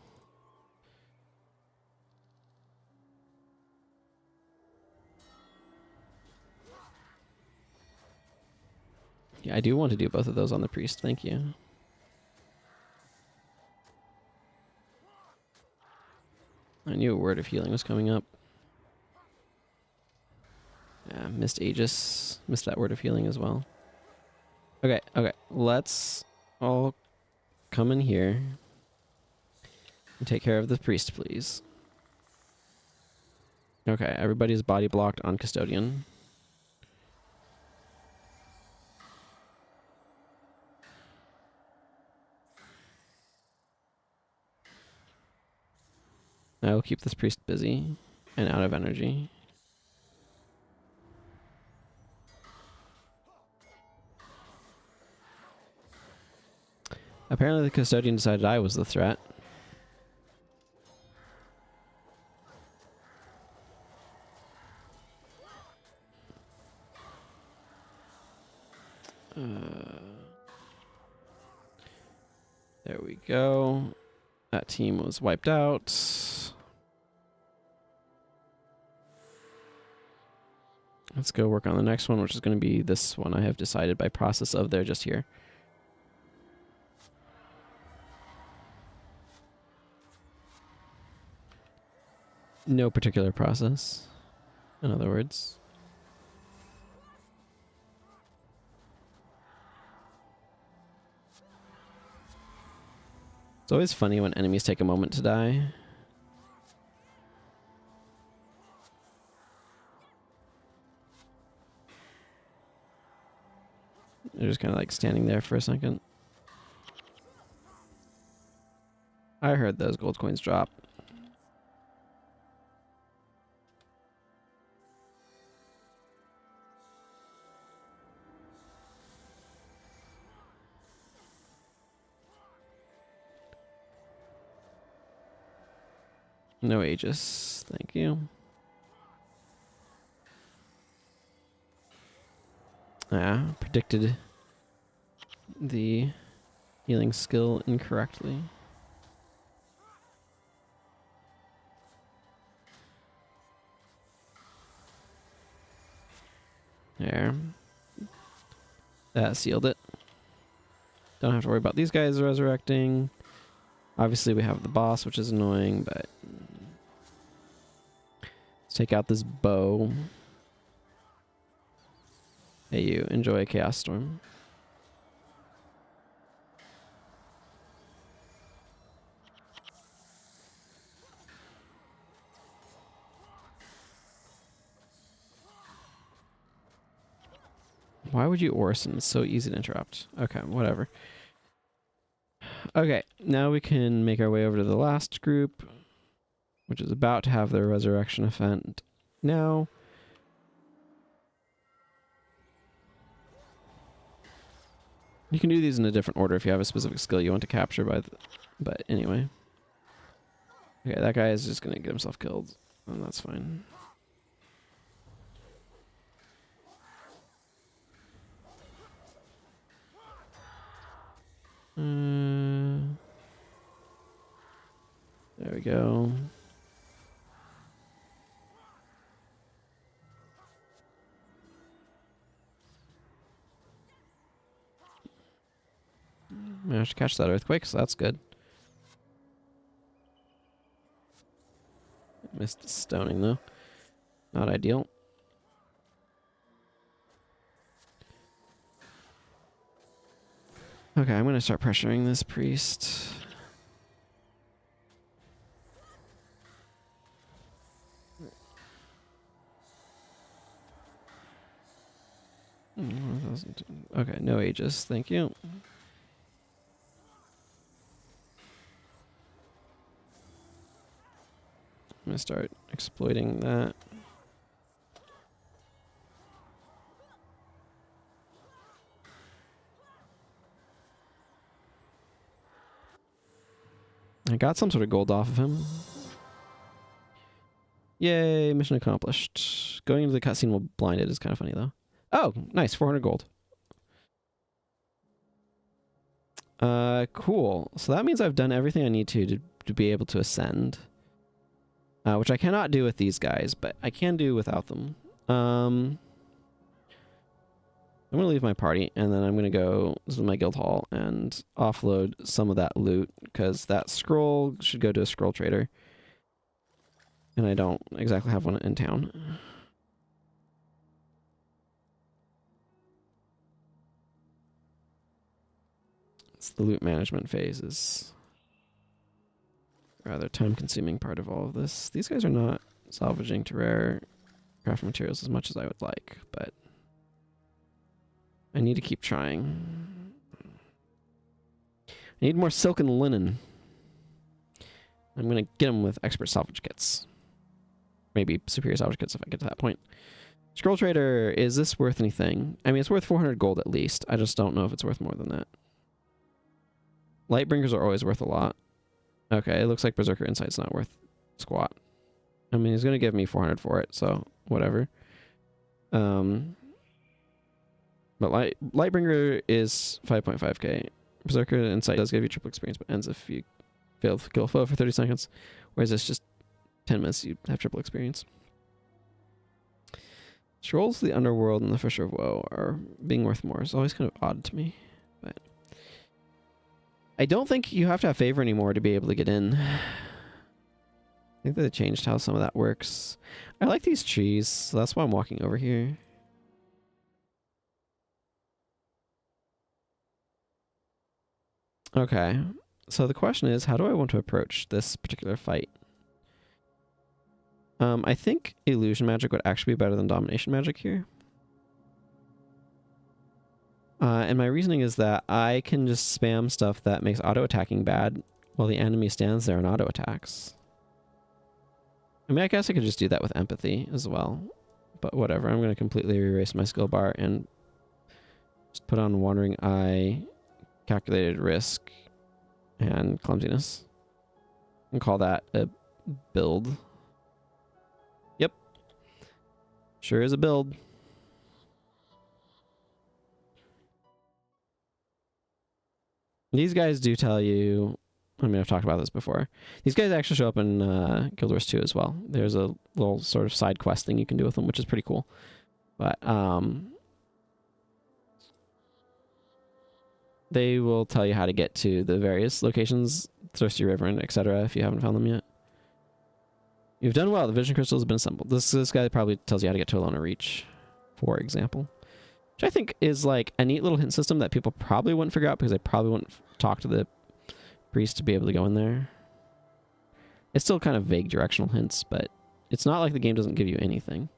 Yeah, I do want to do both of those on the priest. Thank you. I knew a word of healing was coming up. Yeah, missed Aegis. Missed that word of healing as well. Okay. Let's all come in here and take care of the priest, please. Okay, everybody's body blocked on Custodian. I will keep this priest busy and out of energy. Apparently the Custodian decided I was the threat. There we go. That team was wiped out. Let's go work on the next one, which is going to be this one I have decided by process of they're just here. No particular process, in other words. It's always funny when enemies take a moment to die. They're just kind of like standing there for a second. I heard those gold coins drop. No Aegis. Thank you. Predicted the healing skill incorrectly. There. That sealed it. Don't have to worry about these guys resurrecting. Obviously we have the boss, which is annoying, but let's take out this bow. Hey you, enjoy a Chaos Storm. Why would you Orison? It's so easy to interrupt. Okay, whatever. Okay, now we can make our way over to the last group, which is about to have their resurrection event now. You can do these in a different order if you have a specific skill you want to capture by the... But anyway. Okay, that guy is just going to get himself killed, and that's fine. There we go. Managed to catch that earthquake, so that's good. Missed stoning though. Not ideal. Okay, I'm gonna start pressuring this priest. Okay, no ages, thank you. I'm gonna start exploiting that. I got some sort of gold off of him. Yay, mission accomplished. Going into the cutscene while blinded is kind of funny though. Oh, nice, 400 gold. Cool. So that means I've done everything I need to be able to ascend. Which I cannot do with these guys, but I can do without them. I'm going to leave my party, and then I'm going to go, this is my guild hall, and offload some of that loot, because that scroll should go to a scroll trader. And I don't exactly have one in town. It's the loot management phase is a rather time-consuming part of all of this. These guys are not salvaging to rare craft materials as much as I would like, but I need to keep trying. I need more silk and linen. I'm going to get them with expert salvage kits. Maybe superior salvage kits if I get to that point. Scroll trader, is this worth anything? I mean, it's worth 400 gold at least. I just don't know if it's worth more than that. Lightbringers are always worth a lot. Okay, it looks like Berserker Insight's not worth squat. I mean, he's going to give me 400 for it, so whatever. But Lightbringer is 5.5k. Berserker Insight does give you triple experience, but ends if you fail to kill a foe for 30 seconds. Whereas this just 10 minutes, you have triple experience. Scrolls to the Underworld and the Fisher of Woe are being worth more. It's always kind of odd to me, but I don't think you have to have favor anymore to be able to get in. I think that they changed how some of that works. I like these trees, so that's why I'm walking over here. Okay, so the question is, how do I want to approach this particular fight? I think illusion magic would actually be better than domination magic here. And my reasoning is that I can just spam stuff that makes auto-attacking bad while the enemy stands there and auto-attacks. I mean, I guess I could just do that with empathy as well. But whatever, I'm going to completely erase my skill bar and just put on Wandering Eye, Calculated Risk, and Clumsiness. And call that a build. Yep. Sure is a build. These guys do tell you. I mean, I've talked about this before. These guys actually show up in Guild Wars 2 as well. There's a little sort of side quest thing you can do with them, which is pretty cool. But they will tell you how to get to the various locations, Thirsty River, and etc. if you haven't found them yet. You've done well. The Vision Crystal has been assembled. This guy probably tells you how to get to Alona Reach, for example. Which I think is like a neat little hint system that people probably wouldn't figure out because they probably wouldn't talk to the priest to be able to go in there. It's still kind of vague directional hints, but it's not like the game doesn't give you anything.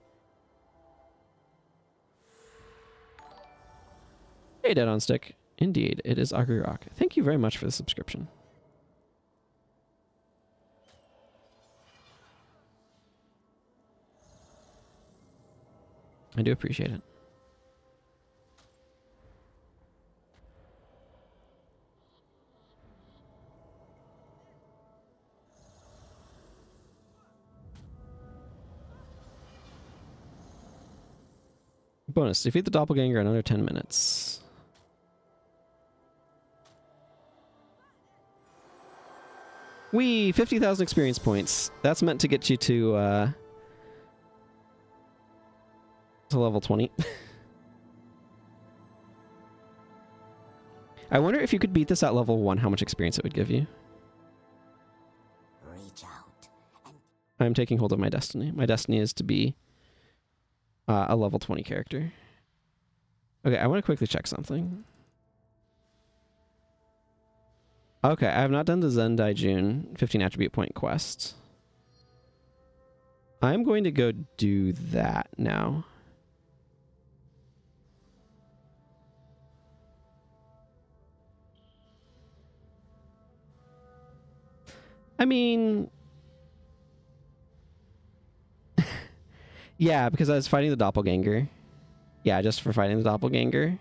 Hey, Dead on Stick. Indeed, it is Agri Rock. Thank you very much for the subscription. I do appreciate it. Bonus, defeat the doppelganger in under 10 minutes. Whee! 50,000 experience points. That's meant to get you to level 20. I wonder if you could beat this at level 1, how much experience it would give you. Reach out and I'm taking hold of my destiny. My destiny is to be a level 20 character. Okay, I want to quickly check something. Okay, I have not done the Zen Daijun 15 attribute point quest. I'm going to go do that now. I mean, yeah, because I was fighting the doppelganger. Yeah, just for fighting the doppelganger.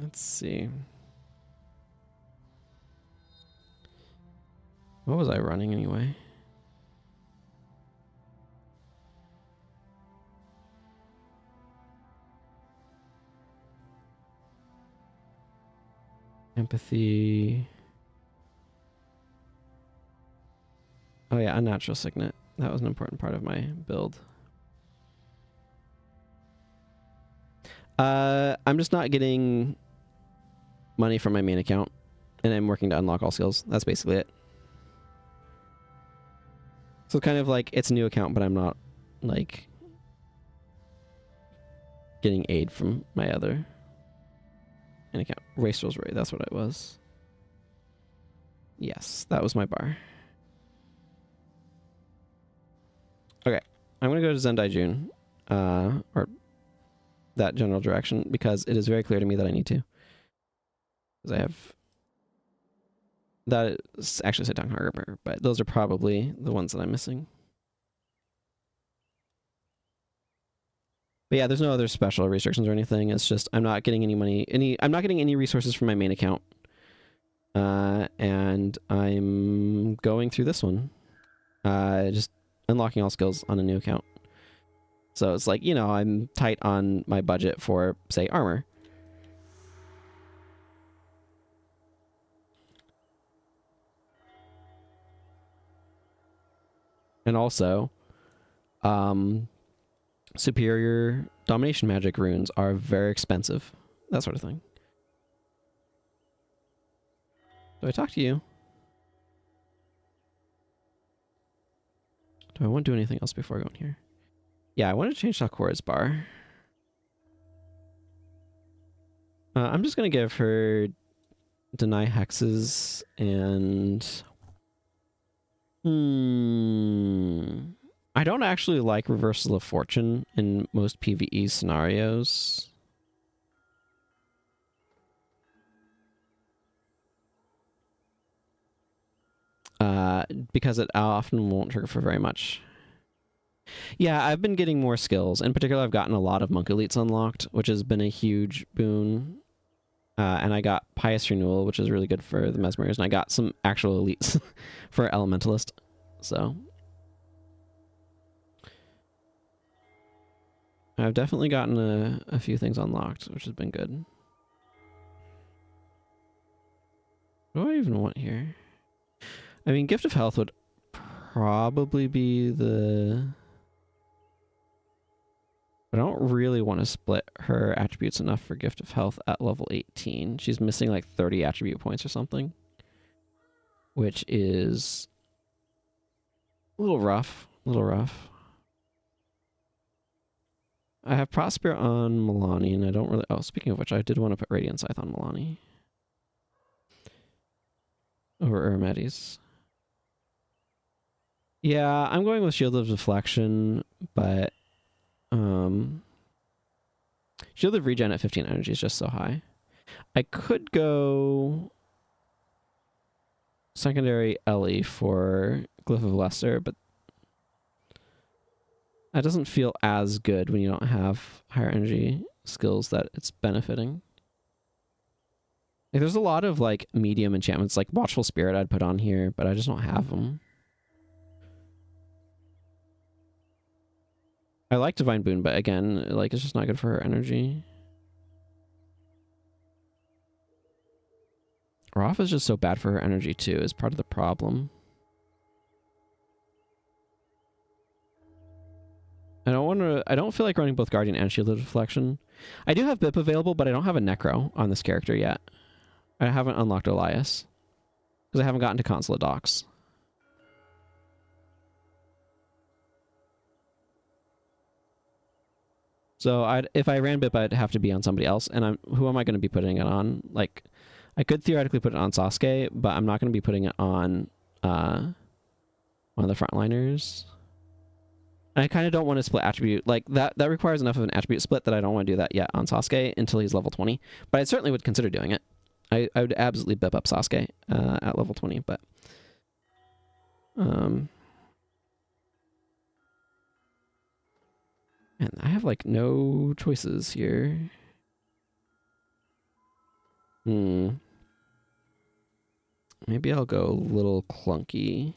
Let's see. What was I running anyway? Empathy. Oh yeah, Unnatural Signet. That was an important part of my build. I'm just not getting money from my main account, and I'm working to unlock all skills. That's basically it. So kind of like, it's a new account, but I'm not, like, getting aid from my other main account. Race Rules Ray, that's what it was. Yes, that was my bar. Okay, I'm going to go to Zen Daijun, or that general direction, because it is very clear to me that I need to. Because I have... That is actually Setang Harbor, but those are probably the ones that I'm missing. But yeah, there's no other special restrictions or anything. It's just I'm not getting any money, I'm not getting any resources from my main account. And I'm going through this one. Just unlocking all skills on a new account. So it's like, you know, I'm tight on my budget for, say, armor. And also, superior domination magic runes are very expensive. That sort of thing. Do I talk to you? Do I want to do anything else before going here? Yeah, I want to change Sakura's bar. I'm just going to give her deny hexes and... I don't actually like reversal of fortune in most PvE scenarios. Because it often won't trigger for very much. Yeah, I've been getting more skills. In particular, I've gotten a lot of Monk Elites unlocked, which has been a huge boon. And I got Pious Renewal, which is really good for the Mesmers, and I got some actual elites for Elementalist. So, I've definitely gotten a few things unlocked, which has been good. What do I even want here? I mean, Gift of Health would probably be the... But I don't really want to split her attributes enough for Gift of Health at level 18. She's missing like 30 attribute points or something, which is a little rough. A little rough. I have Prosper on Milani, and I don't really... Oh, speaking of which, I did want to put Radiant Scythe on Milani over Ermedes. Yeah, I'm going with Shield of Deflection, but Shield of Regen at 15 energy is just so high. I could go secondary Ellie for Glyph of Lesser, but that doesn't feel as good when you don't have higher energy skills that it's benefiting. Like, there's a lot of like medium enchantments, like Watchful Spirit I'd put on here, but I just don't have them. I like Divine Boon, but again, like, it's just not good for her energy. Raph is just so bad for her energy too, is part of the problem. I don't feel like running both Guardian and Shield of Deflection. I do have Bip available, but I don't have a Necro on this character yet. I haven't unlocked Elias because I haven't gotten to Consulate Docks. So if I ran Bip, I'd have to be on somebody else, and who am I going to be putting it on? Like, I could theoretically put it on Sasuke, but I'm not going to be putting it on one of the frontliners. I kind of don't want to split attribute. Like, that requires enough of an attribute split that I don't want to do that yet on Sasuke until he's level 20. But I certainly would consider doing it. I would absolutely bip up Sasuke at level 20, but... And I have, like, no choices here. Maybe I'll go a little clunky.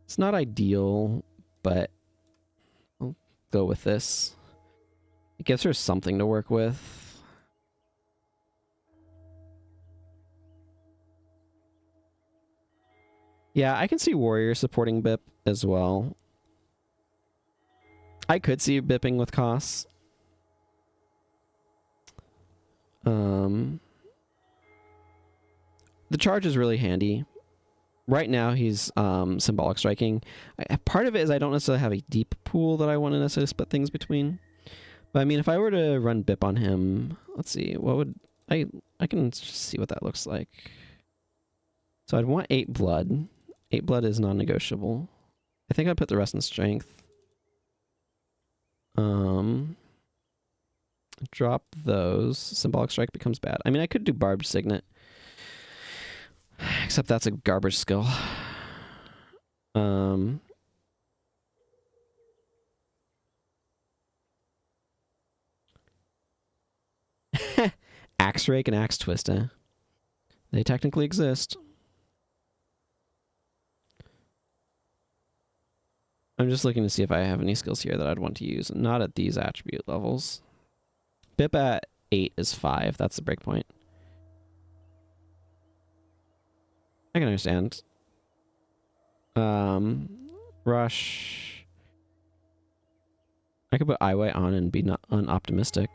It's not ideal, but I'll go with this. It gives her something to work with. Yeah, I can see Warrior supporting Bip as well. I could see bipping with Koss. The charge is really handy. Right now he's symbolic striking. Part of it is I don't necessarily have a deep pool that I want to necessarily split things between. But I mean, if I were to run Bip on him, let's see, what would I can see what that looks like. So I'd want 8 blood. 8 blood is non-negotiable. I think I'd put the rest in strength. Drop those. Symbolic strike becomes bad. I mean, I could do barbed signet. Except that's a garbage skill. Axe rake and axe twist, eh? They technically exist. I'm just looking to see if I have any skills here that I'd want to use. Not at these attribute levels. Bip at 8 is 5. That's the breakpoint. I can understand. Rush. I could put Iway on and be not unoptimistic.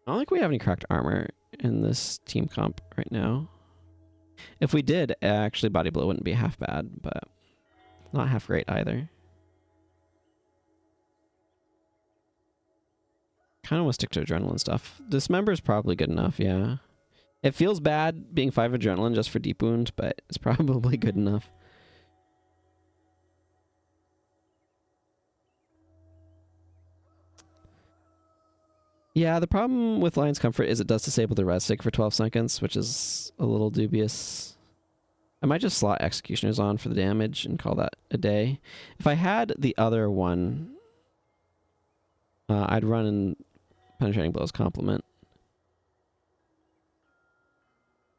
I don't think we have any cracked armor in this team comp right now. If we did, actually Body Blow wouldn't be half bad, but not half great either. Kind of want to stick to adrenaline stuff. Dismember is probably good enough, yeah. It feels bad being 5 adrenaline just for deep wound, but it's probably good enough. Yeah, the problem with Lion's Comfort is it does disable the res stick for 12 seconds, which is a little dubious. I might just slot Executioners on for the damage and call that a day. If I had the other one, I'd run in Penetrating Blows Complement.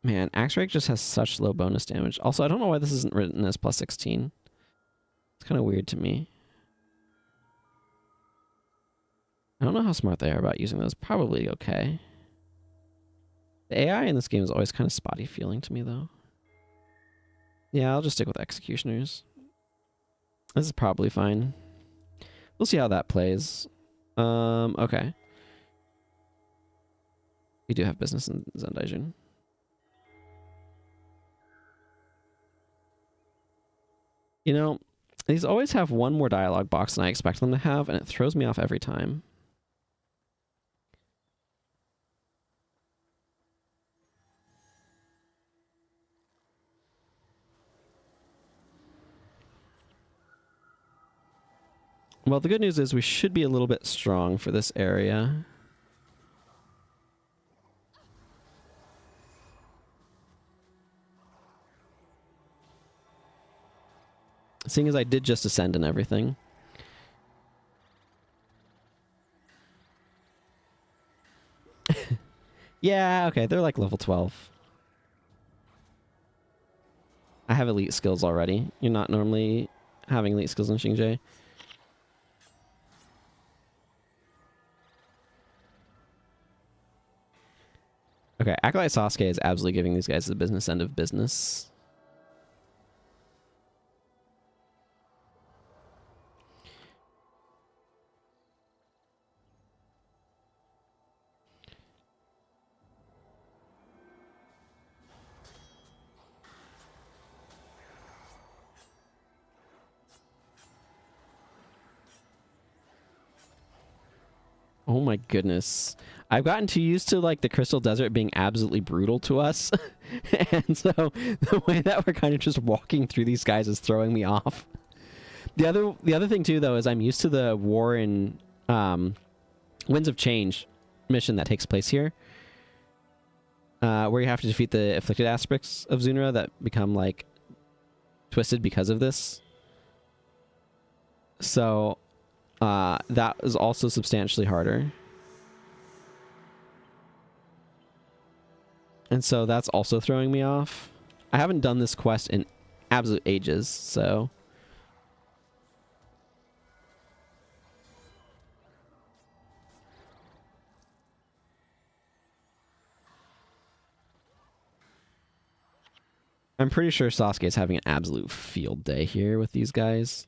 Man, Axe Rake just has such low bonus damage. Also, I don't know why this isn't written as plus 16. It's kind of weird to me. I don't know how smart they are about using those. Probably okay. The AI in this game is always kind of spotty feeling to me, though. Yeah, I'll just stick with executioners. This is probably fine. We'll see how that plays. Okay. We do have business in Zendaijin. You know, these always have one more dialogue box than I expect them to have, and it throws me off every time. Well, the good news is we should be a little bit strong for this area. Seeing as I did just ascend and everything. Yeah, okay, they're like level 12. I have elite skills already. You're not normally having elite skills in Xingje. Okay, Acolyte Sasuke is absolutely giving these guys the business end of business. Oh my goodness. I've gotten too used to like the Crystal Desert being absolutely brutal to us. And so the way that we're kind of just walking through these guys is throwing me off. The other thing too though is I'm used to the War in Winds of Change mission that takes place here. Where you have to defeat the afflicted aspects of Zunra that become like twisted because of this. So that is also substantially harder. And so that's also throwing me off. I haven't done this quest in absolute ages, so... I'm pretty sure Sasuke's having an absolute field day here with these guys.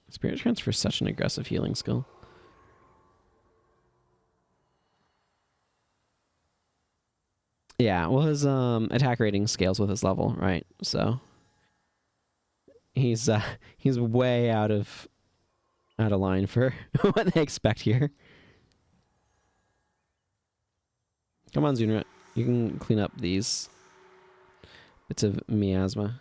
Spirit Transfer is such an aggressive healing skill. Yeah, well his attack rating scales with his level, right? So he's way out of line for what they expect here. Come on, Zunra. You can clean up these bits of miasma.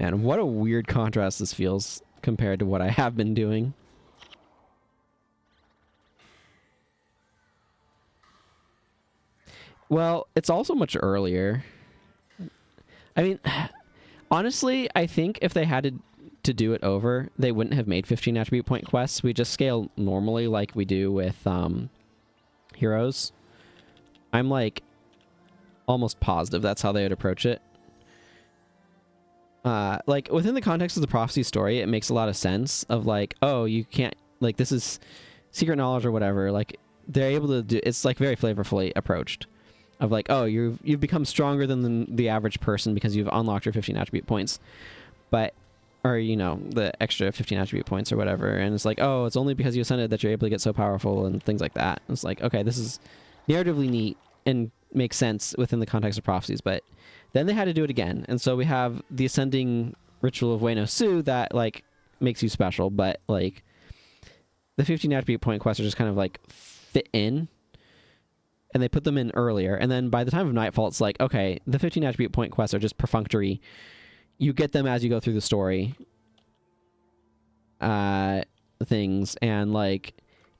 Man, what a weird contrast this feels compared to what I have been doing. Well, it's also much earlier. I mean, honestly, I think if they had to do it over, they wouldn't have made 15 attribute point quests. We just scale normally like we do with heroes. I'm like almost positive that's how they would approach it. Like within the context of the prophecy story, it makes a lot of sense of like, oh, you can't, like, this is secret knowledge or whatever. Like they're able to do, it's like very flavorfully approached of like, oh, you've become stronger than the average person because you've unlocked your 15 attribute points, but, or, you know, the extra 15 attribute points or whatever. And it's like, oh, it's only because you ascended that you're able to get so powerful and things like that. And it's like, okay, this is narratively neat and makes sense within the context of prophecies, but then they had to do it again. And so we have the ascending ritual of Weh No Su that like makes you special, but like the 15 attribute point quests are just kind of like fit in, and they put them in earlier. And then by the time of Nightfall, it's like, okay, the 15 attribute point quests are just perfunctory. You get them as you go through the story things, and like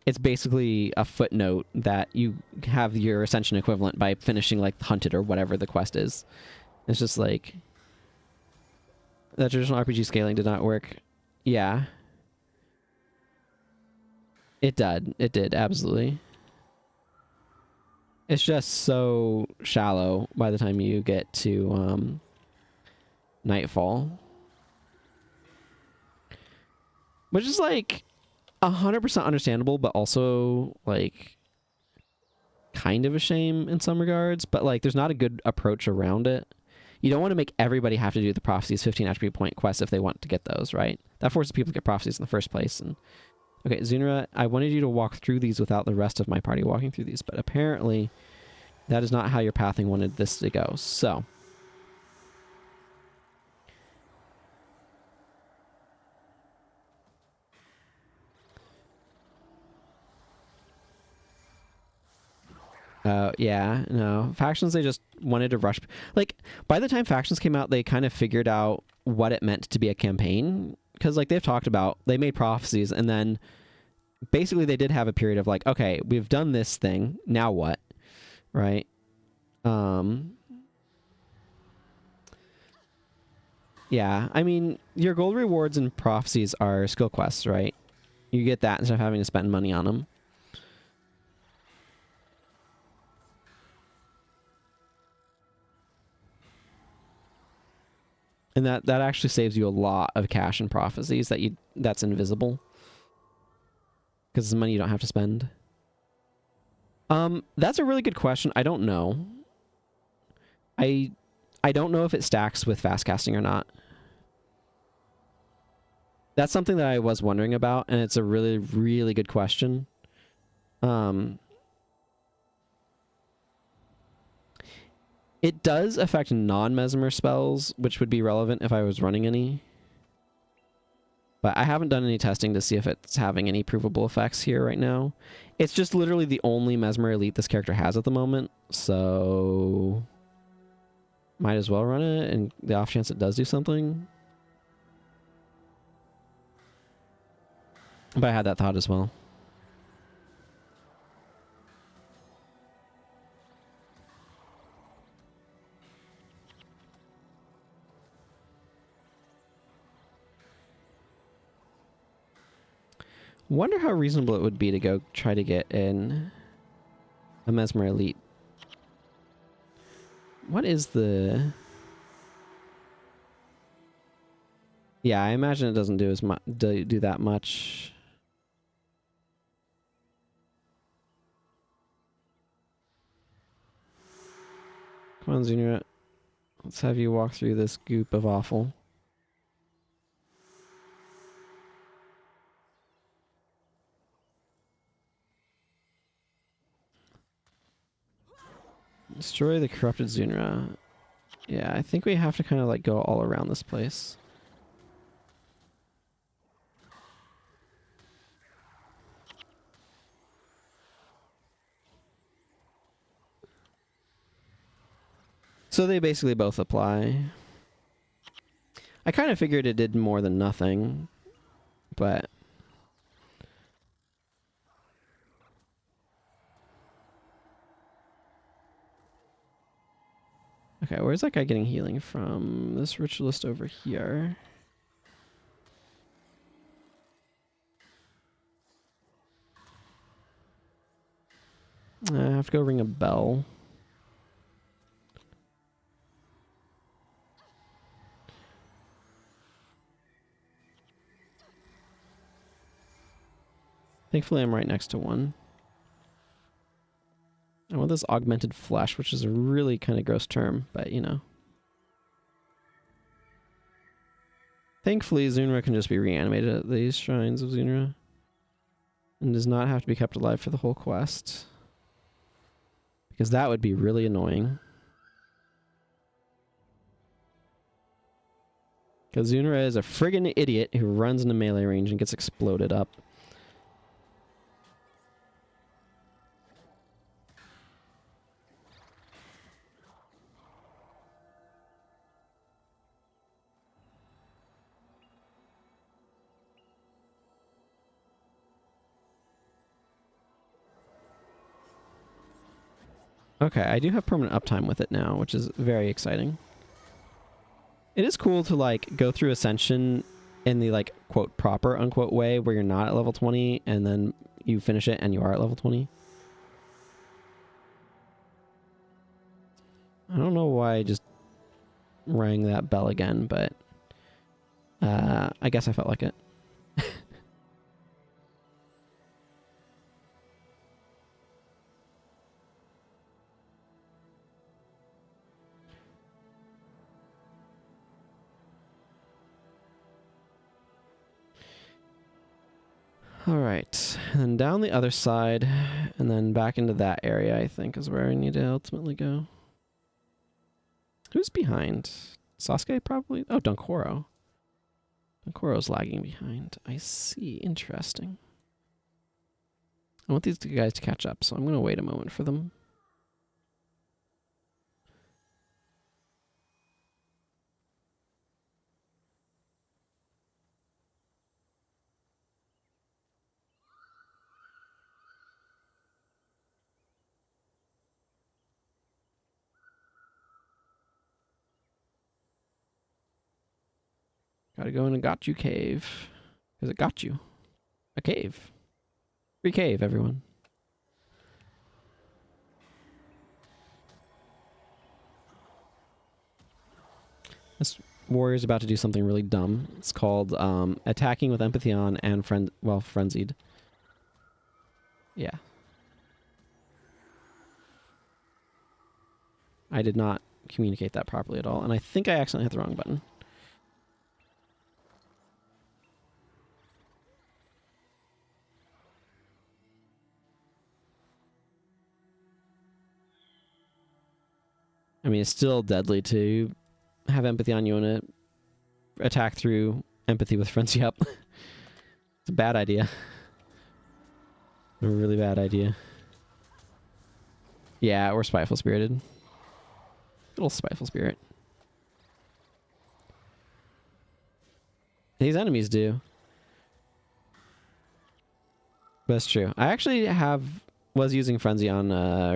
it's basically a footnote that you have your Ascension equivalent by finishing like Hunted or whatever the quest is. It's just like that traditional RPG scaling did not work. Yeah. It did. It did, absolutely. It's just so shallow by the time you get to Nightfall. Which is like 100% understandable, but also like kind of a shame in some regards. But like there's not a good approach around it. You don't want to make everybody have to do the Prophecies 15 attribute point quests if they want to get those, right? That forces people to get Prophecies in the first place. And okay, Zunra, I wanted you to walk through these without the rest of my party walking through these, but apparently that is not how your pathing wanted this to go. So yeah, no. Factions, they just wanted to rush. Like, by the time Factions came out, they kind of figured out what it meant to be a campaign. Because, like, they've talked about, they made Prophecies, and then basically they did have a period of, like, okay, we've done this thing, now what? Right? Yeah, I mean, your gold rewards and Prophecies are skill quests, right? You get that instead of having to spend money on them. And that actually saves you a lot of cash in Prophecies that's invisible. Because it's money you don't have to spend. That's a really good question. I don't know. I don't know if it stacks with fast casting or not. That's something that I was wondering about, and it's a really, really good question. It does affect non-Mesmer spells, which would be relevant if I was running any. But I haven't done any testing to see if it's having any provable effects here right now. It's just literally the only Mesmer elite this character has at the moment, so might as well run it, and the off chance it does do something. But I had that thought as well. Wonder how reasonable it would be to go try to get in a Mesmer Elite. What is the... Yeah, I imagine it doesn't do as much, do that much. Come on, Xenia. Let's have you walk through this goop of awful. Destroy the corrupted Zunra. Yeah, I think we have to kind of like go all around this place. So they basically both apply. I kind of figured it did more than nothing, but... Okay, where's that guy getting healing from? This ritualist over here. I have to go ring a bell. Thankfully, I'm right next to one. I want this augmented flesh, which is a really kind of gross term, but you know. Thankfully, Zunra can just be reanimated at these shrines of Zunra. And does not have to be kept alive for the whole quest. Because that would be really annoying. Because Zunra is a friggin' idiot who runs into melee range and gets exploded up. Okay, I do have permanent uptime with it now, which is very exciting. It is cool to like go through Ascension in the like quote proper unquote way where you're not at level 20 and then you finish it and you are at level 20. I don't know why I just rang that bell again, but I guess I felt like it. All right, and down the other side, and then back into that area, I think, is where I need to ultimately go. Who's behind? Sasuke, probably? Oh, Donkoro. Donkoro's lagging behind. I see. Interesting. I want these two guys to catch up, so I'm going to wait a moment for them. Gotta go in a got you cave. Because it got you. A cave. Free cave, everyone. This warrior's about to do something really dumb. It's called attacking with empathy on and frenzied. Yeah. I did not communicate that properly at all, and I think I accidentally hit the wrong button. I mean, it's still deadly to have empathy on you and attack through empathy with frenzy up. It's a bad idea. A really bad idea. Yeah, or spiteful spirited. Little spiteful spirit. These enemies do. But that's true. I actually was using frenzy on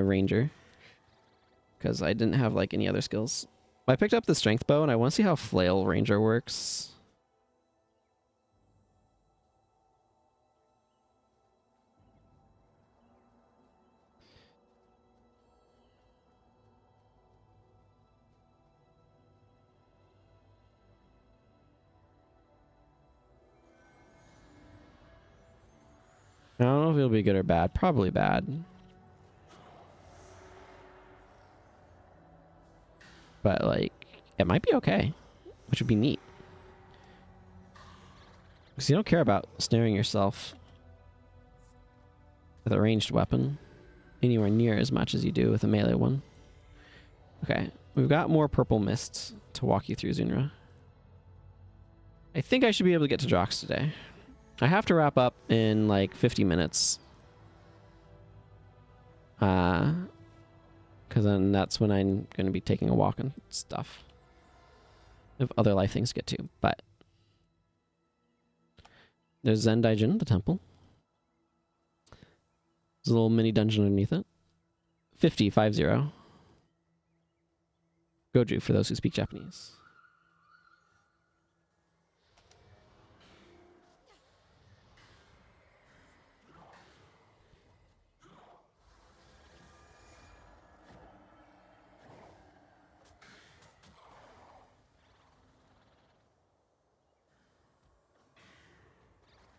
ranger because I didn't have like any other skills. I picked up the strength bow and I want to see how flail ranger works. I don't know if it'll be good or bad. Probably bad. But like, it might be okay, which would be neat. Because you don't care about snaring yourself with a ranged weapon anywhere near as much as you do with a melee one. Okay, we've got more purple mists to walk you through, Zunra. I think I should be able to get to Drox today. I have to wrap up in like 50 minutes. Because then that's when I'm going to be taking a walk and stuff. I have other life things to get to, but there's Zen Daijin, the temple. There's a little mini dungeon underneath it. 50. Goju for those who speak Japanese.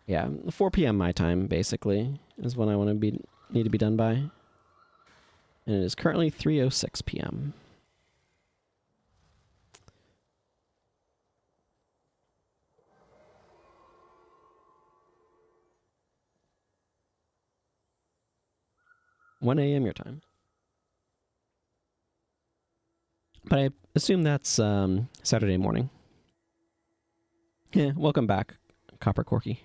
Yeah, 4 p.m. my time, basically, is when I need to be done by. And it is currently 3:06 p.m. (1 a.m. your time). But I assume that's Saturday morning. Yeah, welcome back, Copper Corky.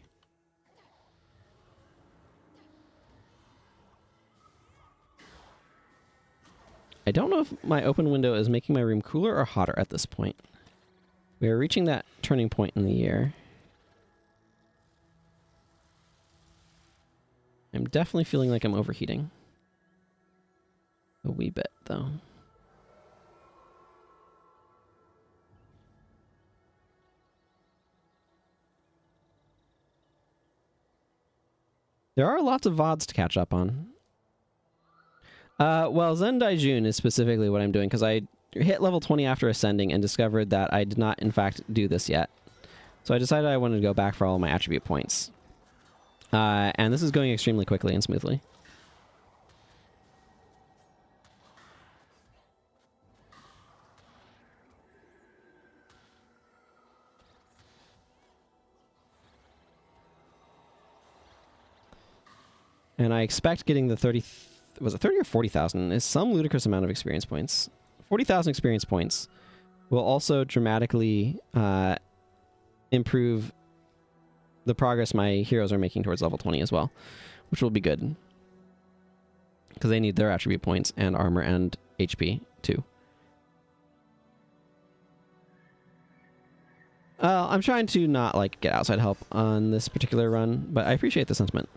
I don't know if my open window is making my room cooler or hotter at this point. We are reaching that turning point in the year. I'm definitely feeling like I'm overheating. A wee bit, though. There are lots of VODs to catch up on. Well, Zendai Jun is specifically what I'm doing, because I hit level 20 after ascending and discovered that I did not, in fact, do this yet. So I decided I wanted to go back for all of my attribute points. And this is going extremely quickly and smoothly. And I expect getting the 30... Was it 30 or 40,000? Is some ludicrous amount of experience points. 40,000 experience points will also dramatically improve the progress my heroes are making towards level 20 as well, which will be good. Because they need their attribute points and armor and HP too. I'm trying to not like get outside help on this particular run, but I appreciate the sentiment.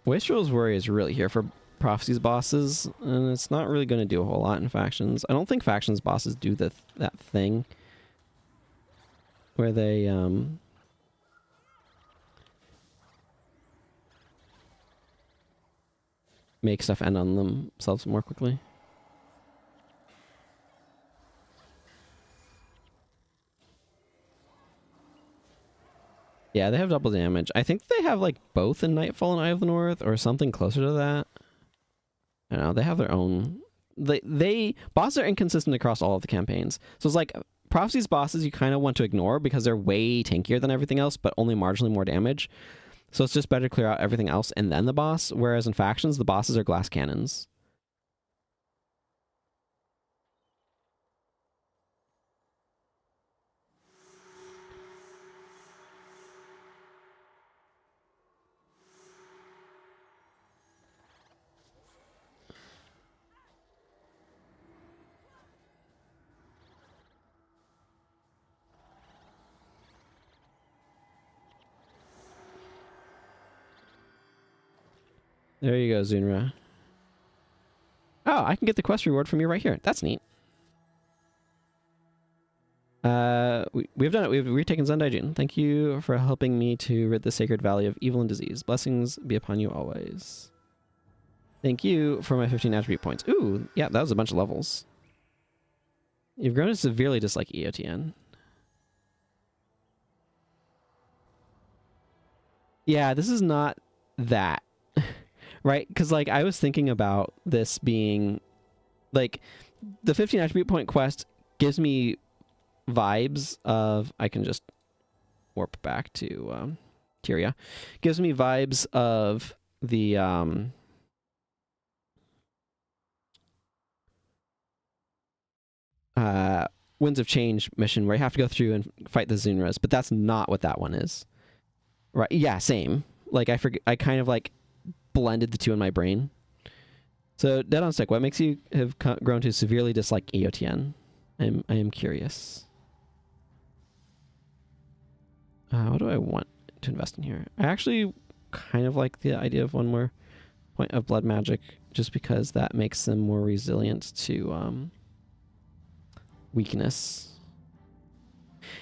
Wastrel's Worry is really here for Prophecy's bosses, and it's not really going to do a whole lot in factions. I don't think factions bosses do that thing where they make stuff end on themselves more quickly. Yeah, they have double damage. I think they have like both in Nightfall and Eye of the North or something closer to that. I don't know, they have their own... They bosses are inconsistent across all of the campaigns. So it's like Prophecy's bosses you kind of want to ignore because they're way tankier than everything else, but only marginally more damage. So it's just better to clear out everything else and then the boss, whereas in factions, the bosses are glass cannons. There you go, Zunra. Oh, I can get the quest reward from you right here. That's neat. We've done it. We've taken Zendai Jun. Thank you for helping me to rid the sacred valley of evil and disease. Blessings be upon you always. Thank you for my 15 attribute points. Ooh, yeah, that was a bunch of levels. You've grown to severely dislike EOTN. Yeah, this is not that. Right? Because, like, I was thinking about this being... Like, the 15 attribute point quest gives me vibes of... I can just warp back to Tyria. Gives me vibes of the... Winds of Change mission where you have to go through and fight the Zunras, but that's not what that one is. Right? Yeah, same. Like, I kind of, like, blended the two in my brain. So, Dead on Stick, what makes you have grown to severely dislike EOTN? I am curious. What do I want to invest in here? I actually kind of like the idea of one more point of blood magic, just because that makes them more resilient to weakness.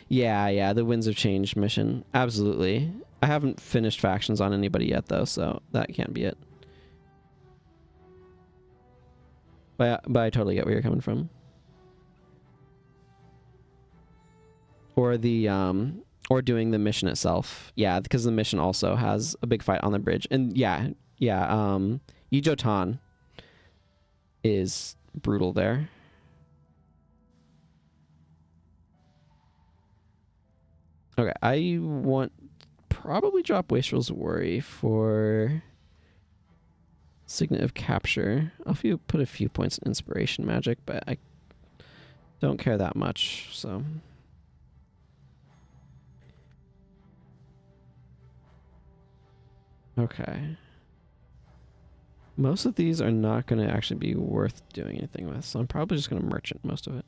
Yeah, the Winds of Change mission. Absolutely. I haven't finished factions on anybody yet, though, so that can't be it. But I totally get where you're coming from. Or the or doing the mission itself. Yeah, because the mission also has a big fight on the bridge. And yeah, Ijotan is brutal there. Okay, I want probably drop Wastrel's Worry for Signet of Capture. I'll put a few points in Inspiration Magic, but I don't care that much, so... Okay. Most of these are not going to actually be worth doing anything with, so I'm probably just going to merchant most of it.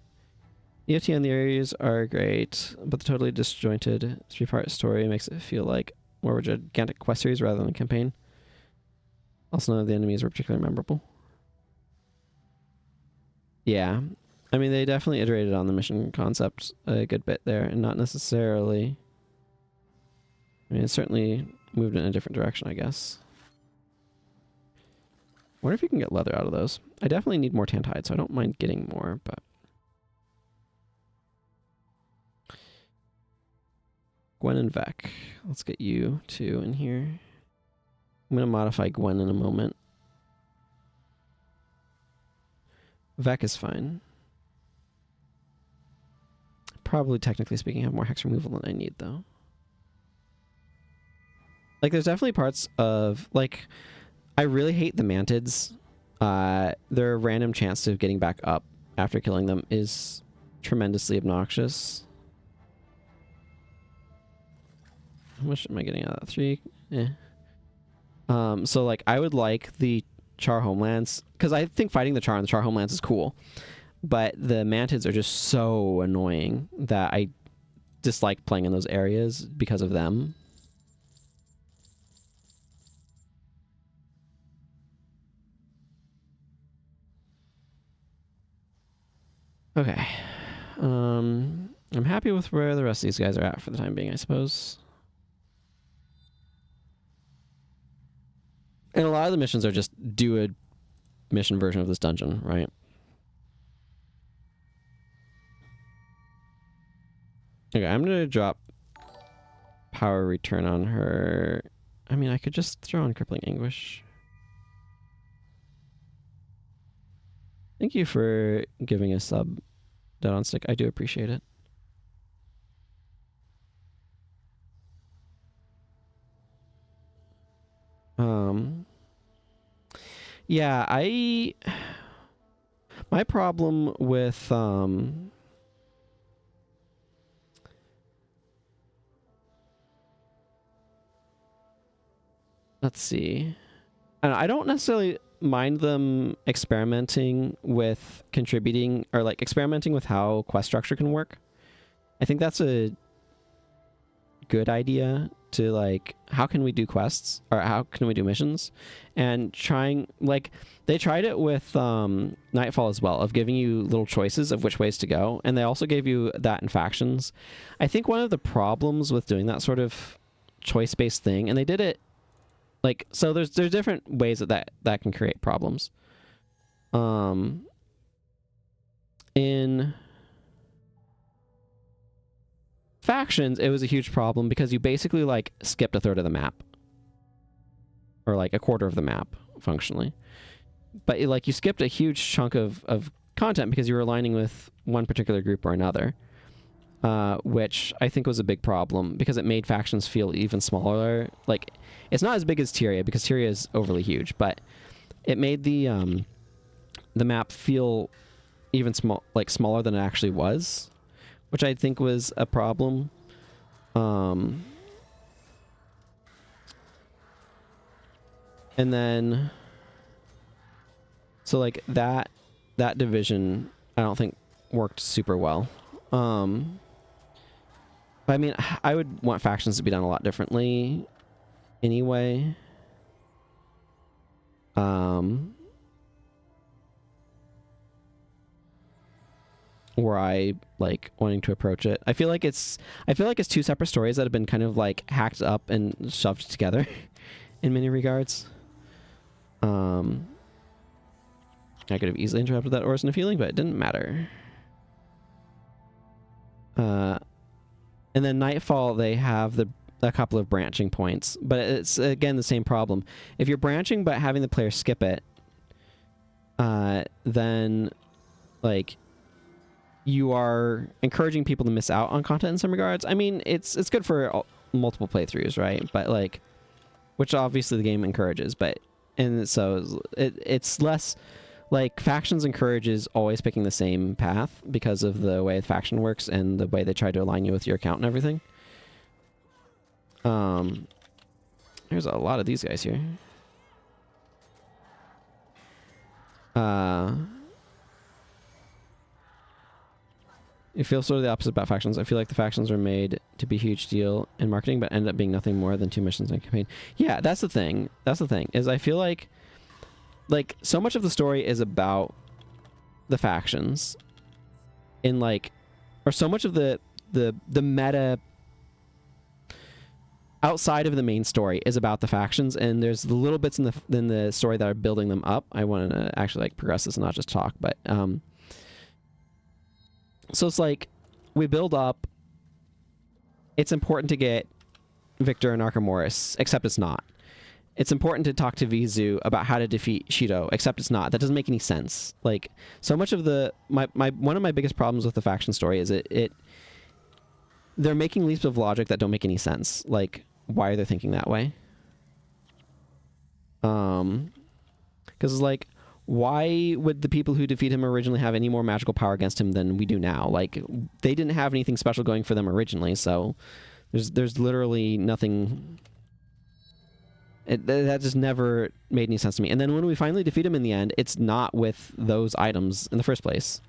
EOT and the areas are great, but the totally disjointed 3-part story makes it feel like more of a gigantic quest series rather than a campaign. Also, none of the enemies were particularly memorable. Yeah. I mean, they definitely iterated on the mission concept a good bit there, and not necessarily... I mean, it certainly moved in a different direction, I guess. Wonder if you can get leather out of those. I definitely need more tanned hide, so I don't mind getting more, but... Gwen and Vec. Let's get you two in here. I'm going to modify Gwen in a moment. Vec is fine. Probably, technically speaking, have more hex removal than I need, though. Like, there's definitely parts of... Like, I really hate the mantids. Their random chance of getting back up after killing them is tremendously obnoxious. How much am I getting out of that? 3? Eh. So, like, I would like the Char Homelands, because I think fighting the Char on the Char Homelands is cool, but the mantids are just so annoying that I dislike playing in those areas because of them. Okay. I'm happy with where the rest of these guys are at for the time being, I suppose. And a lot of the missions are just do a mission version of this dungeon, right? Okay, I'm going to drop power return on her. I mean, I could just throw on crippling anguish. Thank you for giving a sub, Dead on Stick. I do appreciate it. Yeah, my problem with let's see. I don't necessarily mind them experimenting with contributing or like experimenting with how quest structure can work. I think that's a good idea to like, how can we do quests or how can we do missions, and trying, like, they tried it with Nightfall as well, of giving you little choices of which ways to go, and they also gave you that in Factions. I think one of the problems with doing that sort of choice-based thing, and they did it like, so there's different ways that can create problems. In Factions, it was a huge problem because you basically like skipped a third of the map, or like a quarter of the map functionally, but like you skipped a huge chunk of content because you were aligning with one particular group or another, which I think was a big problem because it made Factions feel even smaller. Like, it's not as big as Tyria because Tyria is overly huge, but it made the map feel even smaller than it actually was, which I think was a problem. And then, so like that division, I don't think worked super well. But I mean, I would want Factions to be done a lot differently anyway. Where I like wanting to approach it. I feel like it's two separate stories that have been kind of like hacked up and shoved together in many regards. I could have easily interrupted that Orison of Healing, but it didn't matter. And then Nightfall, they have a couple of branching points, but it's again the same problem. If you're branching but having the player skip it, then like you are encouraging people to miss out on content in some regards. I mean, it's good for multiple playthroughs, right? But like, which obviously the game encourages, but, and so it's less like Factions encourages always picking the same path because of the way the faction works and the way they try to align you with your account and everything. There's a lot of these guys here. It feels sort of the opposite about factions. I feel like the factions are made to be a huge deal in marketing, but end up being nothing more than 2 missions in a campaign. Yeah, that's the thing. That's the thing, is I feel like so much of the story is about the factions in like, or so much of the meta outside of the main story is about the factions, and there's the little bits in the story that are building them up. I want to actually like progress this and not just talk, but so it's like we build up. It's important to get Victor and Archimedes, except it's not. It's important to talk to Vizu about how to defeat Shido, except it's not. That doesn't make any sense. Like, so much of one of my biggest problems with the faction story is they're making leaps of logic that don't make any sense. Like, why are they thinking that way? Because it's like, why would the people who defeat him originally have any more magical power against him than we do now? Like, they didn't have anything special going for them originally, so there's literally nothing. That just never made any sense to me. And then when we finally defeat him in the end, it's not with those items in the first place.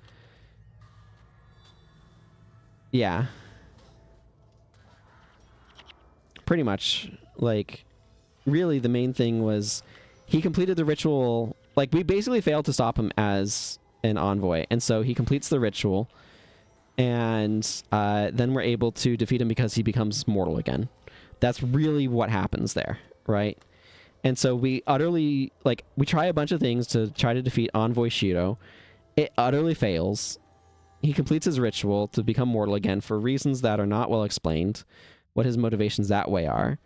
Yeah. Pretty much. Like, really, the main thing was he completed the ritual. Like, we basically failed to stop him as an envoy. And so he completes the ritual. And then we're able to defeat him because he becomes mortal again. That's really what happens there, right? And so we utterly, like, we try a bunch of things to try to defeat Envoy Shido. It utterly fails. He completes his ritual to become mortal again for reasons that are not well explained. What his motivations that way are.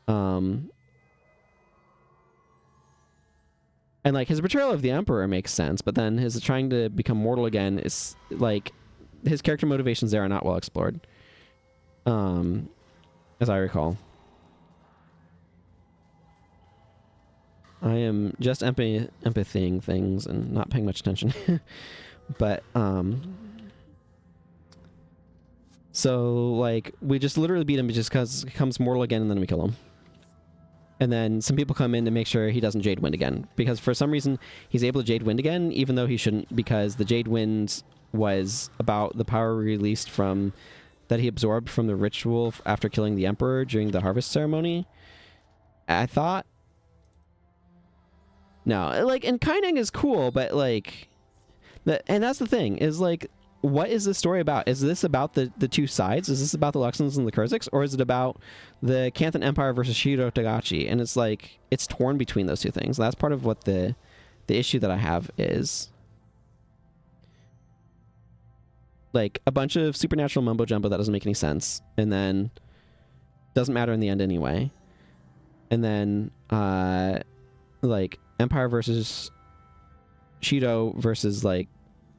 And, like, his betrayal of the Emperor makes sense, but then his trying to become mortal again is, like, his character motivations there are not well explored. As I recall. I am just empathying things and not paying much attention. But, so, like, we just literally beat him just because he becomes mortal again, and then we kill him. And then some people come in to make sure he doesn't Jade Wind again. Because for some reason, he's able to Jade Wind again, even though he shouldn't, because the Jade Wind was about the power released from... that he absorbed from the ritual after killing the Emperor during the harvest ceremony. I thought... No, like, and Kaineng is cool, but, like... and that's the thing, is, like... What is this story about? Is this about the two sides? Is this about the Luxons and the Kurziks? Or is it about the Canthan Empire versus Shido Tagachi? And it's like, it's torn between those two things. That's part of what the issue that I have is. Like, a bunch of supernatural mumbo-jumbo that doesn't make any sense. And then, doesn't matter in the end anyway. And then, like, Empire versus Shido versus, like,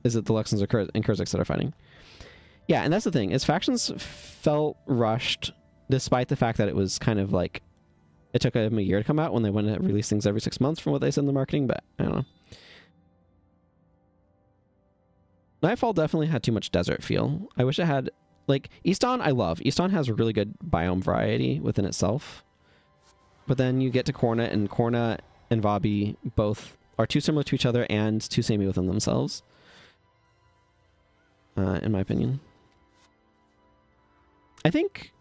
is it the Luxons and Kurziks that are fighting? Yeah, and that's the thing, is factions felt rushed, despite the fact that it was kind of like, it took them a year to come out when they went to release things every 6 months from what they said in the marketing, but I don't know. Nightfall definitely had too much desert feel. I wish it had, like, Easton I love. Easton has a really good biome variety within itself. But then you get to Korna and Vabi both are too similar to each other and too samey within themselves. In my opinion. I think...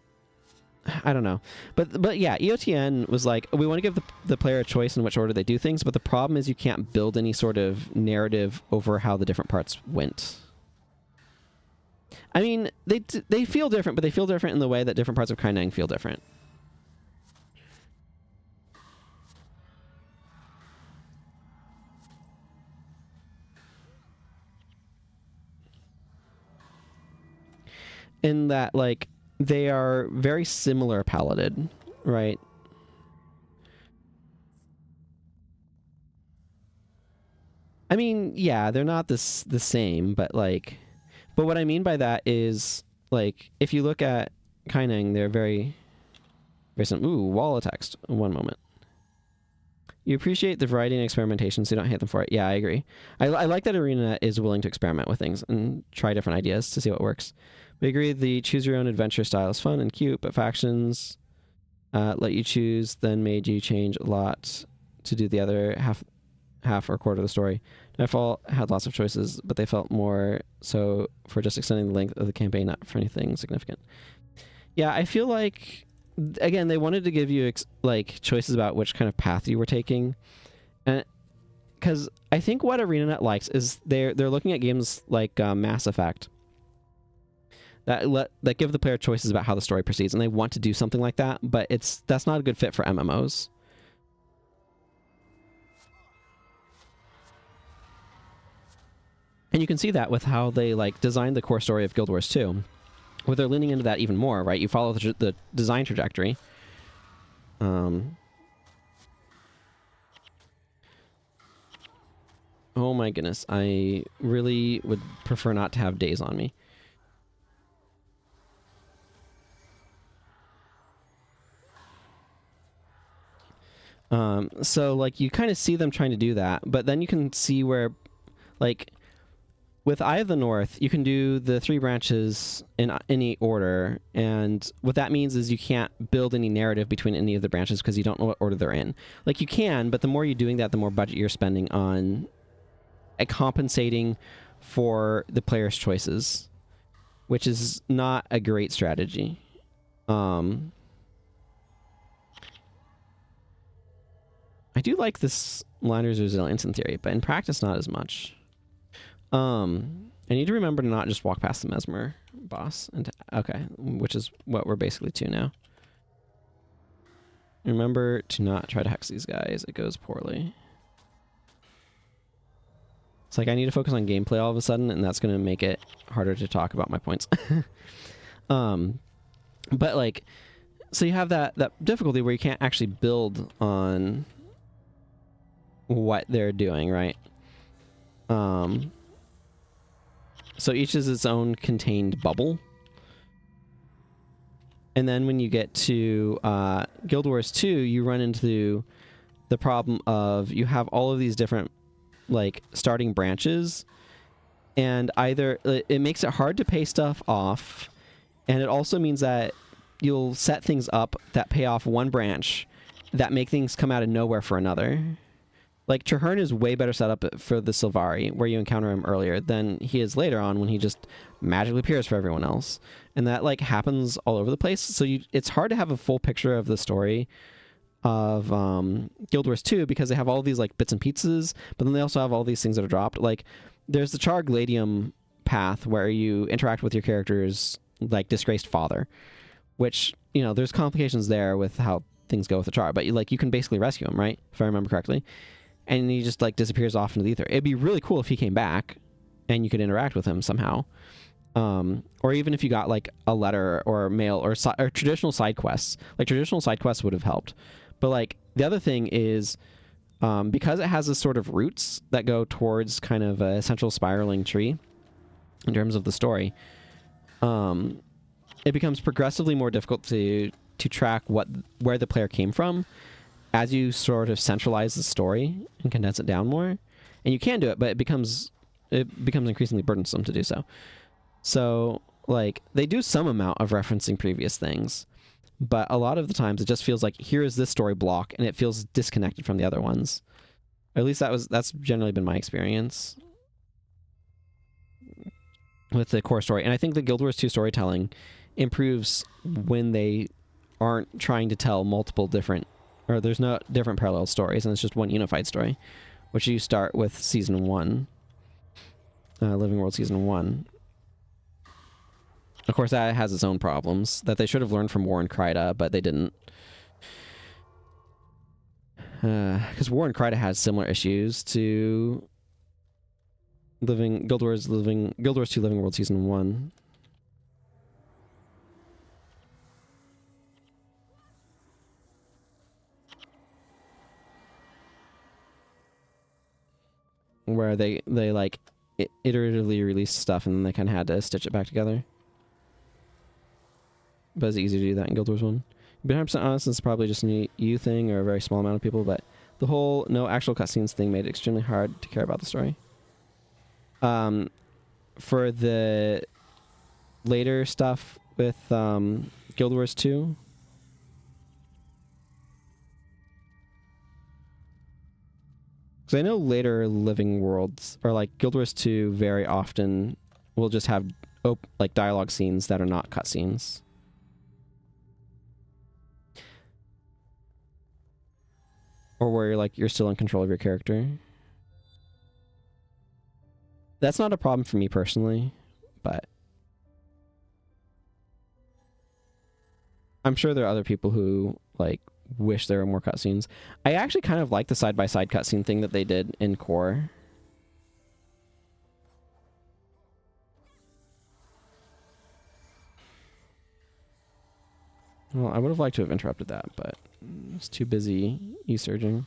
I don't know. But yeah, EOTN was like, we want to give the player a choice in which order they do things, but the problem is you can't build any sort of narrative over how the different parts went. I mean, they feel different, but they feel different in the way that different parts of Kaineng feel different. In that, like, they are very similar paleted, right? I mean, yeah, they're not the same, but, like... But what I mean by that is, like, if you look at Kaineng, they're very similar. Ooh, wall of text. One moment. You appreciate the variety and experimentation, so you don't hate them for it. Yeah, I agree. I like that Arena is willing to experiment with things and try different ideas to see what works. We agree the choose-your-own-adventure style is fun and cute, but factions let you choose, then made you change a lot to do the other half. half or quarter of the story. Nightfall had lots of choices, but they felt more so for just extending the length of the campaign, not for anything significant. Yeah, I feel like, again, they wanted to give you like choices about which kind of path you were taking, and because I think what ArenaNet likes is they're looking at games like Mass Effect that give the player choices about how the story proceeds, and they want to do something like that, but that's not a good fit for MMOs. And you can see that with how they like designed the core story of Guild Wars 2, where they're leaning into that even more, right? You follow the design trajectory. Oh my goodness, I really would prefer not to have days on me. So like you kind of see them trying to do that, but then you can see where, like, with Eye of the North, you can do the 3 branches in any order, and what that means is you can't build any narrative between any of the branches because you don't know what order they're in. Like, you can, but the more you're doing that, the more budget you're spending on compensating for the player's choices, which is not a great strategy. I do like this liner's resilience in theory, but in practice, not as much. I need to remember to not just walk past the Mesmer boss. Okay, which is what we're basically to now. Remember to not try to hex these guys. It goes poorly. It's like I need to focus on gameplay all of a sudden, and that's going to make it harder to talk about my points. But like, so you have that difficulty where you can't actually build on what they're doing, right? So each is its own contained bubble. And then when you get to Guild Wars 2, you run into the problem of you have all of these different like starting branches, and either it makes it hard to pay stuff off, and it also means that you'll set things up that pay off one branch that make things come out of nowhere for another. Like, Traherne is way better set up for the Sylvari, where you encounter him earlier, than he is later on when he just magically appears for everyone else. And that, like, happens all over the place. So it's hard to have a full picture of the story of Guild Wars 2 because they have all these, like, bits and pieces, but then they also have all these things that are dropped. Like, there's the Char Gladium path where you interact with your character's, like, disgraced father, which, you know, there's complications there with how things go with the Char, but, you can basically rescue him, right? If I remember correctly. And he just like disappears off into the ether. It'd be really cool if he came back and you could interact with him somehow. Or even if you got like a letter or mail or traditional side quests. Like, traditional side quests would have helped. But like, the other thing is, because it has this sort of roots that go towards kind of a central spiraling tree in terms of the story, it becomes progressively more difficult to track where the player came from as you sort of centralize the story and condense it down more. And you can do it, but it becomes increasingly burdensome to do so. So, like, they do some amount of referencing previous things, but a lot of the times it just feels like, here is this story block, and it feels disconnected from the other ones. Or at least that's generally been my experience with the core story. And I think the Guild Wars 2 storytelling improves when they aren't trying to tell multiple different, or there's no different parallel stories, and it's just one unified story, which you start with Season 1, Living World Season 1. Of course, that has its own problems that they should have learned from War and Kryta, but they didn't. Because War and Kryta has similar issues to Guild Wars 2 Living World Season 1. Where they like iteratively release stuff and then they kind of had to stitch it back together. But it's easy to do that in Guild Wars 1. Being 100% honest, it's probably just a you thing or a very small amount of people, but the whole no actual cutscenes thing made it extremely hard to care about the story. For the later stuff with Guild Wars 2, Because I know later Living Worlds, or like Guild Wars 2 very often will just have like dialogue scenes that are not cutscenes. Or where you're still in control of your character. That's not a problem for me personally, but I'm sure there are other people who like wish there were more cutscenes. I actually kind of like the side-by-side cutscene thing that they did in Core. Well, I would have liked to have interrupted that, but I was too busy e-surging.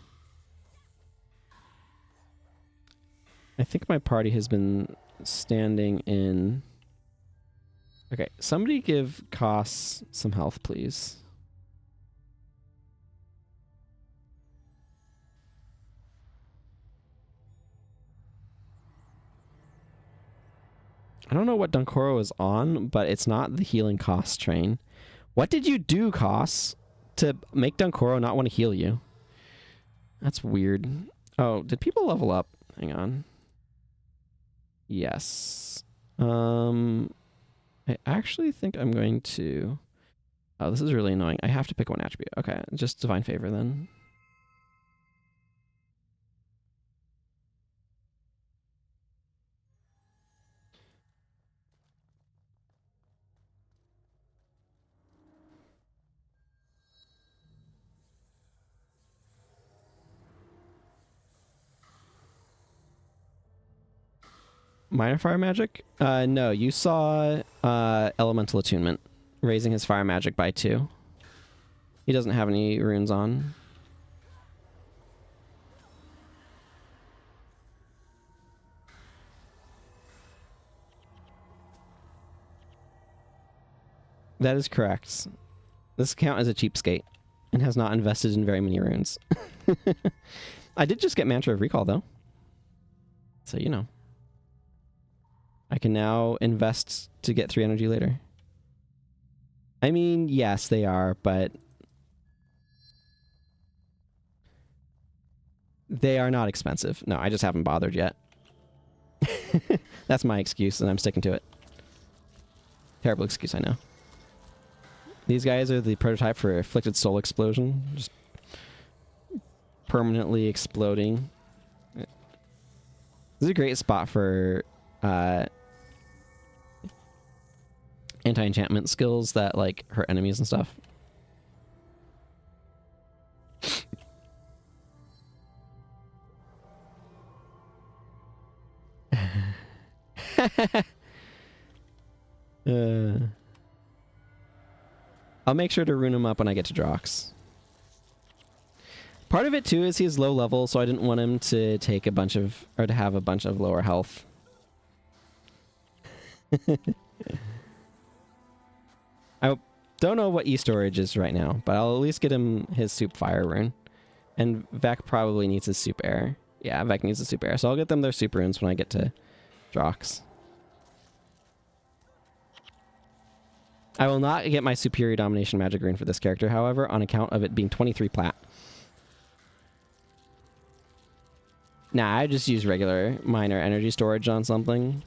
I think my party has been standing in... Okay, somebody give Koss some health, please. I don't know what Dunkoro is on, but it's not the healing Koss train. What did you do, Koss, to make Dunkoro not want to heal you? That's weird. Oh, did people level up? Hang on. Yes. I actually think I'm going to... Oh, this is really annoying. I have to pick one attribute. Okay, just Divine Favor then. Minor Fire Magic? No, you saw Elemental Attunement, raising his Fire Magic by 2. He doesn't have any runes on. That is correct. This account is a cheapskate and has not invested in very many runes. I did just get Mantra of Recall, though. So, you know. I can now invest to get 3 energy later. I mean, yes, they are, but... they are not expensive. No, I just haven't bothered yet. That's my excuse, and I'm sticking to it. Terrible excuse, I know. These guys are the prototype for Afflicted Soul Explosion. Just permanently exploding. This is a great spot for anti-enchantment skills that like hurt enemies and stuff. I'll make sure to rune him up when I get to Drox. Part of it too is he's low level, so I didn't want him to take a bunch of, or to have a bunch of lower health. I don't know what E-Storage is right now, but I'll at least get him his Soup Fire rune. And Vec probably needs his Soup Air. Yeah, Vec needs the Soup Air, so I'll get them their Soup runes when I get to Drox. I will not get my Superior Domination Magic rune for this character, however, on account of it being 23 plat. Nah, I just use regular minor energy storage on something.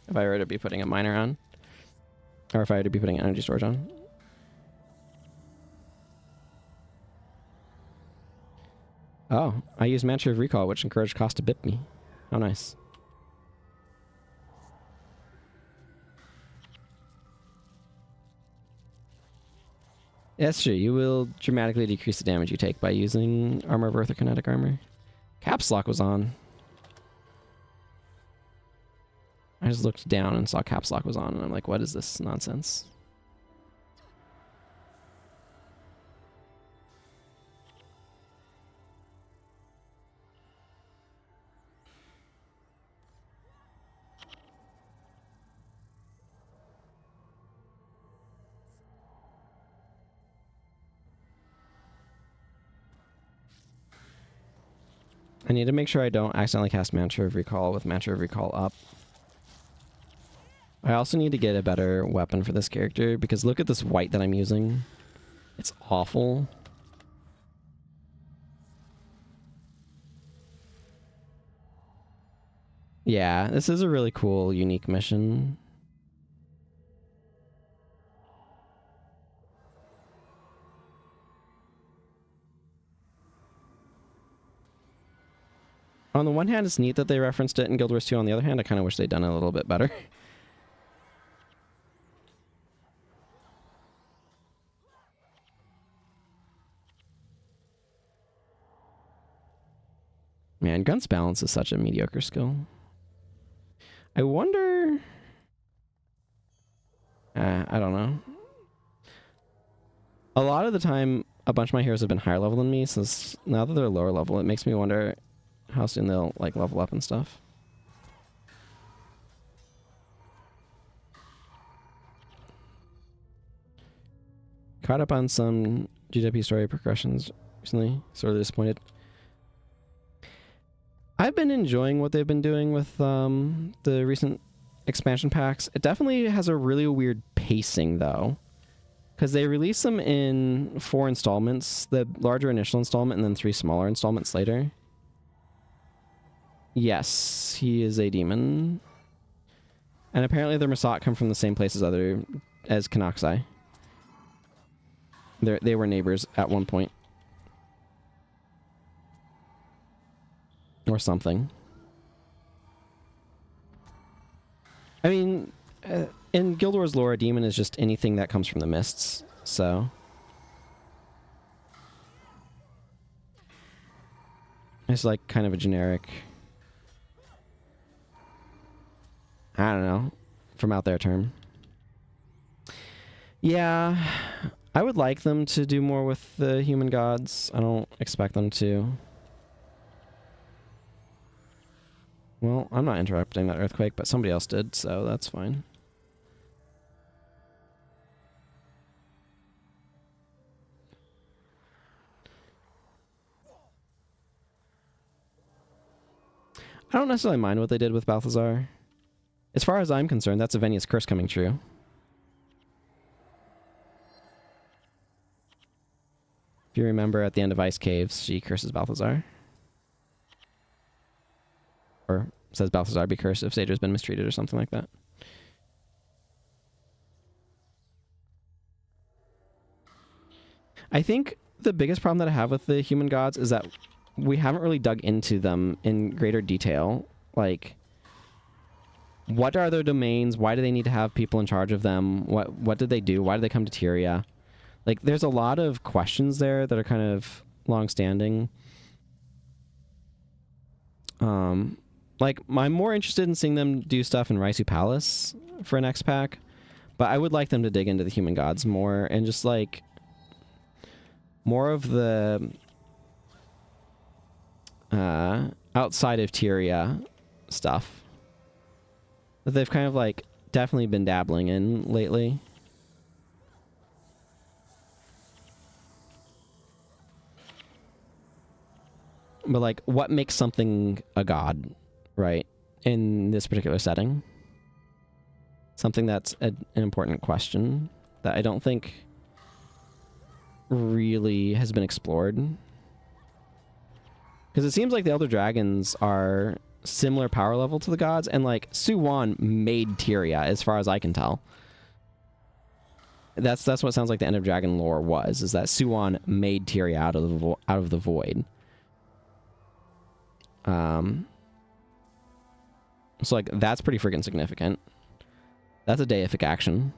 If I were to be putting a minor on. Or if I were to be putting energy storage on. Oh, I use Mantra of Recall, which encouraged Koss to bip me. How nice. That's true. You will dramatically decrease the damage you take by using Armor of Earth or Kinetic Armor. Caps Lock was on. I just looked down and saw Caps Lock was on, and I'm like, what is this nonsense? I need to make sure I don't accidentally cast Mantra of Recall with Mantra of Recall up. I also need to get a better weapon for this character, because look at this white that I'm using. It's awful. Yeah, this is a really cool, unique mission. On the one hand, it's neat that they referenced it in Guild Wars 2. On the other hand, I kind of wish they'd done it a little bit better. Man, Gun's balance is such a mediocre skill. I wonder... I don't know. A lot of the time, a bunch of my heroes have been higher level than me, so now that they're lower level, it makes me wonder how soon they'll like level up and stuff. Caught up on some GWP story progressions recently. Sort of disappointed. I've been enjoying what they've been doing with the recent expansion packs. It definitely has a really weird pacing, though. Because they release them in 4 installments. The larger initial installment and then 3 smaller installments later. Yes, he is a demon. And apparently the Masat come from the same place as Kanaksai. They were neighbors at one point. Or something. I mean, in Guild Wars lore, a demon is just anything that comes from the mists, so... It's like kind of a generic... I don't know, from out there term. Yeah, I would like them to do more with the human gods. I don't expect them to. Well, I'm not interrupting that earthquake, but somebody else did, so that's fine. I don't necessarily mind what they did with Balthazar. As far as I'm concerned, that's Avenia's curse coming true. If you remember, at the end of Ice Caves, she curses Balthazar. Or says Balthazar be cursed if Sager's been mistreated or something like that. I think the biggest problem that I have with the human gods is that we haven't really dug into them in greater detail. Like, what are their domains? Why do they need to have people in charge of them? What did they do? Why did they come to Tyria? Like, there's a lot of questions there that are kind of long-standing. Like, I'm more interested in seeing them do stuff in Raisu Palace for an X-Pack, but I would like them to dig into the human gods more and just, like, more of the outside of Tyria stuff that they've kind of, like, definitely been dabbling in lately. But, like, what makes something a god, right, in this particular setting? Something that's an important question that I don't think really has been explored. Because it seems like the Elder Dragons are similar power level to the gods, and, like, Suwan made Tyria, as far as I can tell. That's what sounds like the end of Dragon lore was, is that Suwan made Tyria out of the void. So, like, that's pretty freaking significant. That's a deific action.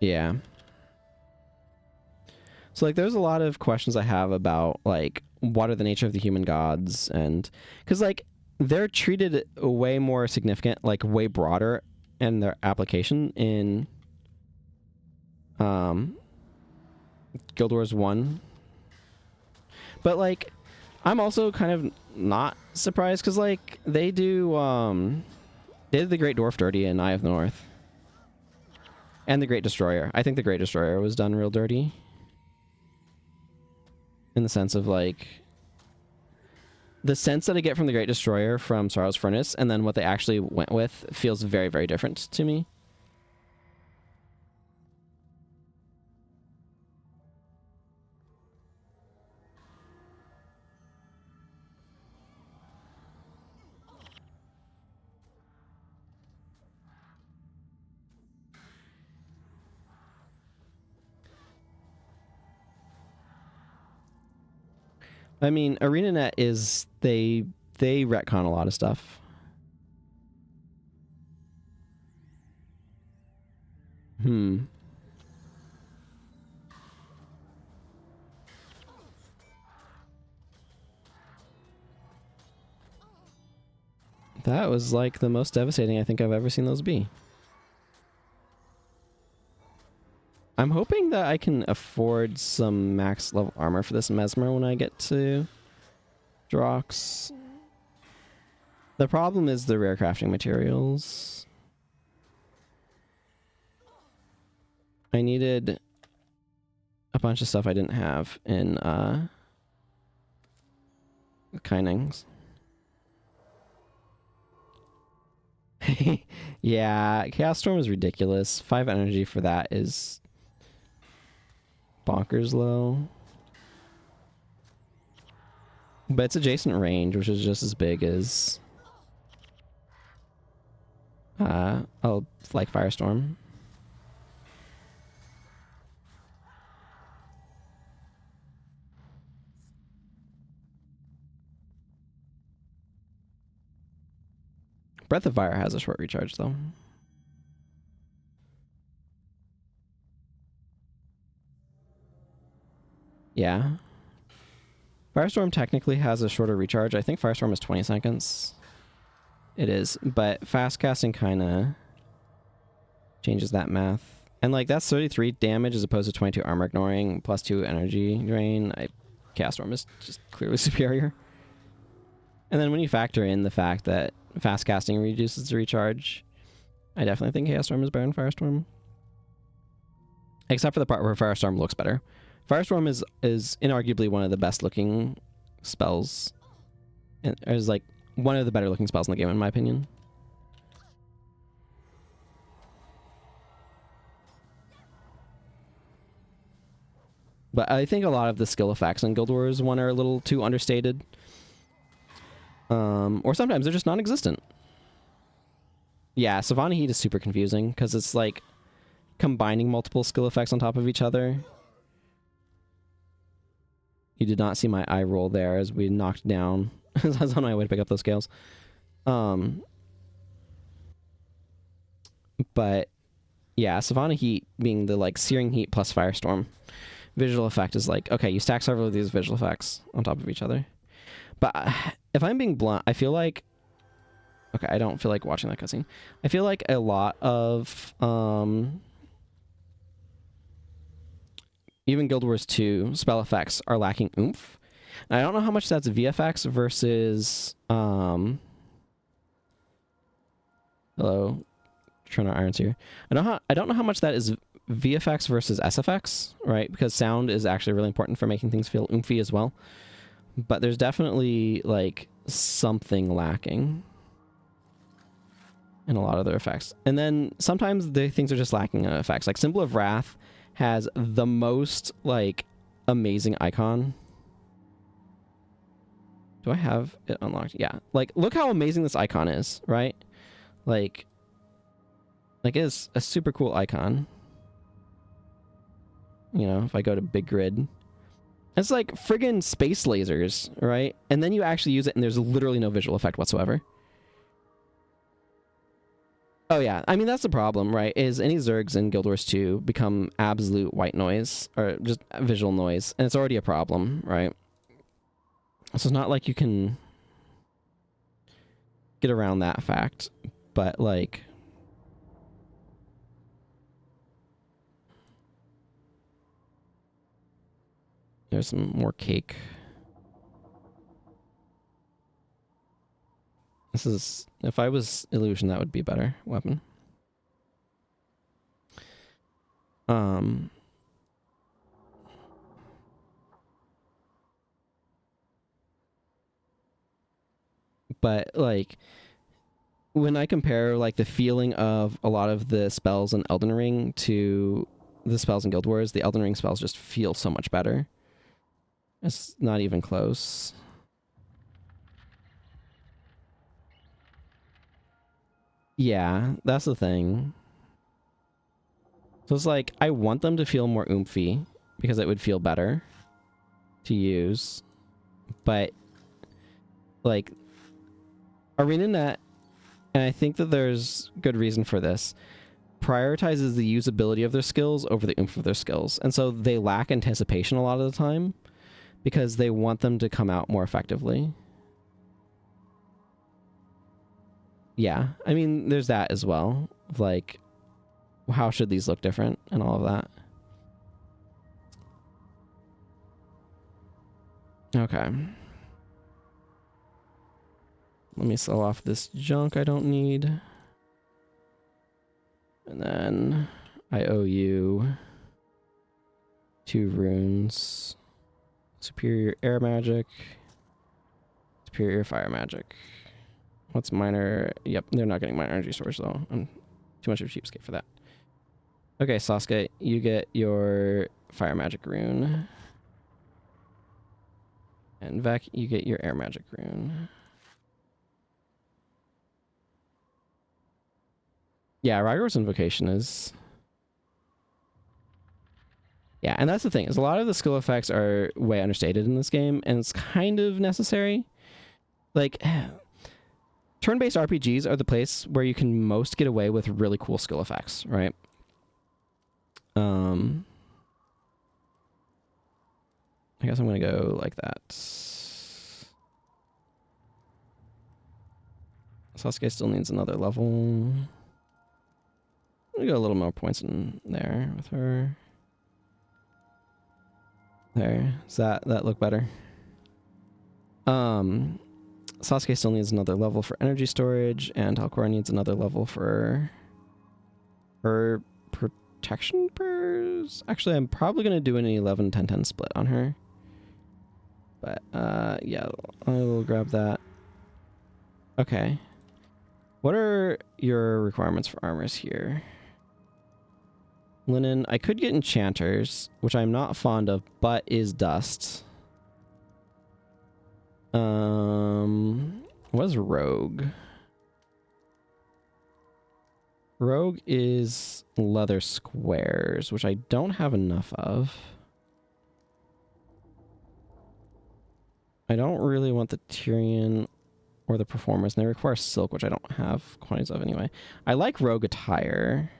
Yeah. So, like, there's a lot of questions I have about, like, what are the nature of the human gods, and because, like, they're treated way more significant, like, way broader in their application in Guild Wars 1. But, like, I'm also kind of not surprised because, like, they did the Great Dwarf dirty in Eye of the North. And the Great Destroyer. I think the Great Destroyer was done real dirty. In the sense of, like... The sense that I get from the Great Destroyer from Sorrow's Furnace and then what they actually went with feels very, very different to me. I mean, ArenaNet is... They retcon a lot of stuff. That was like the most devastating I think I've ever seen those be. I'm hoping that I can afford some max level armor for this Mesmer when I get to Drox. The problem is the rare crafting materials. I needed a bunch of stuff I didn't have in Kinings. Yeah, Chaos Storm is ridiculous. 5 energy for that is bonkers low. But it's adjacent range, which is just as big as like Firestorm. Breath of Fire has a short recharge though. Yeah. Firestorm technically has a shorter recharge. I think Firestorm is 20 seconds. It is, but fast casting kind of changes that math. And like that's 33 damage as opposed to 22 armor ignoring plus 2 energy drain. Chaos Storm is just clearly superior. And then when you factor in the fact that fast casting reduces the recharge, I definitely think Chaos Storm is better than Firestorm. Except for the part where Firestorm looks better. Firestorm is inarguably one of the best looking spells. And is like one of the better looking spells in the game in my opinion. But I think a lot of the skill effects in Guild Wars 1 are a little too understated. Or sometimes they're just non-existent. Yeah, Savannah Heat is super confusing because it's like combining multiple skill effects on top of each other. You did not see my eye roll there as we knocked down. I was on my way to pick up those scales. But yeah, Savannah Heat being the like Searing Heat plus Firestorm visual effect is like, okay, you stack several of these visual effects on top of each other. But if I'm being blunt, I feel like... Okay, I don't feel like watching that cutscene. I feel like a lot of... even Guild Wars 2 spell effects are lacking oomph. And I don't know how much that's VFX versus... Hello. Trying to irons here. I don't know how much that is VFX versus SFX, right? Because sound is actually really important for making things feel oomphy as well. But there's definitely, like, something lacking in a lot of their effects. And then sometimes the things are just lacking in effects. Like, Symbol of Wrath has the most, like, amazing icon. Do I have it unlocked? Yeah. Like, look how amazing this icon is, right? Like it is a super cool icon. You know, if I go to big grid, it's like friggin' space lasers, right? And then you actually use it and there's literally no visual effect whatsoever. Oh yeah, I mean that's the problem, right? Is any Zergs in Guild Wars 2 become absolute white noise or just visual noise, and it's already a problem, right? So it's not like you can get around that fact, but like... There's some more cake. This is... If I was Illusion, that would be a better weapon. Um, but like when I compare like the feeling of a lot of the spells in Elden Ring to the spells in Guild Wars, the Elden Ring spells just feel so much better. It's not even close. Yeah, that's the thing. So it's like I want them to feel more oomphy because it would feel better to use, but like ArenaNet, and I think that there's good reason for this, prioritizes the usability of their skills over the oomph of their skills. And so they lack anticipation a lot of the time because they want them to come out more effectively. Yeah, I mean, there's that as well. Like, how should these look different and all of that? Okay. Let me sell off this junk I don't need. And then I owe you 2 runes. Superior air magic. Superior fire magic. What's minor? Yep, they're not getting minor energy storage though. I'm too much of a cheapskate for that. Okay, Sasuke, you get your fire magic rune. And Vec, you get your air magic rune. Yeah, Rygor's invocation is... Yeah, and that's the thing, is a lot of the skill effects are way understated in this game, and it's kind of necessary. Like, turn-based RPGs are the place where you can most get away with really cool skill effects, right? I guess I'm gonna go like that. Sasuke still needs another level. I'm gonna go a little more points in there with her. There. Does that look better? Sasuke still needs another level for energy storage, and Halcora needs another level for her protection purse. Actually, I'm probably gonna do an 11-10-10 split on her. But yeah, I will grab that. Okay. What are your requirements for armors here? Linen. I could get enchanters, which I'm not fond of, but is dust. What is rogue? Rogue is leather squares, which I don't have enough of. I don't really want the Tyrian or the performers, and they require silk, which I don't have quantities of anyway. I like rogue attire.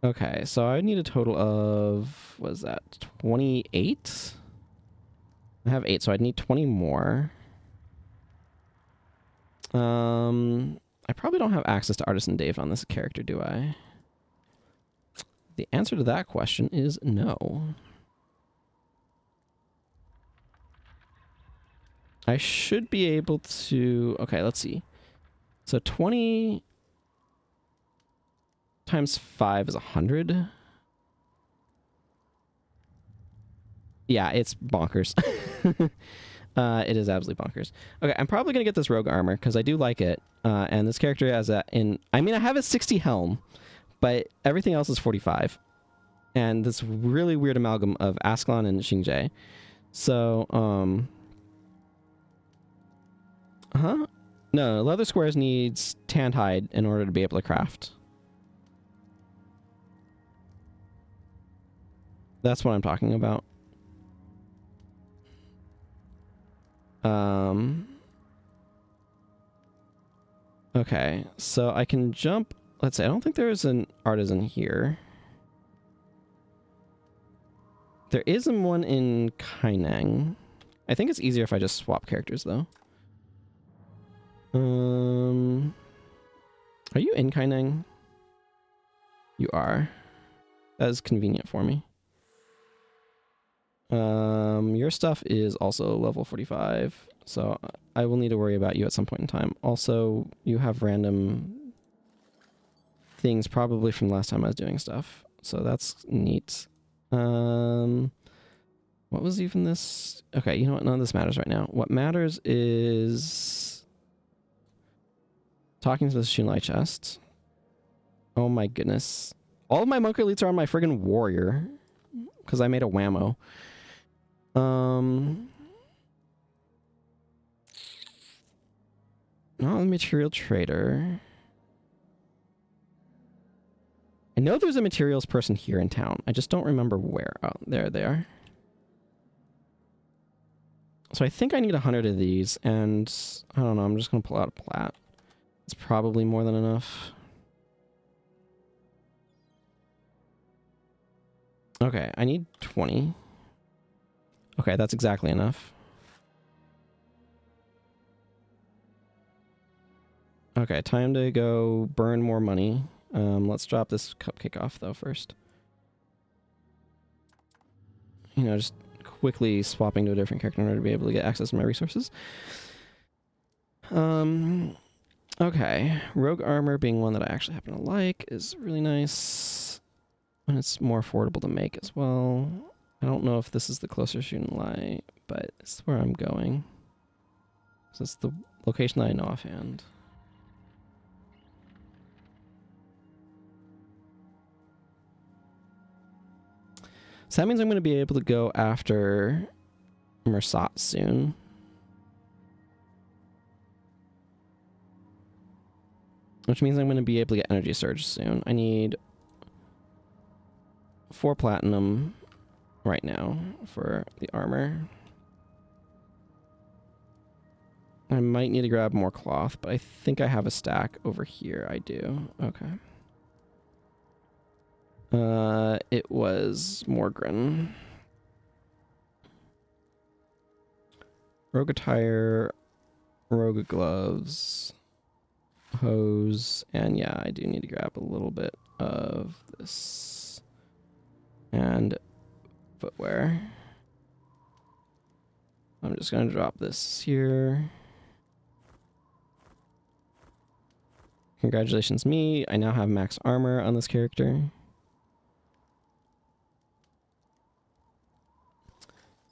Okay, so I need a total of, what is that, 28? I have 8, so I'd need 20 more. I probably don't have access to Artisan Dave on this character, do I? The answer to that question is no. I should be able to... Okay, let's see. So 20 times 5 is 100. Yeah, it's bonkers. It is absolutely bonkers. Okay, I'm probably going to get this rogue armor because I do like it. And this character has a... I mean, I have a 60 helm, but everything else is 45. And this really weird amalgam of Ascalon and Xingje. So, No, leather squares needs tanned hide in order to be able to craft. That's what I'm talking about. Okay, so I can jump... Let's see, I don't think there is an artisan here. There is one in Kaineng. I think it's easier if I just swap characters, though. Are you in Kaineng? You are. That is convenient for me. Your stuff is also level 45, so I will need to worry about you at some point in time. Also, you have random things probably from last time I was doing stuff. So that's neat. What was even this? Okay, you know what? None of this matters right now. What matters is talking to the Shunlai chest. Oh my goodness. All of my monk elites are on my friggin' warrior. Because I made a whammo. Not a material trader. I know there's a materials person here in town. I just don't remember where. Oh, there they are. So I think I need 100 of these, and I don't know, I'm just going to pull out a plat. It's probably more than enough. Okay, I need 20. Okay, that's exactly enough. Okay, time to go burn more money. Let's drop this cupcake off, though, first. You know, just quickly swapping to a different character in order to be able to get access to my resources. Okay. Rogue armor being one that I actually happen to like is really nice. And it's more affordable to make as well. I don't know if this is the closest Shunlai, but it's where I'm going. So it's the location that I know offhand. So that means I'm going to be able to go after Mersat soon. Which means I'm going to be able to get Energy Surge soon. I need 4 platinum right now for the armor. I might need to grab more cloth, but I think I have a stack over here. I do. Okay. It was Morgren. Rogue attire, rogue gloves, hose, and yeah, I do need to grab a little bit of this. And footwear. I'm just going to drop this here. Congratulations me, I now have max armor on this character.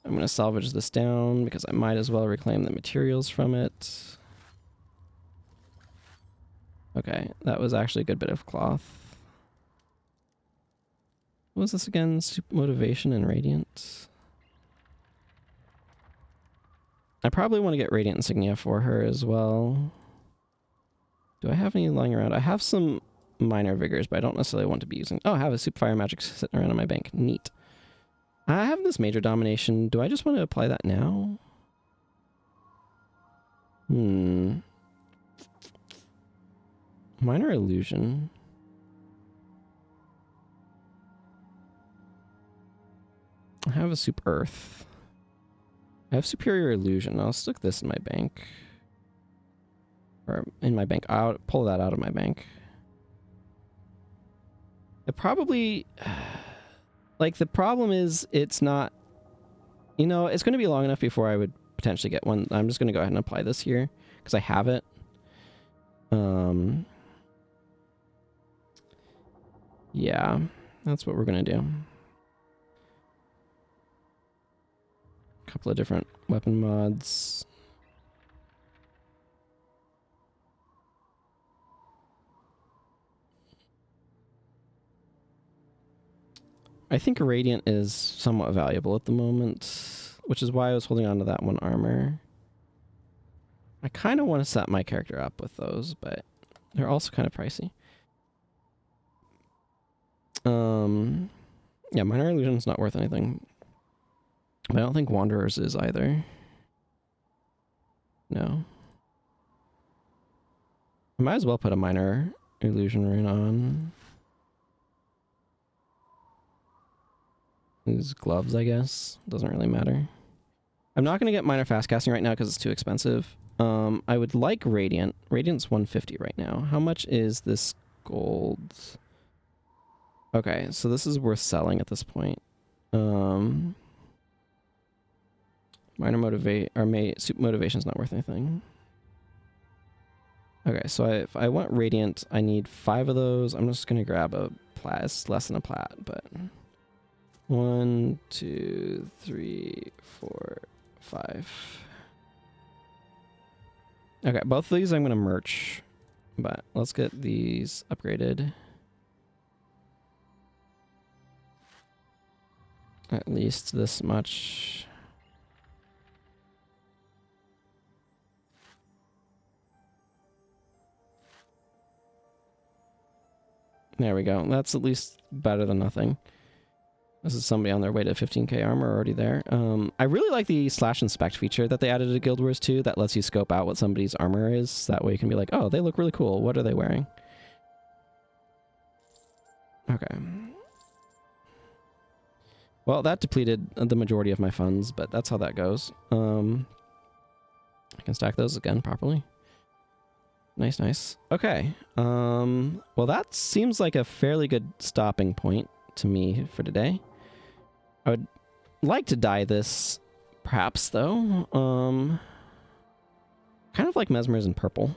I'm going to salvage this down because I might as well reclaim the materials from it. Okay, that was actually a good bit of cloth. What was this again? Super motivation and radiant. I probably want to get radiant insignia for her as well. Do I have any lying around? I have some minor vigors, but I don't necessarily want to be using... Oh, I have a super fire magic sitting around in my bank. Neat. I have this major domination. Do I just want to apply that now? Minor illusion. I have a super earth. I have superior illusion. I'll stick this in my bank. Or in my bank. I'll pull that out of my bank. It probably... Like, the problem is, it's not... You know, it's going to be long enough before I would potentially get one. I'm just going to go ahead and apply this here, because I have it. Yeah, that's what we're going to do. A couple of different weapon mods. I think Radiant is somewhat valuable at the moment, which is why I was holding on to that one armor. I kind of want to set my character up with those, but they're also kind of pricey. Yeah, Minor Illusion's not worth anything. But I don't think Wanderers is either. No. I might as well put a Minor Illusion rune on. These gloves, I guess. Doesn't really matter. I'm not going to get Minor Fast Casting right now because it's too expensive. I would like Radiant. Radiant's 150 right now. How much is this gold? Okay, so this is worth selling at this point. Minor Motivate... Or Super Motivation's not worth anything. Okay, so if I want Radiant, I need 5 of those. I'm just going to grab a plat. It's less than a plat, but 1, 2, 3, 4, 5. Okay, both of these I'm going to merch, but let's get these upgraded. At least this much. There we go. That's at least better than nothing. This is somebody on their way to 15k armor already there. I really like the slash inspect feature that they added to Guild Wars 2 that lets you scope out what somebody's armor is. That way you can be like, oh, they look really cool. What are they wearing? Okay. Well, that depleted the majority of my funds, but that's how that goes. I can stack those again properly. Nice, nice. Okay. Well, that seems like a fairly good stopping point to me for today. I would like to dye this, perhaps, though. Kind of like Mesmer's in purple.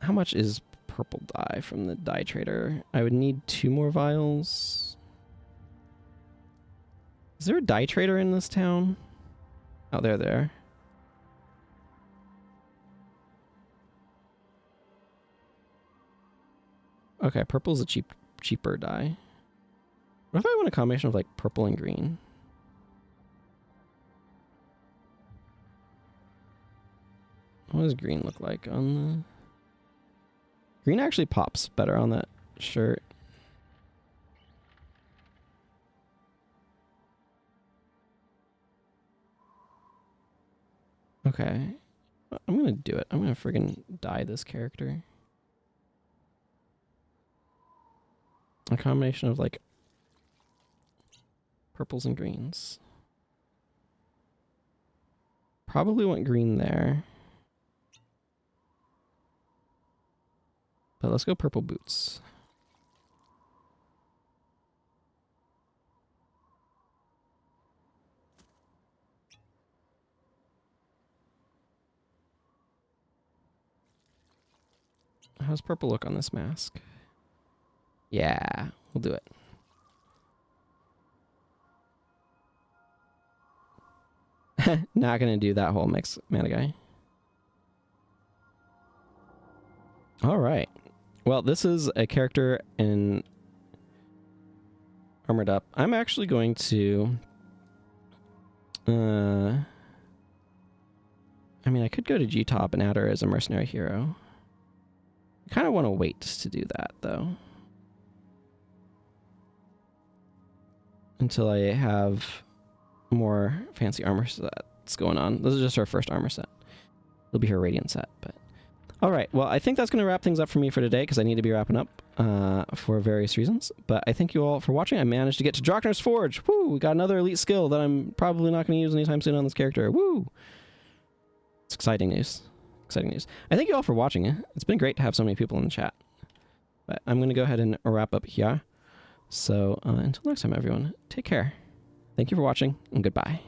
How much is purple dye from the dye trader? I would need 2 more vials. Is there a dye trader in this town? Oh, they're there. Okay, purple's a cheaper dye. What if I want a combination of like purple and green? What does green look like on the... Green actually pops better on that shirt. Okay. I'm gonna do it. I'm gonna friggin' dye this character. A combination of like purples and greens. Probably want green there. But let's go purple boots. How's purple look on this mask? Yeah, we'll do it. Not gonna do that whole mix, mana guy. All right. Well, this is a character in Armored Up. I'm actually going to... I mean, I could go to G-Top and add her as a mercenary hero. I kind of want to wait to do that, though. Until I have more fancy armor sets going on. This is just her first armor set. It'll be her Radiant set, but... Alright, well, I think that's going to wrap things up for me for today, because I need to be wrapping up for various reasons. But I thank you all for watching. I managed to get to Drockner's Forge. Woo! We got another elite skill that I'm probably not going to use anytime soon on this character. Woo! It's exciting news. Exciting news. I thank you all for watching. It's been great to have so many people in the chat. But I'm going to go ahead and wrap up here. So until next time, everyone, take care. Thank you for watching, and goodbye.